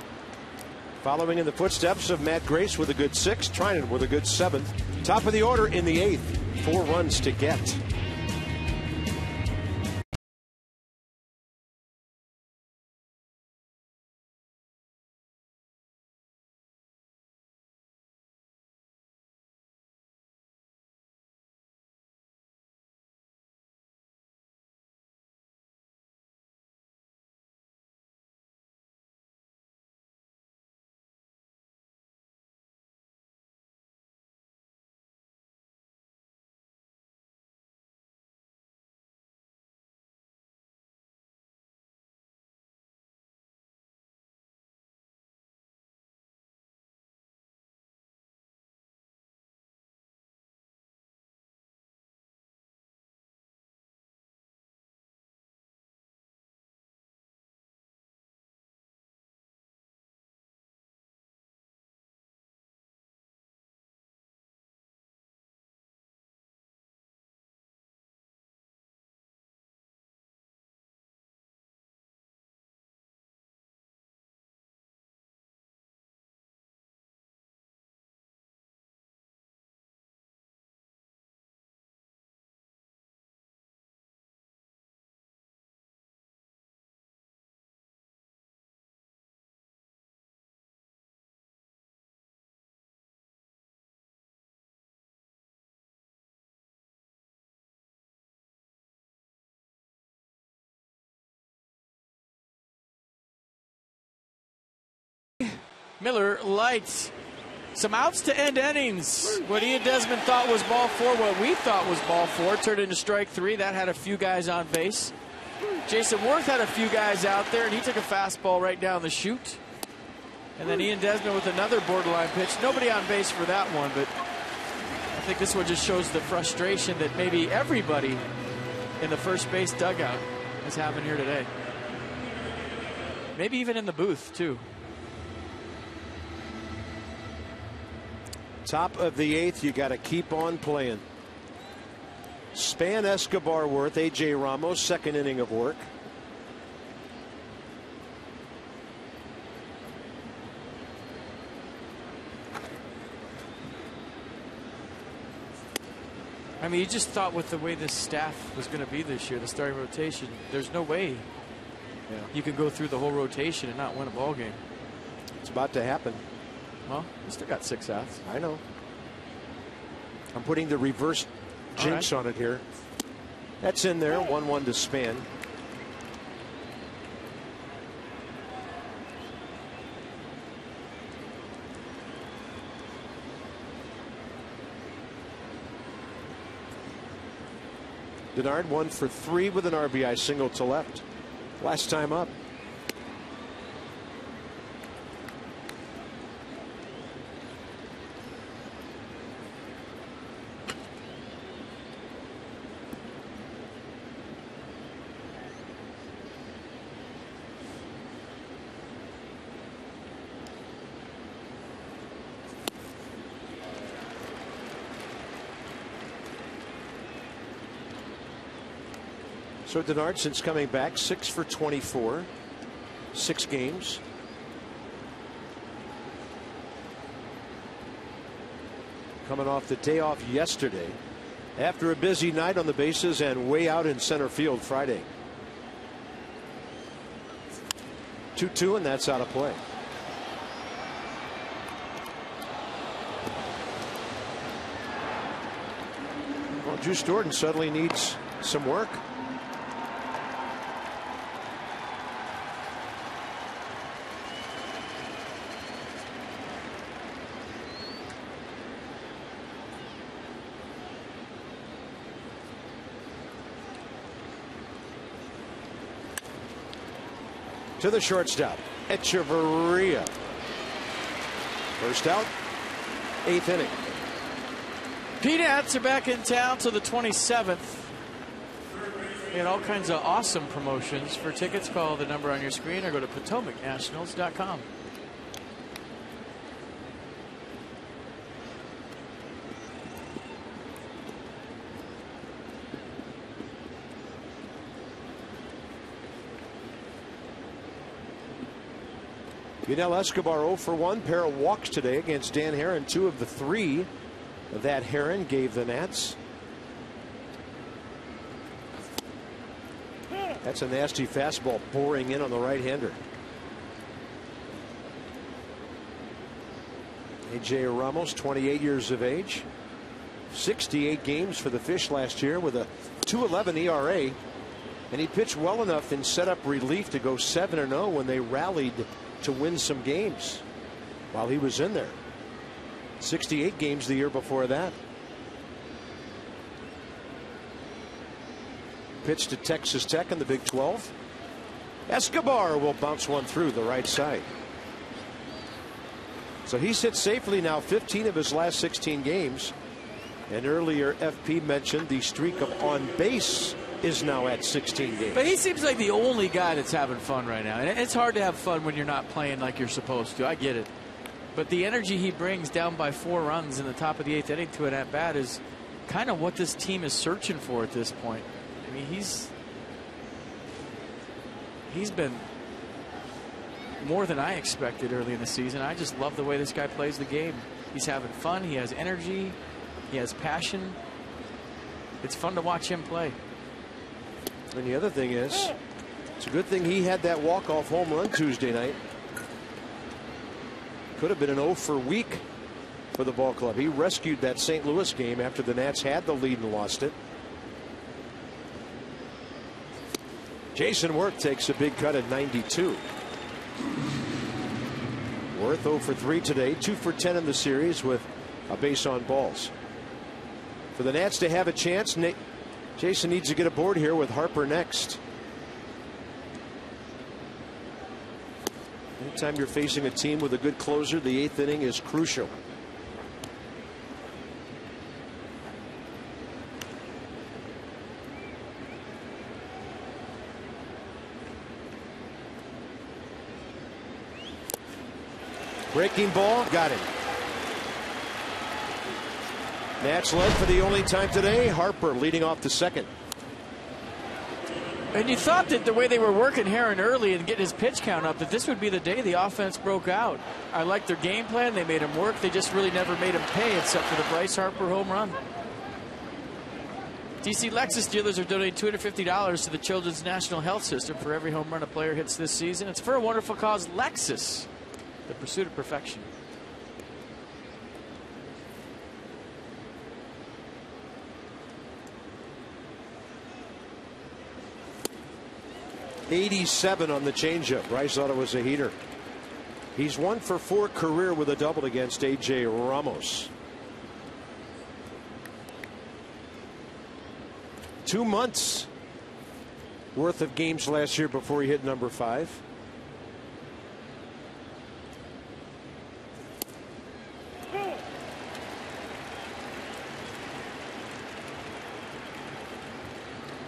Following in the footsteps of Matt Grace with a good 6. Trinan with a good 7. Top of the order in the 8th. 4 runs to get. Miller lights. Some outs to end innings. What Ian Desmond thought was ball 4, what we thought was ball 4, turned into strike 3. That had a few guys on base. Jason Worth had a few guys out there, and he took a fastball right down the chute. And then Ian Desmond with another borderline pitch. Nobody on base for that one, but I think this one just shows the frustration that maybe everybody in the first base dugout is having here today. Maybe even in the booth, too. Top of the 8th, you got to keep on playing. Span, Escobar, Worth, A.J. Ramos, second inning of work. I mean, you just thought with the way this staff was going to be this year, the starting rotation, there's no way you can go through the whole rotation and not win a ball game. It's about to happen. Well, we still got 6 outs. I know. I'm putting the reverse jinx on it here. That's in there. 1-1 to Span. Denard 1 for 3 with an RBI single to left. Last time up. So Denard, since coming back, 6 for 24, 6 games. Coming off the day off yesterday after a busy night on the bases and way out in center field Friday. 2-2, and that's out of play. Well, Juice Jordan suddenly needs some work. To the shortstop, Echeverria. First out, 8th inning. Peanuts are back in town to the 27th. We had all kinds of awesome promotions. For tickets, call the number on your screen or go to PotomacNationals.com. Yunel Escobar 0 for 1, pair of walks today against Dan Herron. 2 of the 3 that Herron gave the Nats. That's a nasty fastball boring in on the right-hander. AJ Ramos, 28 years of age, 68 games for the Fish last year with a 2.11 ERA, and he pitched well enough in setup relief to go 7-0 when they rallied to win some games while he was in there. 68 games the year before that. Pitched to Texas Tech in the Big 12. Escobar will bounce one through the right side. So he sits safely now, 15 of his last 16 games. And earlier FP mentioned the streak of on base is now at 16 games. But he seems like the only guy that's having fun right now. And it's hard to have fun when you're not playing like you're supposed to. I get it. But the energy he brings down by 4 runs in the top of the 8th inning to an at-bat is kind of what this team is searching for at this point. I mean, he's been more than I expected early in the season. I just love the way this guy plays the game. He's having fun. He has energy. He has passion. It's fun to watch him play. And the other thing is, it's a good thing he had that walk-off home run Tuesday night. Could have been an 0 for week for the ball club. He rescued that St. Louis game after the Nats had the lead and lost it. Jason Worth takes a big cut at 92. Worth 0 for 3 today, 2 for 10 in the series with a base on balls. For the Nats to have a chance, Jason needs to get aboard here with Harper next. Anytime you're facing a team with a good closer, the 8th inning is crucial. Breaking ball, got him. Nats led for the only time today. Harper leading off the second. And you thought that the way they were working Herron early and getting his pitch count up, that this would be the day the offense broke out. I liked their game plan. They made him work. They just really never made him pay except for the Bryce Harper home run. DC Lexus dealers are donating $250 to the Children's National Health System for every home run a player hits this season. It's for a wonderful cause, Lexus, the pursuit of perfection. '87 on the changeup. Bryce thought it was a heater. He's 1 for 4 career with a double against AJ Ramos. 2 months worth of games last year before he hit number 5.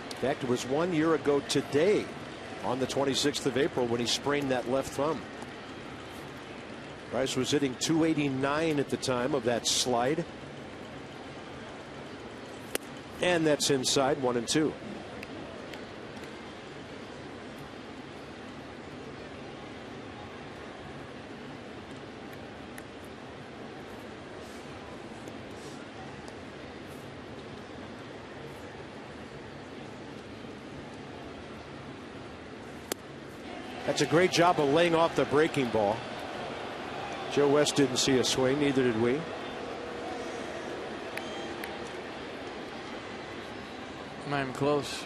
In fact, it was 1 year ago today, on the 26th of April, when he sprained that left thumb. Rice was hitting .289 at the time of that slide. And that's inside, 1-2. That's a great job of laying off the breaking ball. Joe West didn't see a swing, neither did we. Not even close.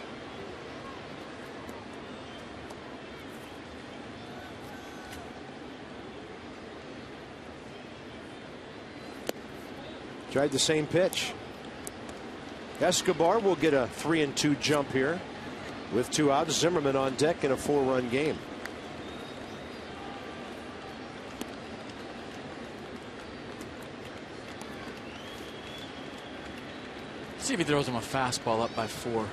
Tried the same pitch. Escobar will get a 3-2 jump here with 2 outs. Zimmerman on deck in a 4-run game. See if he throws him a fastball up by 4.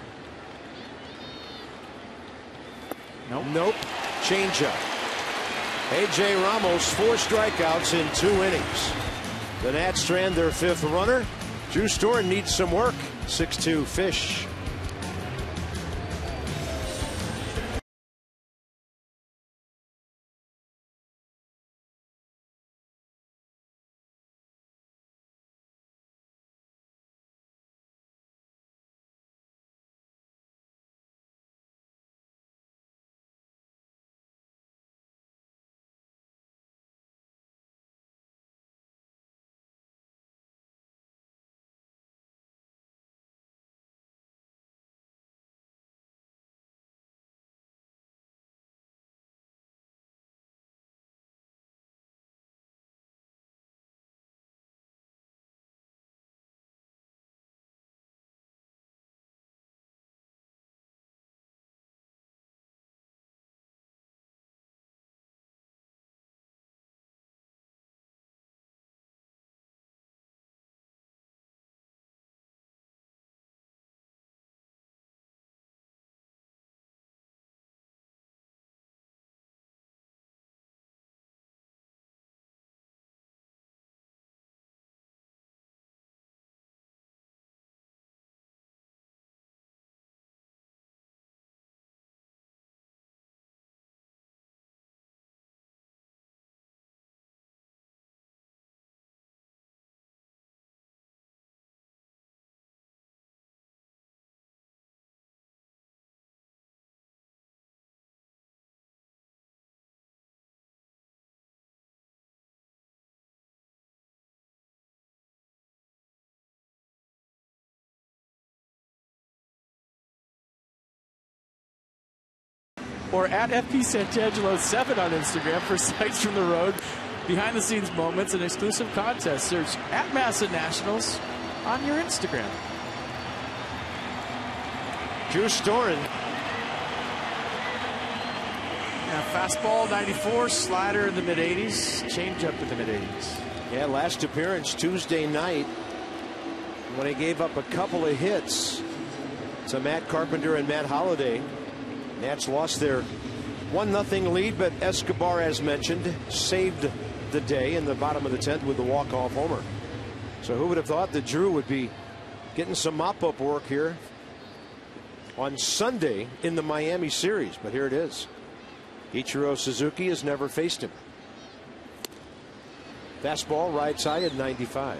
Nope. Nope. Changeup. A.J. Ramos, 4 strikeouts in 2 innings. The Nats strand their 5th runner. Drew Storen needs some work. 6-2 Fish. Or at FP Santangelo 7 on Instagram for sights from the road, behind the scenes moments, and exclusive contests. Search at Massa Nationals on your Instagram. Drew Storen. Yeah, fastball 94, slider in the mid 80s, changeup in the mid 80s. Yeah, last appearance Tuesday night when he gave up a couple of hits to Matt Carpenter and Matt Holliday. Nats lost their 1-0 lead, but Escobar, as mentioned, saved the day in the bottom of the 10th with the walk-off homer. So who would have thought that Drew would be getting some mop-up work here on Sunday in the Miami series? But here it is. Ichiro Suzuki has never faced him. Fastball right side at 95.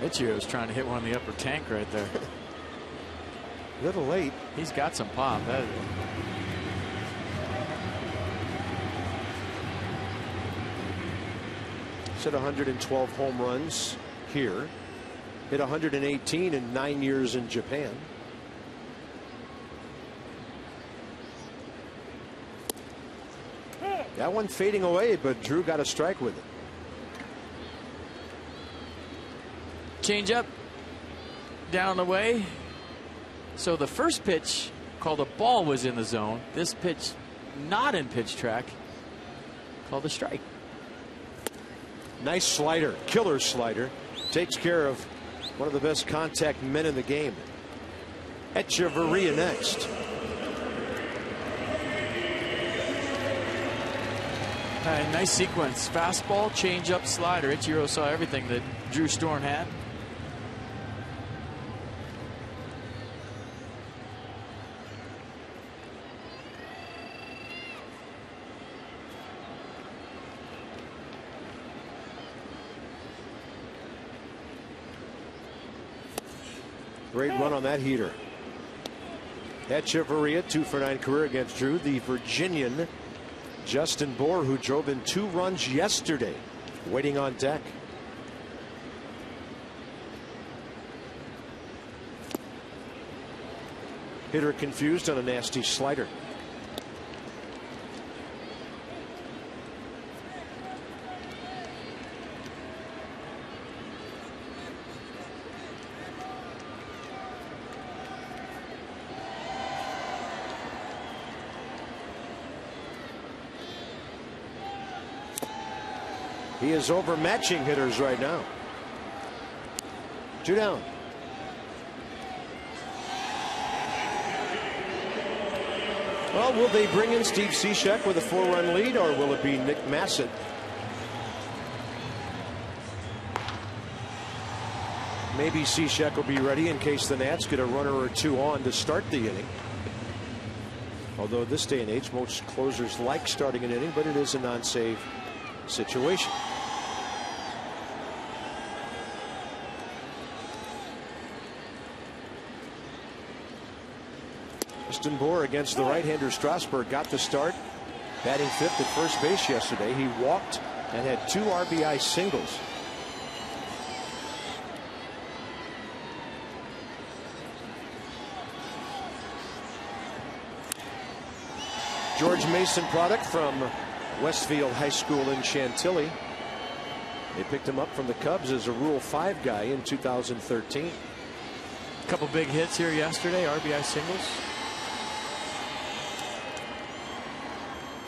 Ichiro's trying to hit one in the upper tank right there. A little late. He's got some pop. He's hit 112 home runs here. Hit 118 in 9 years in Japan. That one fading away, but Drew got a strike with it. Change up, down the way. So the first pitch called a ball was in the zone. This pitch not in pitch track, called a strike. Nice slider, killer slider. Takes care of one of the best contact men in the game. Echeverria next. Nice sequence. Fastball, changeup, slider. Ichiro saw everything that Drew Storm had. Great run on that heater. Echeverria, 2 for 9 career against Drew. The Virginian Justin Bour, who drove in 2 runs yesterday, waiting on deck. Hitter confused on a nasty slider. He is overmatching hitters right now. 2 down. Well, will they bring in Steve Cishek with a 4-run lead, or will it be Nick Massett? Maybe Cishek will be ready in case the Nats get a runner or 2 on to start the inning. Although this day and age, most closers like starting an inning, but it is a non-save situation. Justin Bour against the right-hander Strasburg got the start, batting 5th at first base yesterday. He walked and had 2 RBI singles. George Mason product from Westfield High School in Chantilly. They picked him up from the Cubs as a Rule 5 guy in 2013. A couple big hits here yesterday, RBI singles.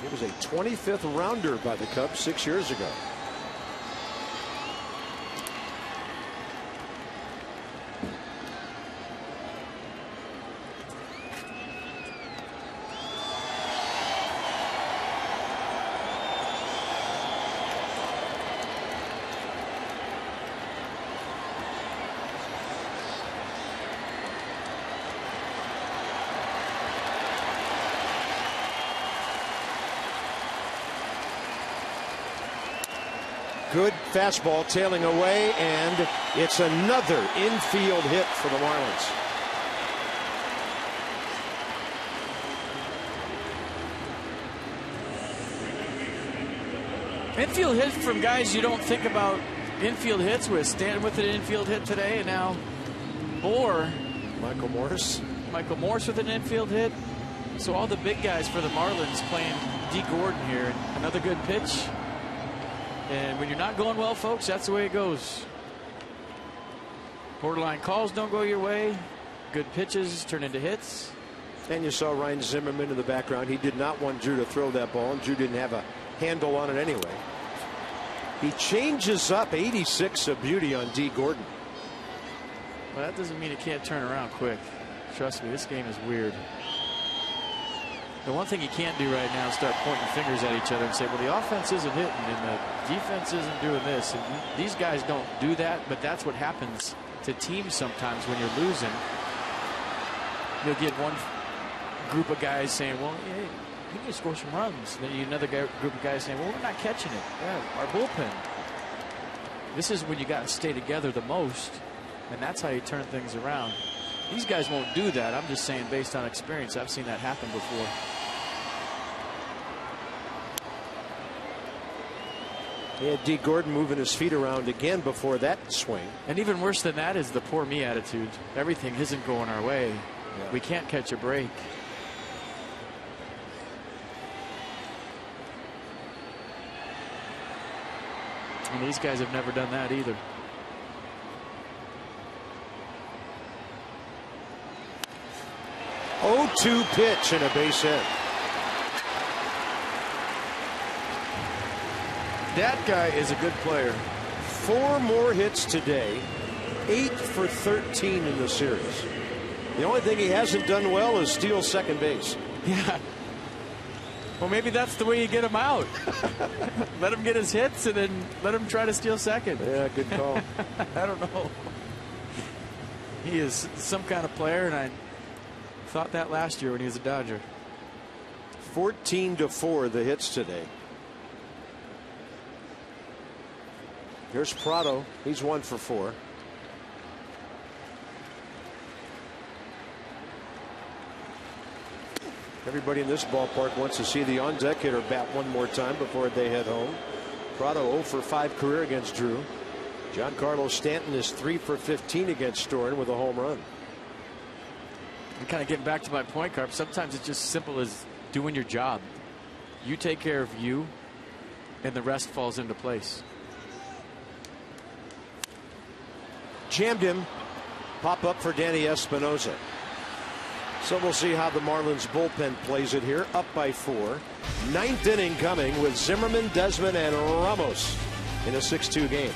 He was a 25th rounder by the Cubs 6 years ago. Good fastball tailing away, and it's another infield hit for the Marlins. Infield hit from guys you don't think about infield hits with. Stanton with an infield hit today, and now Bour. Michael Morse with an infield hit. So all the big guys for the Marlins playing D. Gordon here. Another good pitch. And when you're not going well, folks, that's the way it goes. Borderline calls don't go your way. Good pitches turn into hits. And you saw Ryan Zimmerman in the background. He did not want Drew to throw that ball, and Drew didn't have a handle on it anyway. He changes up 86 of beauty on D. Gordon. Well, that doesn't mean it can't turn around quick. Trust me, this game is weird. The one thing you can't do right now is start pointing fingers at each other and say, well, the offense isn't hitting and the defense isn't doing this. And these guys don't do that, but that's what happens to teams sometimes when you're losing. You'll get one group of guys saying, well, hey, we need to score some runs. Then you another group of guys saying, well, we're not catching it. Yeah, our bullpen. This is when you got to stay together the most, and that's how you turn things around. These guys won't do that. I'm just saying, based on experience, I've seen that happen before. Yeah, D. Gordon moving his feet around again before that swing. And even worse than that is the poor me attitude. Everything isn't going our way. Yeah. We can't catch a break. And these guys have never done that either. Oh, 2 pitch and a base hit. That guy is a good player. 4 more hits today. 8 for 13 in the series. The only thing he hasn't done well is steal second base. Yeah. Well, maybe that's the way you get him out. Let him get his hits and then let him try to steal second. Yeah, good call. I don't know. He is some kind of player, and I thought that last year when he was a Dodger. 14-4 the hits today. Here's Prado. He's 1 for 4. Everybody in this ballpark wants to see the on-deck hitter bat one more time before they head home. Prado 0 for 5 career against Drew. Giancarlo Stanton is 3 for 15 against Storen with a home run. I'm kind of getting back to my point, Carp. Sometimes it's just simple as doing your job. You take care of you, and the rest falls into place. Jammed him. Pop up for Danny Espinosa. So we'll see how the Marlins bullpen plays it here. Up by 4. 9th inning coming with Zimmerman, Desmond, and Ramos in a 6-2 game.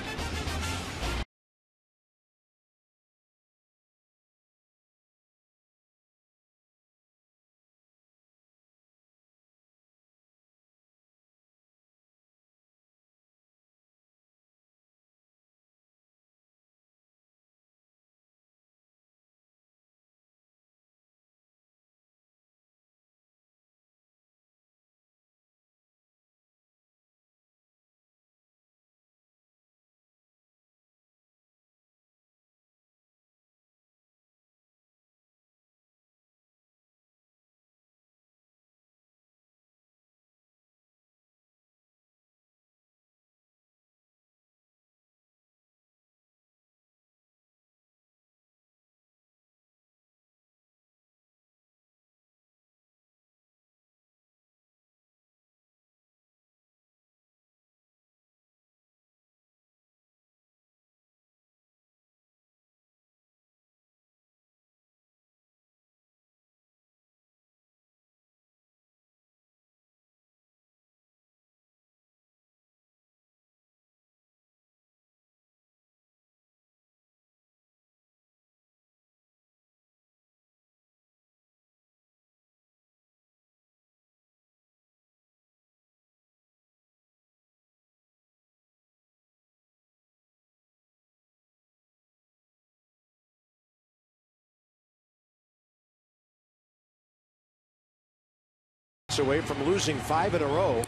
Away from losing 5 in a row,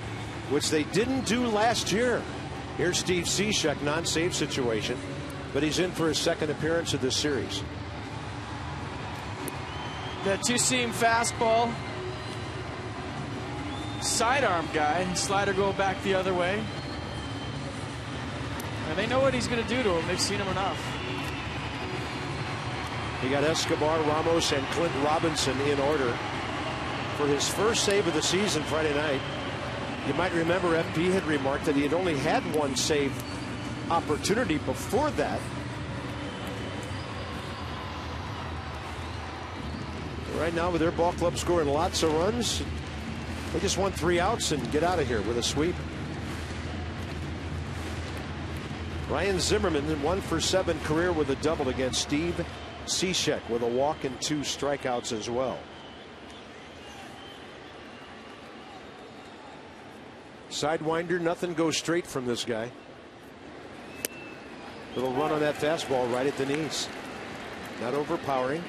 which they didn't do last year. Here's Steve Cishek, non-save situation, but he's in for his 2nd appearance of this series. That 2-seam fastball, sidearm guy, slider go back the other way. And they know what he's going to do to him. They've seen him enough. He got Escobar, Ramos, and Clint Robinson in order for his first save of the season Friday night. You might remember FP had remarked that he had only had 1 save opportunity before that. Right now, with their ball club scoring lots of runs, they just want 3 outs and get out of here with a sweep. Ryan Zimmerman, 1 for 7 career with a double against Steve Cishek with a walk and 2 strikeouts as well. Sidewinder, nothing goes straight from this guy. Little run on that fastball right at the knees. Not overpowering.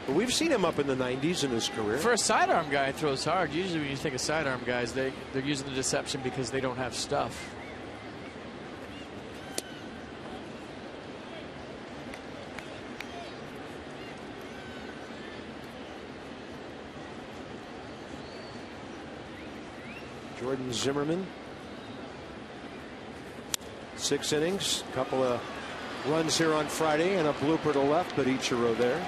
But we've seen him up in the 90s in his career. For a sidearm guy, it throws hard. Usually when you think of sidearm guys, they're using the deception because they don't have stuff. Jordan Zimmerman. 6 innings, a couple of runs here on Friday, and a blooper to left, but Ichiro there.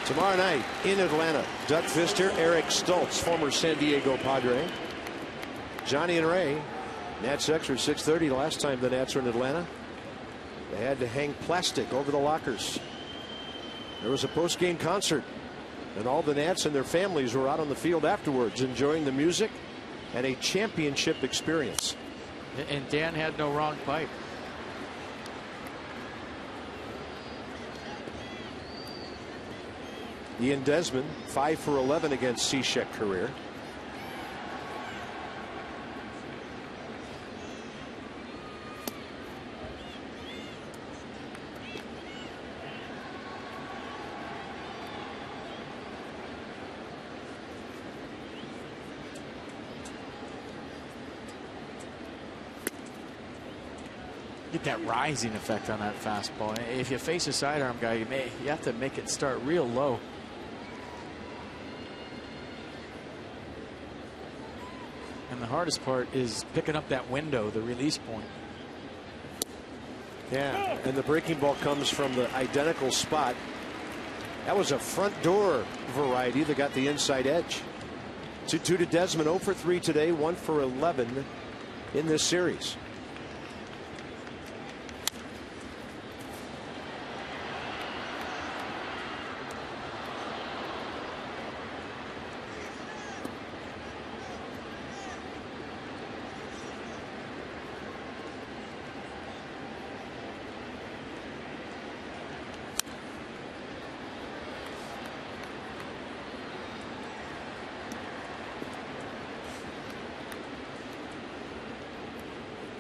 Tomorrow night in Atlanta, Doug Fister, Eric Stoltz, former San Diego Padre, Johnny and Ray. Nats extra 6:30. Last time the Nats were in Atlanta, they had to hang plastic over the lockers. There was a post-game concert, and all the Nats and their families were out on the field afterwards enjoying the music and a championship experience. And Dan had no wrong pipe. Ian Desmond 5 for 11 against Cishek career. Get that rising effect on that fastball. If you face a sidearm guy, you have to make it start real low. And the hardest part is picking up that window, the release point. Yeah, and the breaking ball comes from the identical spot. That was a front door variety that got the inside edge. 2-2 to Desmond, 0 for 3 today, 1 for 11 in this series.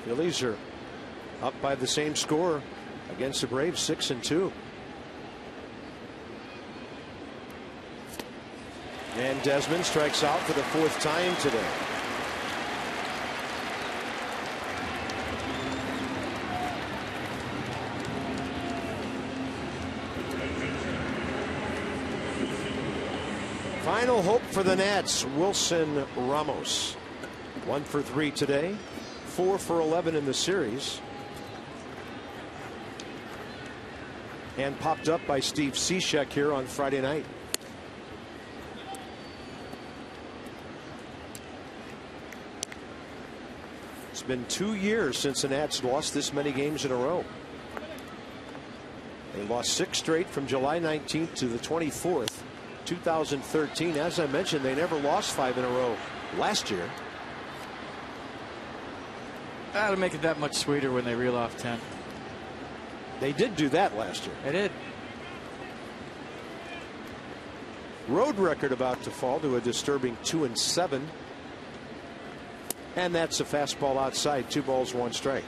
Phillies are up by the same score against the Braves, 6-2. And Desmond strikes out for the 4th time today. Final hope for the Nats, Wilson Ramos. 1 for 3 today. 4 for 11 in the series. And popped up by Steve Cishek here on Friday night. It's been 2 years since the Nats lost this many games in a row. They lost 6 straight from July 19th to the 24th, 2013. As I mentioned, they never lost 5 in a row last year. That'll make it that much sweeter when they reel off 10. They did do that last year. They did. Road record about to fall to a disturbing 2-7. And that's a fastball outside. 2 balls, 1 strike.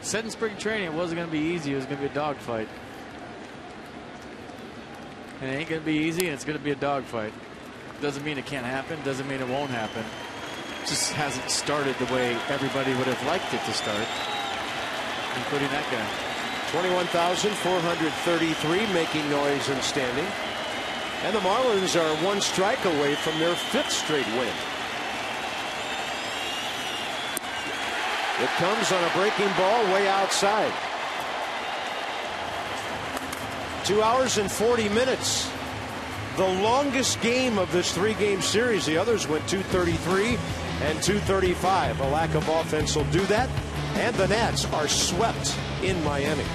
Said in spring training it wasn't going to be easy. It was going to be a dogfight. And it ain't going to be easy, and it's going to be a dogfight. Doesn't mean it can't happen. Doesn't mean it won't happen. Just hasn't started the way everybody would have liked it to start, including that guy. 21,433 making noise and standing. And the Marlins are 1 strike away from their 5th straight win. It comes on a breaking ball way outside. 2 hours and 40 minutes. The longest game of this 3-game series. The others went 2:33 and 2:35. A lack of offense will do that. And the Nats are swept in Miami.